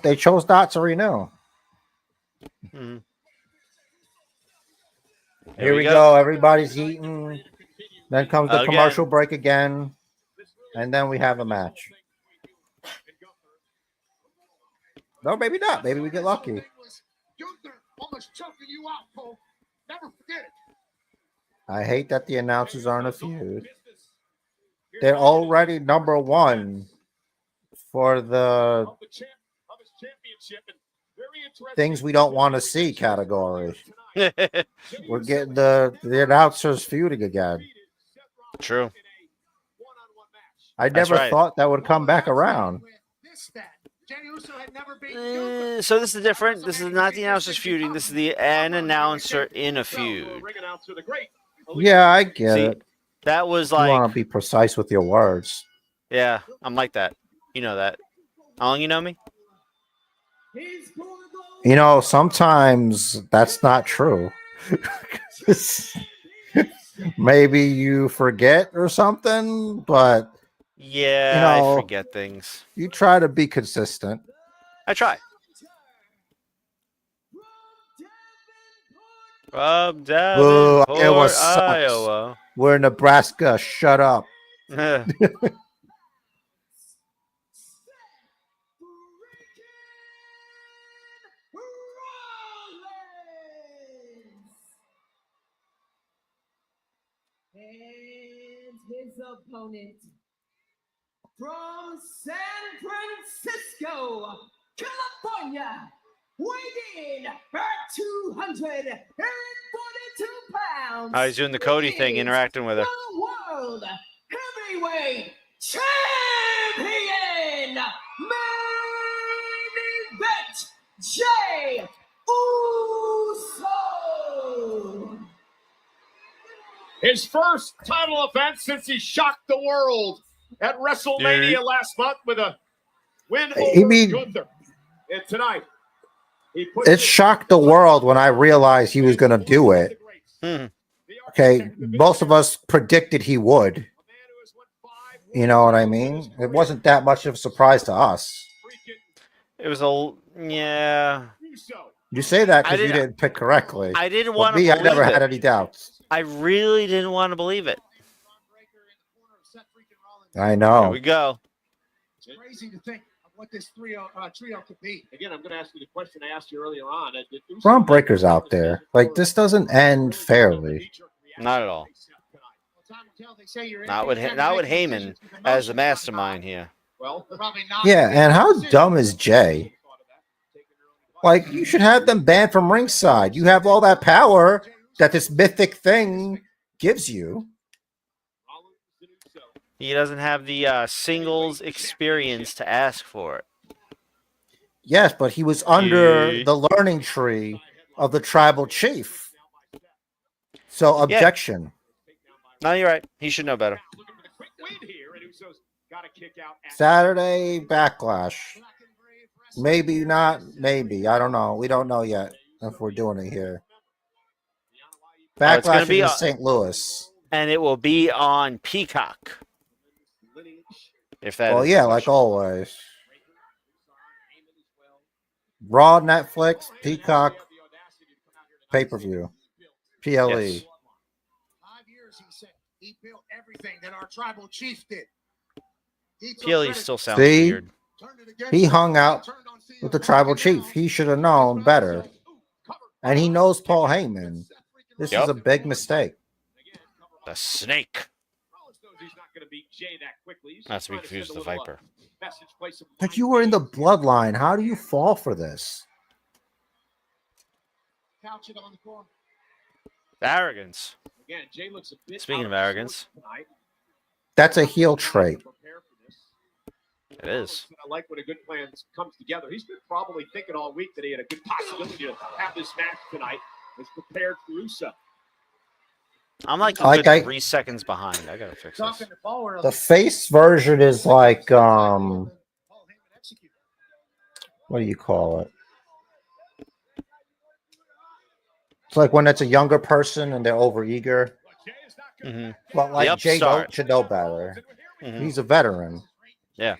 They chose not to renew. Mhm. Here we go. Everybody's eating. Then comes the Again. commercial break again. And then we have a match. No, maybe not. Maybe we get lucky. almost choking you out, Cole. Never forget it. I hate that the announcers aren't a feud. They're already number one for the things we don't want to see category. We're getting the announcers feuding again. True. I never thought that would come back around. So this is different. This is not the announcers feuding. This is an announcer in a feud. Yeah, I get it. That was You like, want to be precise with your words. yeah, I'm like that. You know that. How long you know me? You know, sometimes that's not true. Maybe you forget or something, but Yeah, you know, I forget things. You try to be consistent. I try. Rob Boo, Davenport, Iowa sucks. Iowa. We're Nebraska. Shut up. And his opponent from San Francisco, California, weighing in at 242 pounds. Oh, he's doing the Cody thing, interacting with her. The World Heavyweight Champion, main event, Jey Uso. His first title event since he shocked the world at WrestleMania last month with a win over Gunther. And tonight, It shocked the world when I realized he was going to do it. Okay, most of us predicted he would. You know what I mean? It wasn't that much of a surprise to us. It was yeah. You say that because you didn't pick correctly. I didn't But want to me, believe I never it. had any doubts. I really didn't want to believe it. I know. Here we go. It's crazy to think of what this trio could be. again, I'm going to ask you the question I asked you earlier on. Bron Breakker's out there. Like, this doesn't end fairly. Not at all. Not with Heyman as the mastermind here. Well, probably not. Yeah, and how dumb is Jay? Like, you should have them banned from ringside. You have all that power that this mythic thing gives you. He doesn't have the singles experience to ask for it. Yes, but he was under the learning tree of the tribal chief. So, objection. No, you're right. He should know better. Saturday, Backlash. Maybe not, maybe. I don't know. We don't know yet if we're doing it here. Backlash is in St. Louis. And it will be on Peacock. If that is yeah, like always. Raw, Netflix, Peacock, pay-per-view, PLE. Yes. 5 years, he said, he built everything that our tribal chief did. PLE still sounds See? weird. He hung out with the tribal chief. He should have known better. And he knows Paul Heyman. This is a big mistake. The snake. Not to be confused with the Viper. But you were in the bloodline. How do you fall for this? Arrogance. Speaking of arrogance, That's a heel trait. it is. I like when a good plan comes together. He's been probably thinking all week that he had a good possibility to have this match tonight. He's prepared for Rusev. I'm like a good 3 seconds behind. I gotta fix this. The face version is like, what do you call it? It's like when it's a younger person and they're overeager. Mm-hmm. But like The Jay upstart. should know better. Mhm. He's a veteran. Yeah.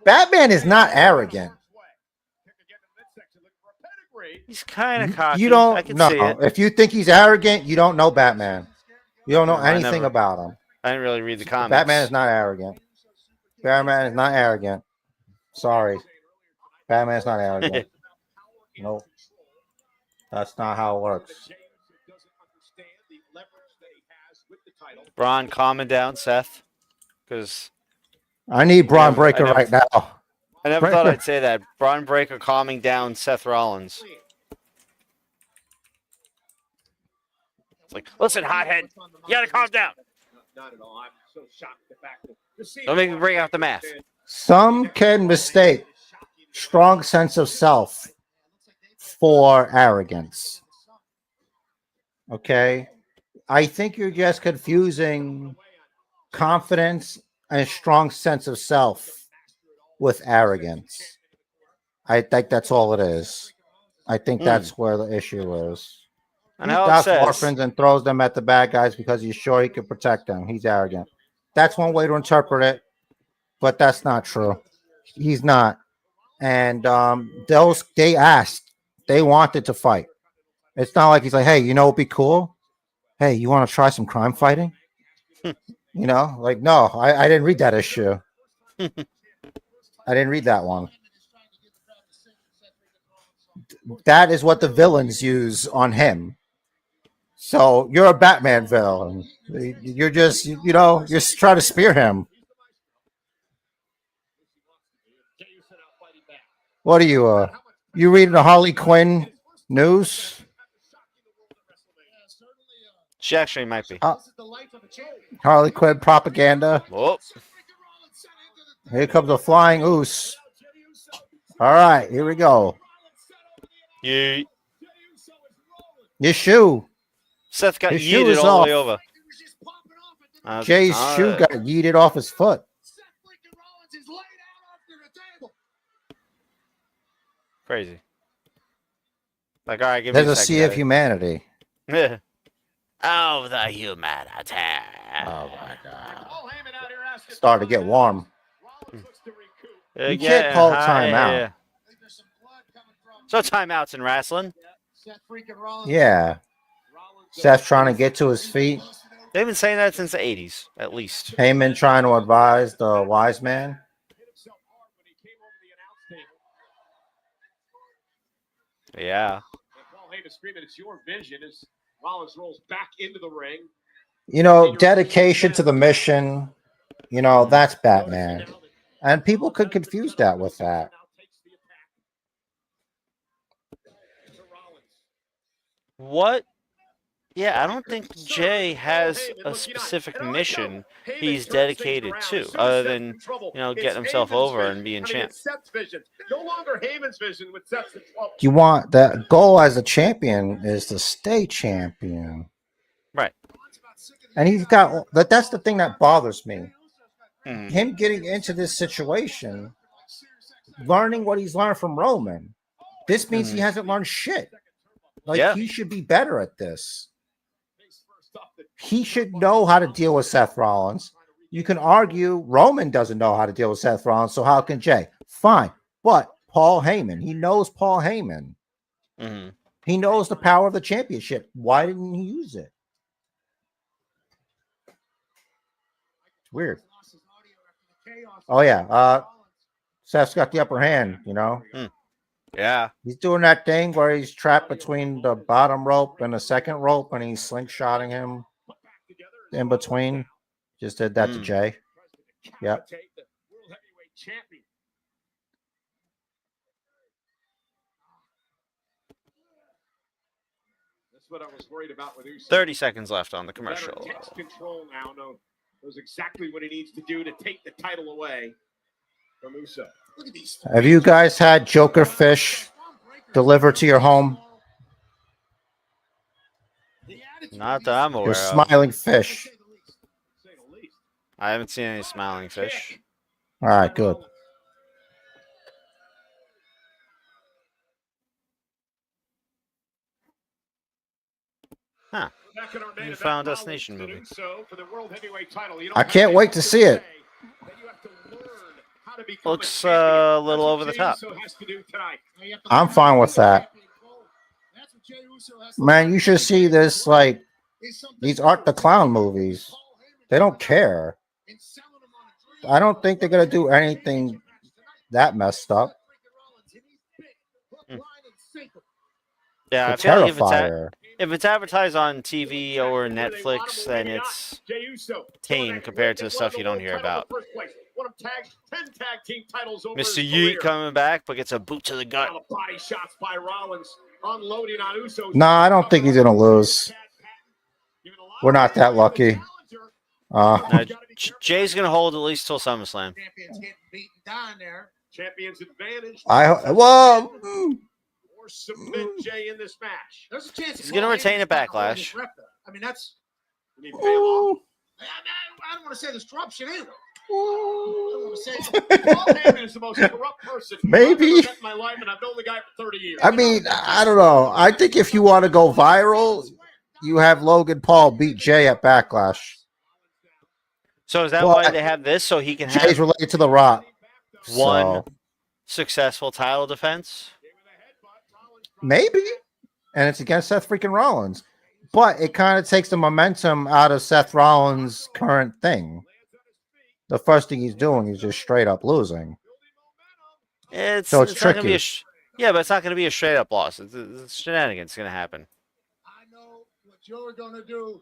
Batman is not arrogant. He's kind of cocky. You I don't can know. see it. If you think he's arrogant, you don't know Batman. You don't know I anything never- about him. I didn't really read the comments. Batman is not arrogant. Batman is not arrogant. Sorry. Batman is not arrogant. Nope. That's not how it works. Bron, calming down, Seth, because I need Bron Breakker right now. I never thought I'd say that. Bron Breakker calming down Seth Rollins. It's like, listen, hothead, you gotta calm down. Not at all. I'm so shocked at the fact that Don't make me bring out the mask. Some can mistake strong sense of self for arrogance. Okay? I think you're just confusing confidence and strong sense of self with arrogance. I think that's all it is. I think that's where the issue is. And he how it ducks says- orphans and throws them at the bad guys because he's sure he can protect them. He's arrogant. That's one way to interpret it, but that's not true. He's not. And they asked, they wanted to fight. It's not like he's like, hey, you know what'd be cool? Hey, you want to try some crime fighting? You know, like, no, I didn't read that issue. I didn't read that one. That is what the villains use on him. So you're a Batman villain. You're just, you know, you're just trying to spear him. What are you, you reading the Harley Quinn news? She actually might be. Harley Quinn propaganda. Oh. Here comes the flying oos. All right, here we go. Yeet. Your shoe. Seth got His shoe yeeted is all the way off. over. Jay's shoe got yeeted off his foot. Crazy. Like, all right, give me There's a second, sea of guys. humanity. Oh, the humanity. Oh my God. Starting to get warm. You can't Yeah, call it hi, timeout. yeah. So timeouts in wrestling. Yeah. Seth's trying to get to his feet. They've been saying that since the 80s, at least. Heyman trying to advise the wise man. Yeah. Paul Heyman screaming, "It's your vision!" as Rollins rolls back into the ring. You know, dedication to the mission. You know, that's Batman. And people could confuse that with that. What? Yeah, I don't think Jay has a specific mission he's dedicated to, other than, you know, getting himself over and being champ. Seth's vision. No longer Heyman's vision with Seth's in trouble. You want that goal as a champion is to stay champion. Right. And he's got that's the thing that bothers me. Mhm. Him getting into this situation, learning what he's learned from Roman. This means he hasn't learned shit. Like, Yeah. he should be better at this. He should know how to deal with Seth Rollins. You can argue Roman doesn't know how to deal with Seth Rollins, so how can Jay? Fine. But Paul Heyman, he knows Paul Heyman. Mm-hmm. He knows the power of the championship. Why didn't he use it? It's weird. Oh, yeah. Seth's got the upper hand, you know? Yeah. He's doing that thing where he's trapped between the bottom rope and the second rope, and he's slingshotting him in between. Just did that to Jay. Yep. That's what I was worried about with Uso. 30 seconds left on the commercial. Takes control now. Knows exactly what he needs to do to take the title away from Uso. Look at these. Have you guys had Joker fish delivered to your home? Not that I'm aware Your of. smiling fish. I haven't seen any smiling fish. All right, good. Huh. New Final Destination movie. I can't wait to see it. Looks a little over the top. I'm fine with that. Man, you should see this. Like, these aren't the clown movies. They don't care. I don't think they're going to do anything that messed up. Yeah, The I feel like Terrifier. if it's advertised on TV or Netflix, then it's tame compared to the stuff you don't hear about. Mr. Yeet coming back, but gets a boot to the gut. Body shots by Rollins, unloading on Usos. No, I don't think he's gonna lose. We're not that lucky. No, Jay's gonna hold at least till SummerSlam. Champions advantage. Whoa. Or submit Jay in this match. There's a chance He's gonna retain a Backlash. I mean, that's. I don't want to say disruption either. Paul Heyman is the most corrupt person Maybe. I've ever met in my life, and I've known the guy for 30 years. I mean, I don't know. I think if you want to go viral, you have Logan Paul beat Jay at Backlash. So is that why they have this? So he can have Jay's related to The Rock. one So, successful title defense? maybe. And it's against Seth freaking Rollins. But it kind of takes the momentum out of Seth Rollins' current thing. The first thing he's doing is just straight up losing. It's So it's not gonna be tricky. yeah, but it's not going to be a straight up loss. It's shenanigans going to happen. I know what you're going to do.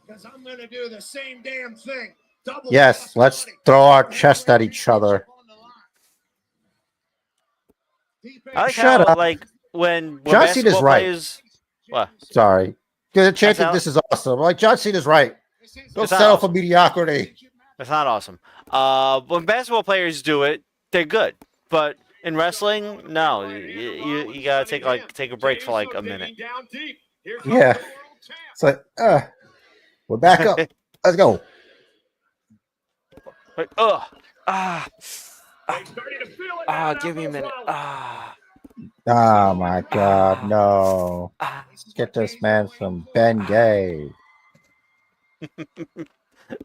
Because I'm going to do the same damn thing. Double Yes, let's throw our chest at each other. I like Shut how, up. like when John Cena's basketball right. players. What? Sorry. The chant That's that this is awesome. Like, John Cena's right. Don't It's not settle for awesome. mediocrity. That's not awesome. When basketball players do it, they're good. But in wrestling, no. You gotta take a break for like a minute. Yeah. It's like, we're back up. Let's go. Like, give me a minute. Oh my God, no. Let's get this man some Ben Gay.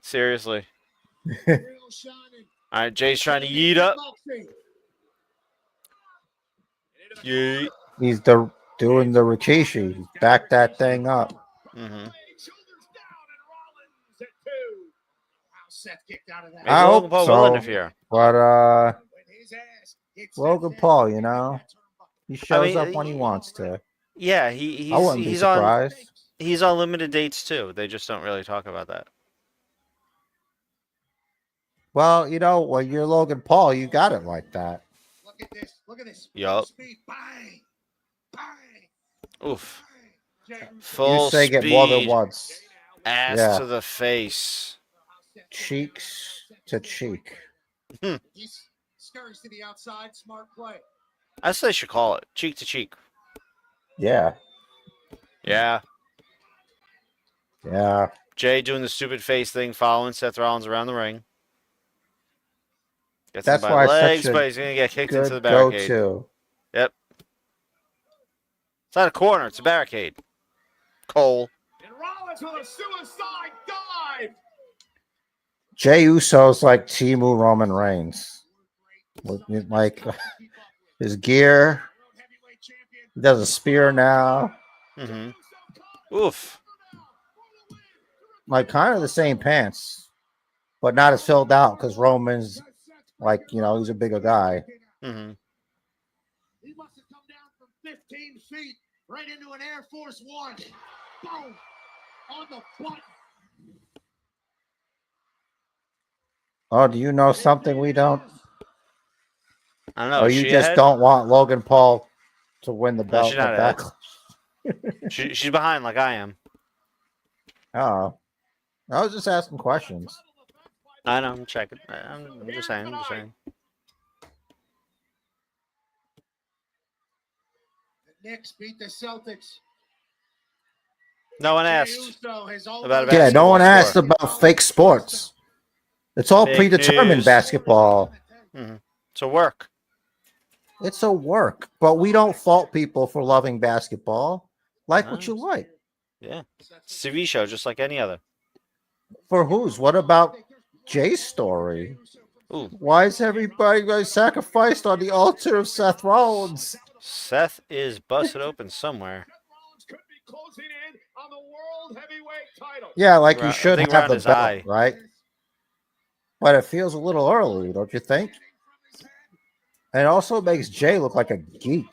Seriously. All right, Jay's trying to yeet up. Yeet. He's doing the Rikishi. Back that thing up. Mm-hmm. I hope Logan Paul will so. interfere. But Logan Paul, you know, he shows up when he wants to. Yeah, I wouldn't be he's surprised. He's on limited dates too. They just don't really talk about that. Well, you know, when you're Logan Paul, you got it like that. Look at this. Look at this. Yup. Bang. Bang. Oof. Full You say speed. it more than once. Ass Yeah. to the face. Cheeks to cheek. He scurries to the outside. Smart play. That's what they should call it. Cheek to cheek. Yeah. Yeah. Yeah. Jay doing the stupid face thing, following Seth Rollins around the ring. Gets That's him by why the it's legs, such a but he's gonna get kicked into the good barricade. go-to. Yep. It's not a corner, it's a barricade. Cole. And Rollins with a suicide dive. Jey Uso's like Timu Roman Reigns. Like his gear. He does a spear now. Mm-hmm. Oof. Like kind of the same pants, but not as filled out because Roman's like, you know, he's a bigger guy. Mm-hmm. He must have come down from 15 feet right into an Air Force One. Boom. On the button. Oh, do you know something we don't? I don't know. Or is you she just ahead? don't want Logan Paul to win the belt? she's not at ahead. Backlash? She's behind like I am. Oh, I was just asking questions. I know, I'm checking. I'm just saying. I'm just saying. The Knicks beat the Celtics. No one Jey asked Uso has about a Yeah, no basketball one asked score. about fake sports. It's all Fake predetermined news. basketball. Mm-hmm. It's a work. It's a work, but we don't fault people for loving basketball. Like what you like. Yeah. It's a TV show just like any other. For whose? What about Jay's story? Ooh. Why is everybody going sacrificed on the altar of Seth Rollins? Seth is busted open somewhere. Closing in on the world heavyweight title. Yeah, like you I should think have around the his belt, eye. right? But it feels a little early, don't you think? And it also makes Jay look like a geek.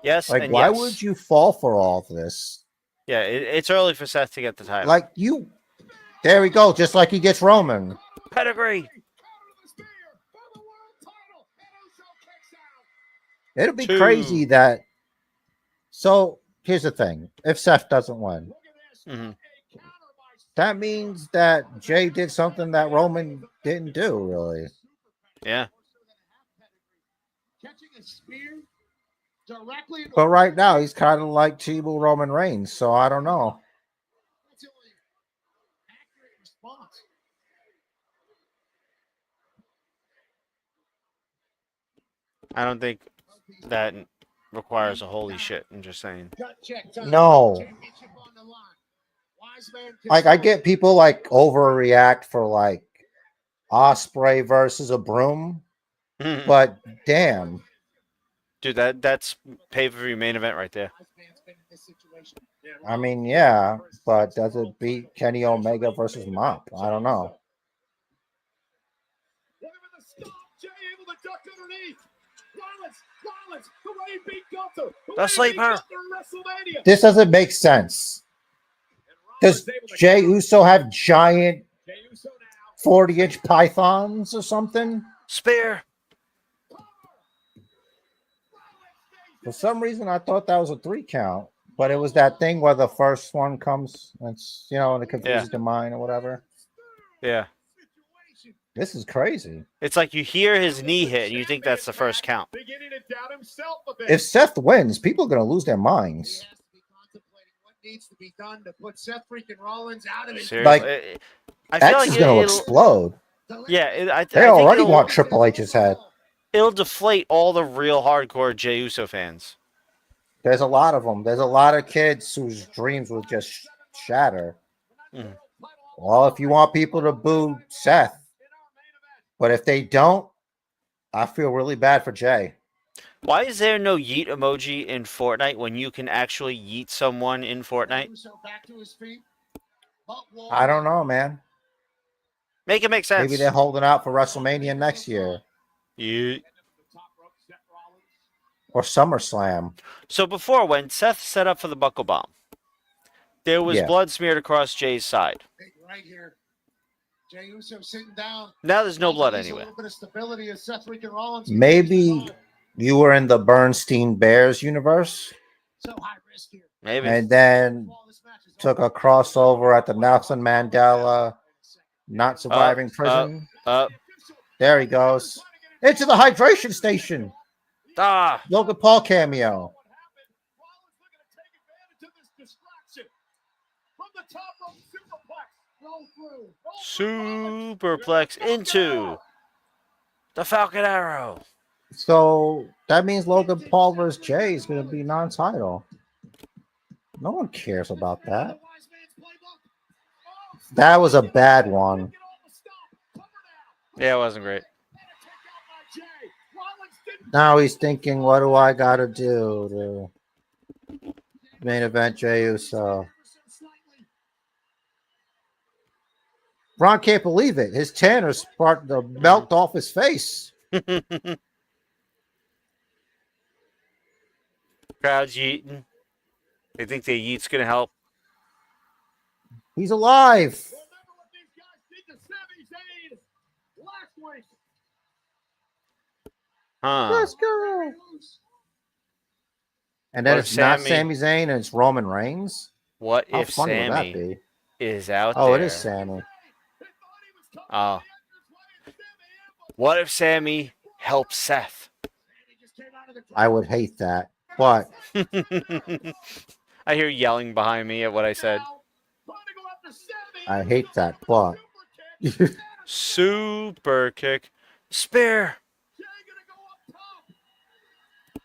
Yes, Like, and why yes. would you fall for all this? Yeah, it's early for Seth to get the title. Like, you. There we go. Just like he gets Roman. Pedigree. It'll be crazy that. So here's the thing: if Seth doesn't win, that means that Jay did something that Roman didn't do, really. Yeah. But right now, he's kind of like T-Bull Roman Reigns, so I don't know. I don't think that requires a holy shit. I'm just saying. No. Like, I get people like overreact for like Osprey versus a broom, but damn. Dude, that's pay-per-view main event right there. I mean, yeah, but does it beat Kenny Omega versus Mop? I don't know. The sleeper. This doesn't make sense. Does Jey Uso have giant 40-inch pythons or something? Spear. For some reason, I thought that was a 3 count, but it was that thing where the first one comes, it's, you know, and it confuses the mind or whatever. Yeah. This is crazy. It's like you hear his knee hit and you think that's the first count. If Seth wins, people are going to lose their minds. Needs to be done to put Seth freaking Rollins out of it. Like, I feel X like is going to explode. Yeah, They already want Triple H's head. It'll deflate all the real hardcore Jey Uso fans. There's a lot of them. There's a lot of kids whose dreams will just shatter. Well, if you want people to boo Seth, but if they don't, I feel really bad for Jay. Why is there no yeet emoji in Fortnite when you can actually yeet someone in Fortnite? I don't know, man. Make it make sense. Maybe they're holding out for WrestleMania next year. Yeet. Or SummerSlam. So before, when Seth set up for the buckle bomb, there was blood smeared across Jay's side. Right here. Jey Uso sitting down. Now there's no blood anywhere. Maybe you were in the Bernstein Bears universe. Maybe. And then took a crossover at the Nelson Mandela not surviving prison. There he goes. Into the hydration station. Logan Paul cameo. Superplex into the Falcon Arrow. So that means Logan Paul versus Jay is going to be non-title. No one cares about that. That was a bad one. Yeah, it wasn't great. Now he's thinking, what do I got to do to main event Jey Uso? Bron can't believe it. His tanner's starting to melt off his face. Crowd's yeeting. They think the yeet's going to help. He's alive. Huh. Let's go. And then it's not Sami Zayn and it's Roman Reigns. What How if funny would that Sami be? is out there? Oh, it is Sami. Oh. What if Sami helps Seth? I would hate that, but I hear yelling behind me at what I said. I hate that, but super kick, spear.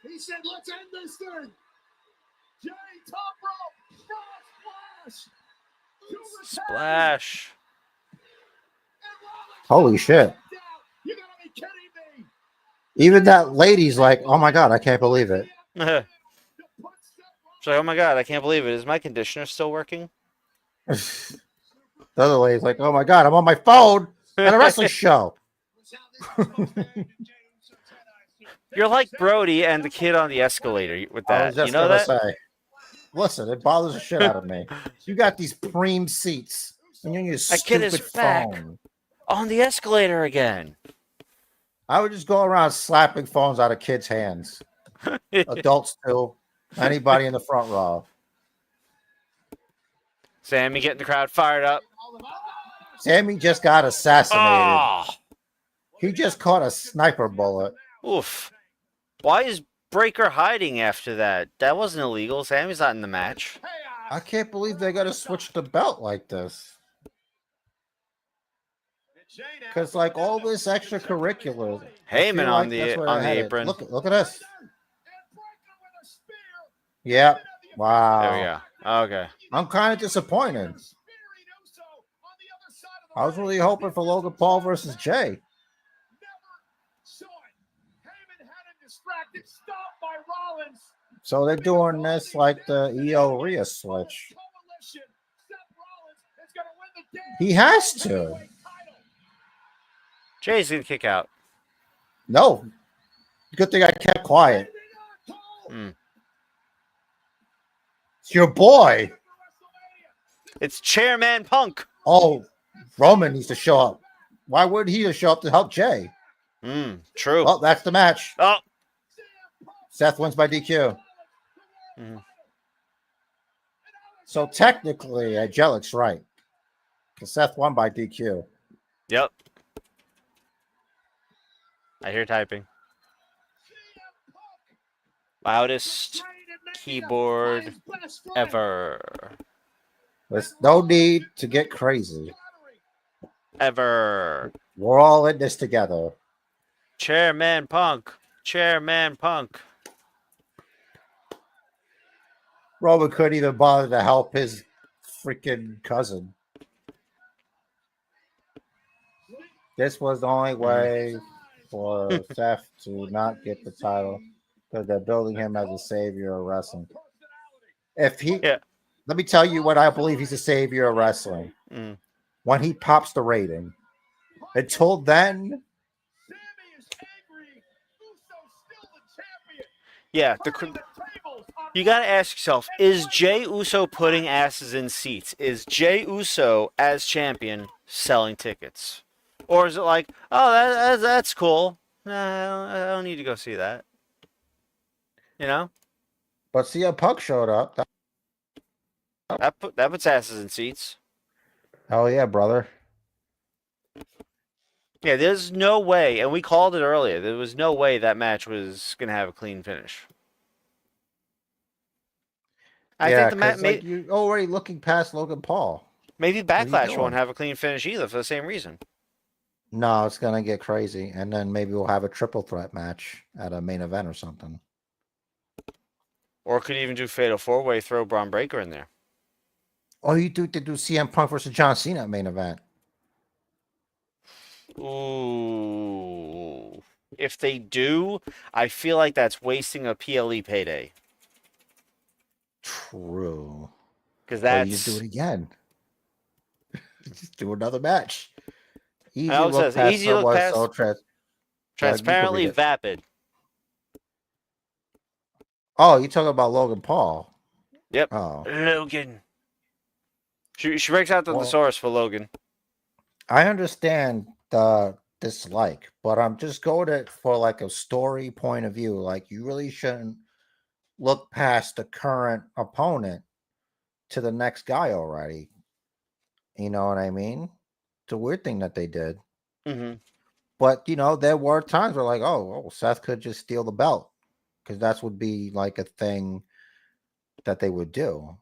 He said, "Let's end this thing." Jay, top rope, splash. Splash. holy shit. Even that lady's like, oh my God, I can't believe it. She's like, oh my God, I can't believe it. Is my conditioner still working? The other lady's like, oh my God, I'm on my phone at a wrestling show. You're like Brody and the kid on the escalator with I that. was just You know gonna that? say, listen, it bothers the shit out of me. You got these preem seats, and you're on your That kid is stupid back phone. on the escalator again. I would just go around slapping phones out of kids' hands. Adults too. Anybody in the front row. Sammy getting the crowd fired up. Sammy just got assassinated. Oh, He just caught a sniper bullet. oof. Why is Breakker hiding after that? That wasn't illegal. Sammy's not in the match. I can't believe they're gonna switch the belt like this. Because like all this extracurricular. Heyman on that's the where on they're the headed. apron. Look at this. Yep. Wow. There we go. Okay. I'm kind of disappointed. I was really hoping for Logan Paul versus Jay. So they're doing this like the IYO Rhea switch. He has to. Jay's gonna kick out. No. Good thing I kept quiet. It's your boy. It's Chairman Punk. Oh, Roman needs to show up. Why would he show up to help Jay? True. Oh, that's the match. Oh. Seth wins by DQ. So technically, Angelic's right. Because Seth won by DQ. Yep. I hear typing. Loudest keyboard ever. There's no need to get crazy. Ever. We're all in this together. Chairman Punk. Chairman Punk. Roman couldn't even bother to help his freaking cousin. This was the only way for Seth to not get the title because they're building him as a savior of wrestling. If he, let me tell you what I believe he's a savior of wrestling. When he pops the rating. Until then, yeah, you got to ask yourself, is Jey Uso putting asses in seats? Is Jey Uso, as champion, selling tickets? Or is it like, oh, that's cool. Nah, I don't need to go see that. You know? But CM Punk showed up. That puts asses in seats. Oh, yeah, brother. Yeah, there's no way, and we called it earlier, there was no way that match was going to have a clean finish. I think the match like you're already looking past Logan Paul. Maybe Backlash won't have a clean finish either for the same reason. No, it's gonna get crazy, and then maybe we'll have a triple threat match at a main event or something. Or could even do Fatal 4-Way, throw Bron Breakker in there. Or you do CM Punk versus John Cena at main event. Ooh. If they do, I feel like that's wasting a PLE payday. True. Because that's... you just do it again. Just do another match. Easy look past so transparently vapid. Oh, you're talking about Logan Paul. Yep. Oh. Logan. She breaks out the thesaurus for Logan. I understand the dislike, but I'm just going it for like a story point of view. Like you really shouldn't look past the current opponent to the next guy already. You know what I mean? It's a weird thing that they did. But, you know, there were times where like, oh, Seth could just steal the belt because that would be like a thing that they would do.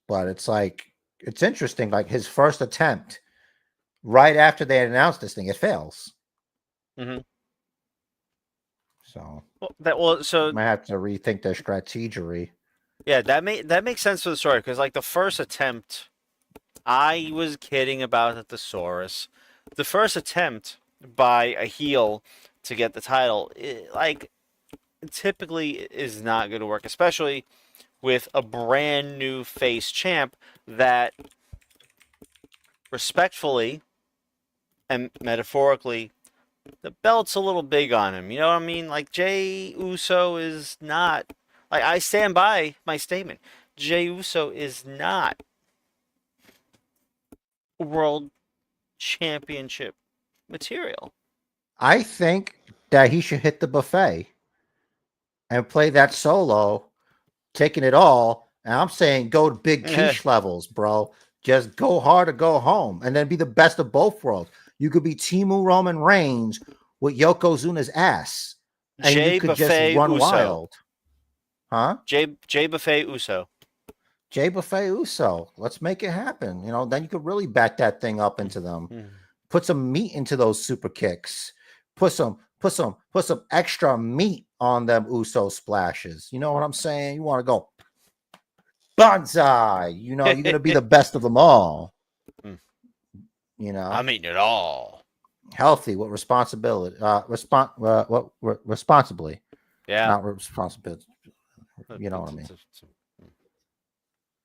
But it's like, it's interesting. Like his first attempt, right after they announced this thing, it fails. So, so might have to rethink their strategy. Yeah, that makes sense for the story because, like, the first attempt, I was kidding about the thesaurus. The first attempt by a heel to get the title, typically is not going to work, especially with a brand new face champ that respectfully and metaphorically the belt's a little big on him. You know what I mean? Like, Jey Uso is not, like, I stand by my statement. Jey Uso is not world championship material. I think that he should hit the buffet and play that solo, taking it all. And I'm saying go to Big Quiche levels, bro. Just go hard or go home, and then be the best of both worlds. You could be Timu Roman Reigns with Yokozuna's ass, and Jey you could Buffet just run Uso. wild. Huh? Jey Buffet Uso. Jey Buffet Uso. Let's make it happen. You know, then you could really back that thing up into them. Put some meat into those super kicks. Put some extra meat on them Uso splashes. You know what I'm saying? You want to go bonsai. You know, you're gonna be the best of them all. You know, I'm eating it all. Healthy with responsibility. Responsibly. Yeah. Not responsibility. You know what I mean.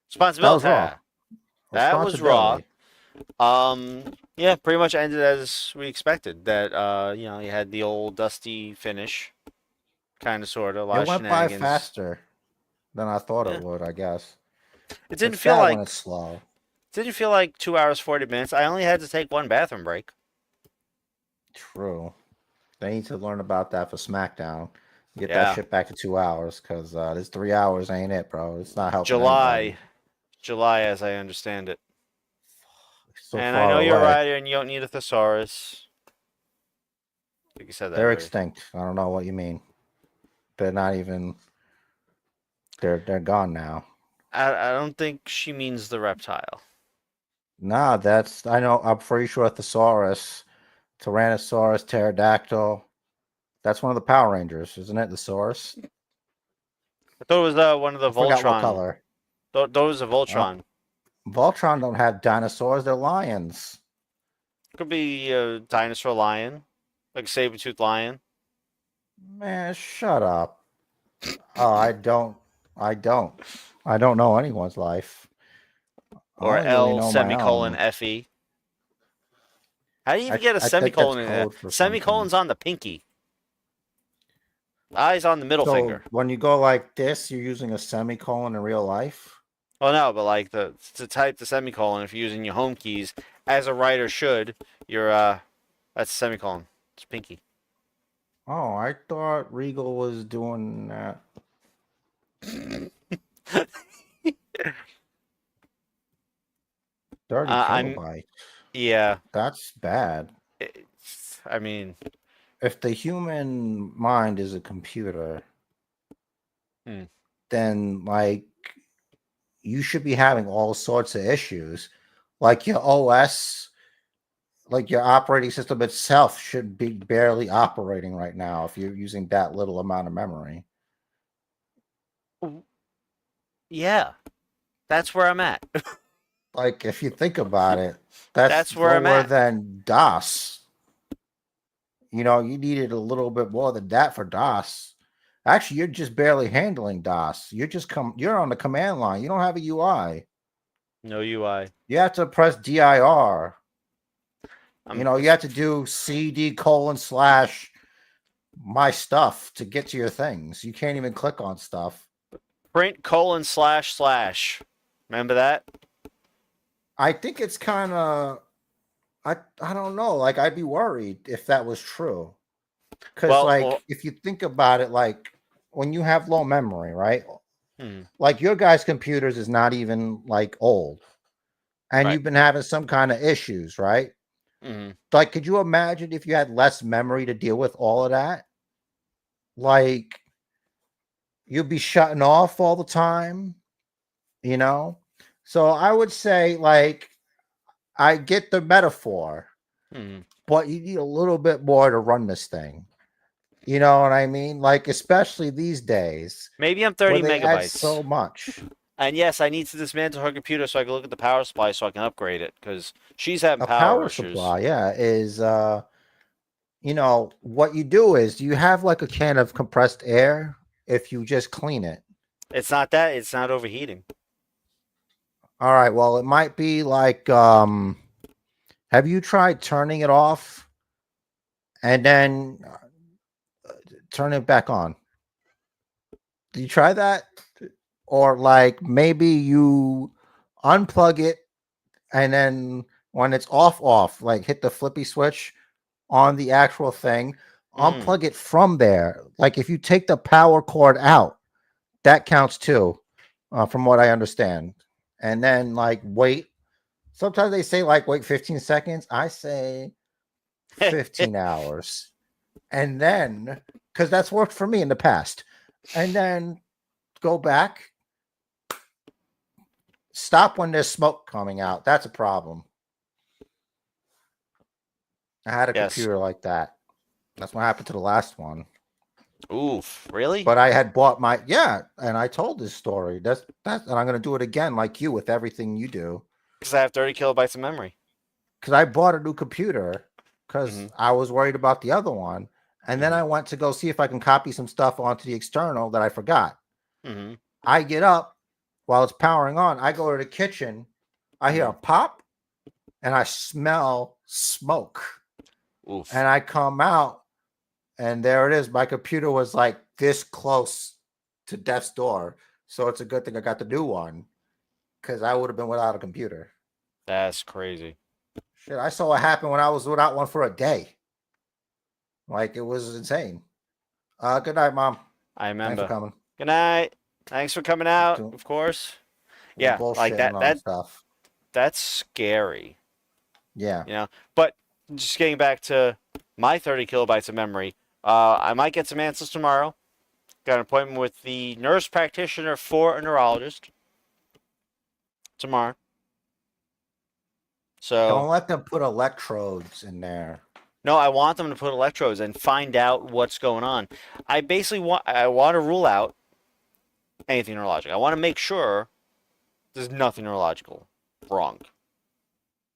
Responsibility. That was Raw. Yeah, pretty much ended as we expected. That you know, you had the old dusty finish, kind of, sort of. It went by faster than I thought it would. I guess it didn't it's feel bad like when it's slow. Didn't feel like 2 hours 40 minutes. I only had to take one bathroom break. True. They need to learn about that for SmackDown. Get that shit back to 2 hours, because this 3 hours ain't it, bro. It's not helping. July, as I understand it. So and far I know you're away. right, and you don't need a thesaurus. I think you said that. They're already. extinct. I don't know what you mean. They're not even. They're gone now. I don't think she means the reptile. Nah, I know. I'm pretty sure thesaurus, Tyrannosaurus, pterodactyl. That's one of the Power Rangers, isn't it? Thesaurus. I thought it was one of the I forgot Voltron. what color. Those are Voltron. Voltron don't have dinosaurs. They're lions. Could be a dinosaur lion, like a saber-toothed lion. Man, shut up. Oh, I don't know anyone's life. Or I only really know my semicolon own. FE. How do you even I get a think semicolon that's in there? code for Semicolon's on the pinky. Eyes on the middle So finger. when you go like this, you're using a semicolon in real life? Oh no, but like to type the semicolon, if you're using your home keys, as a writer should, you're that's a semicolon. It's pinky. Oh, I thought Regal was doing that. $30 Yeah. That's bad. I mean, if the human mind is a computer, then like you should be having all sorts of issues. Like your OS, like your operating system itself should be barely operating right now if you're using that little amount of memory. Yeah. That's where I'm at. Like if you think about it, that's where I'm lower at. than DOS. You know, you needed a little bit more than that for DOS. Actually, you're just barely handling DOS. You're on the command line. You don't have a UI. No UI. You have to press DIR. You know, you have to do CD:/ my stuff to get to your things. You can't even click on stuff. Print : // Remember that? I think it's kind of, I don't know. Like, I'd be worried if that was true. Because, if you think about it, like, when you have low memory, right? Like, your guys' computers is not even, like, old. And you've been having some kind of issues, right? Like, could you imagine if you had less memory to deal with all of that? Like, you'd be shutting off all the time, you know? So I would say, like, I get the metaphor, but you need a little bit more to run this thing. You know what I mean? Like, especially these days. Maybe I'm 30 where they add megabytes. so much. And yes, I need to dismantle her computer so I can look at the power supply so I can upgrade it, because she's having A power power issues. supply, yeah, is you know, what you do is you have like a can of compressed air if you just clean it. It's not that, it's not overheating. All right, well, it might be like have you tried turning it off and then turn it back on. Do you try that? Or like maybe you unplug it and then when it's off, like hit the flippy switch on the actual thing, unplug it from there. Like if you take the power cord out, that counts too, from what I understand. And then like wait. Sometimes they say like wait 15 seconds. I say 15 hours. And then, because that's worked for me in the past. And then go back. Stop when there's smoke coming out. That's a problem. I had a computer like that. That's what happened to the last one. Oof, really? But I had bought and I told this story. That's and I'm gonna do it again like you with everything you do. Because I have 30 kilobytes of memory. Because I bought a new computer because I was worried about the other one. And then I went to go see if I can copy some stuff onto the external that I forgot. I get up while it's powering on. I go to the kitchen. I hear a pop and I smell smoke. Oof. And I come out and there it is. My computer was like this close to death's door. So it's a good thing I got the new one because I would have been without a computer. That's crazy. Shit, I saw what happened when I was without one for a day. Like, it was insane. Good night, Mom. I remember. Thanks for coming. Good night. Thanks for coming out, of course. Yeah, like that stuff. That's scary. Yeah. You know, but just getting back to my 30 kilobytes of memory, I might get some answers tomorrow. Got an appointment with the nurse practitioner for a neurologist tomorrow. So don't let them put electrodes in there. No, I want them to put electrodes and find out what's going on. I basically want to rule out anything neurologic. I want to make sure there's nothing neurological wrong.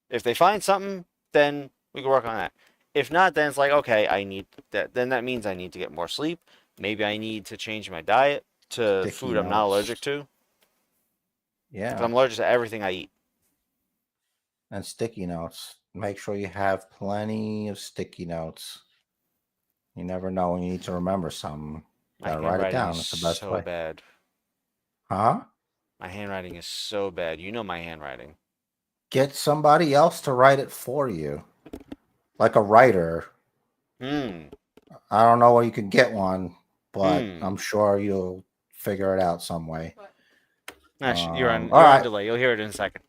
If they find something, then we can work on that. If not, then it's like, okay, I need that. Then that means I need to get more sleep. Maybe I need to change my diet to food I'm not allergic to. Yeah. 'Cause I'm allergic to everything I eat. And sticky notes. Make sure you have plenty of sticky notes. You never know when you need to remember something. Gotta write it down. It's the best way. Bad. Huh? My handwriting is so bad. You know my handwriting. Get somebody else to write it for you. Like a writer. I don't know where you can get one, but I'm sure you'll figure it out some way. Actually, you're on delay. You'll hear it in a second.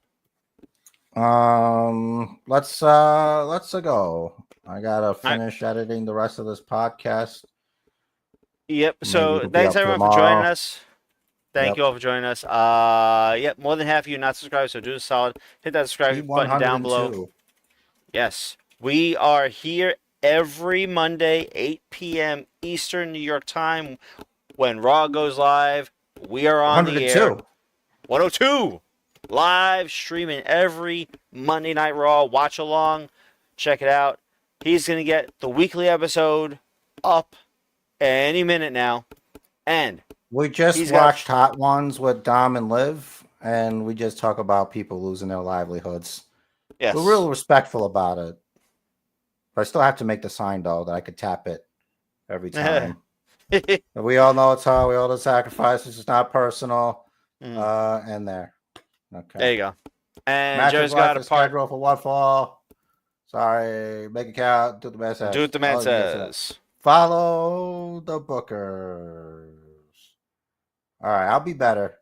Let's go. I gotta finish editing the rest of this podcast. Yep. So thanks everyone for joining us. Thank you all for joining us. Yep. More than half of you not subscribed, so do a solid. Hit that subscribe button down below. Yes, we are here every Monday, 8 p.m. Eastern New York time. When Raw goes live, we are on the air. 102. Live streaming every Monday Night Raw. Watch along. Check it out. He's going to get the weekly episode up any minute now. And we just watched Hot Ones with Dom and Liv, and we just talk about people losing their livelihoods. Yes. We're real respectful about it. But I still have to make the sign, though, that I could tap it every time. We all know it's hard. We all the sacrifices. It's not personal. And there. Okay. There you go. And Match Joe's got a part. Schedule for what fall? Sorry. Make it count. Do what the man says. Do what the man says. Follow the bookers. All right. I'll be better.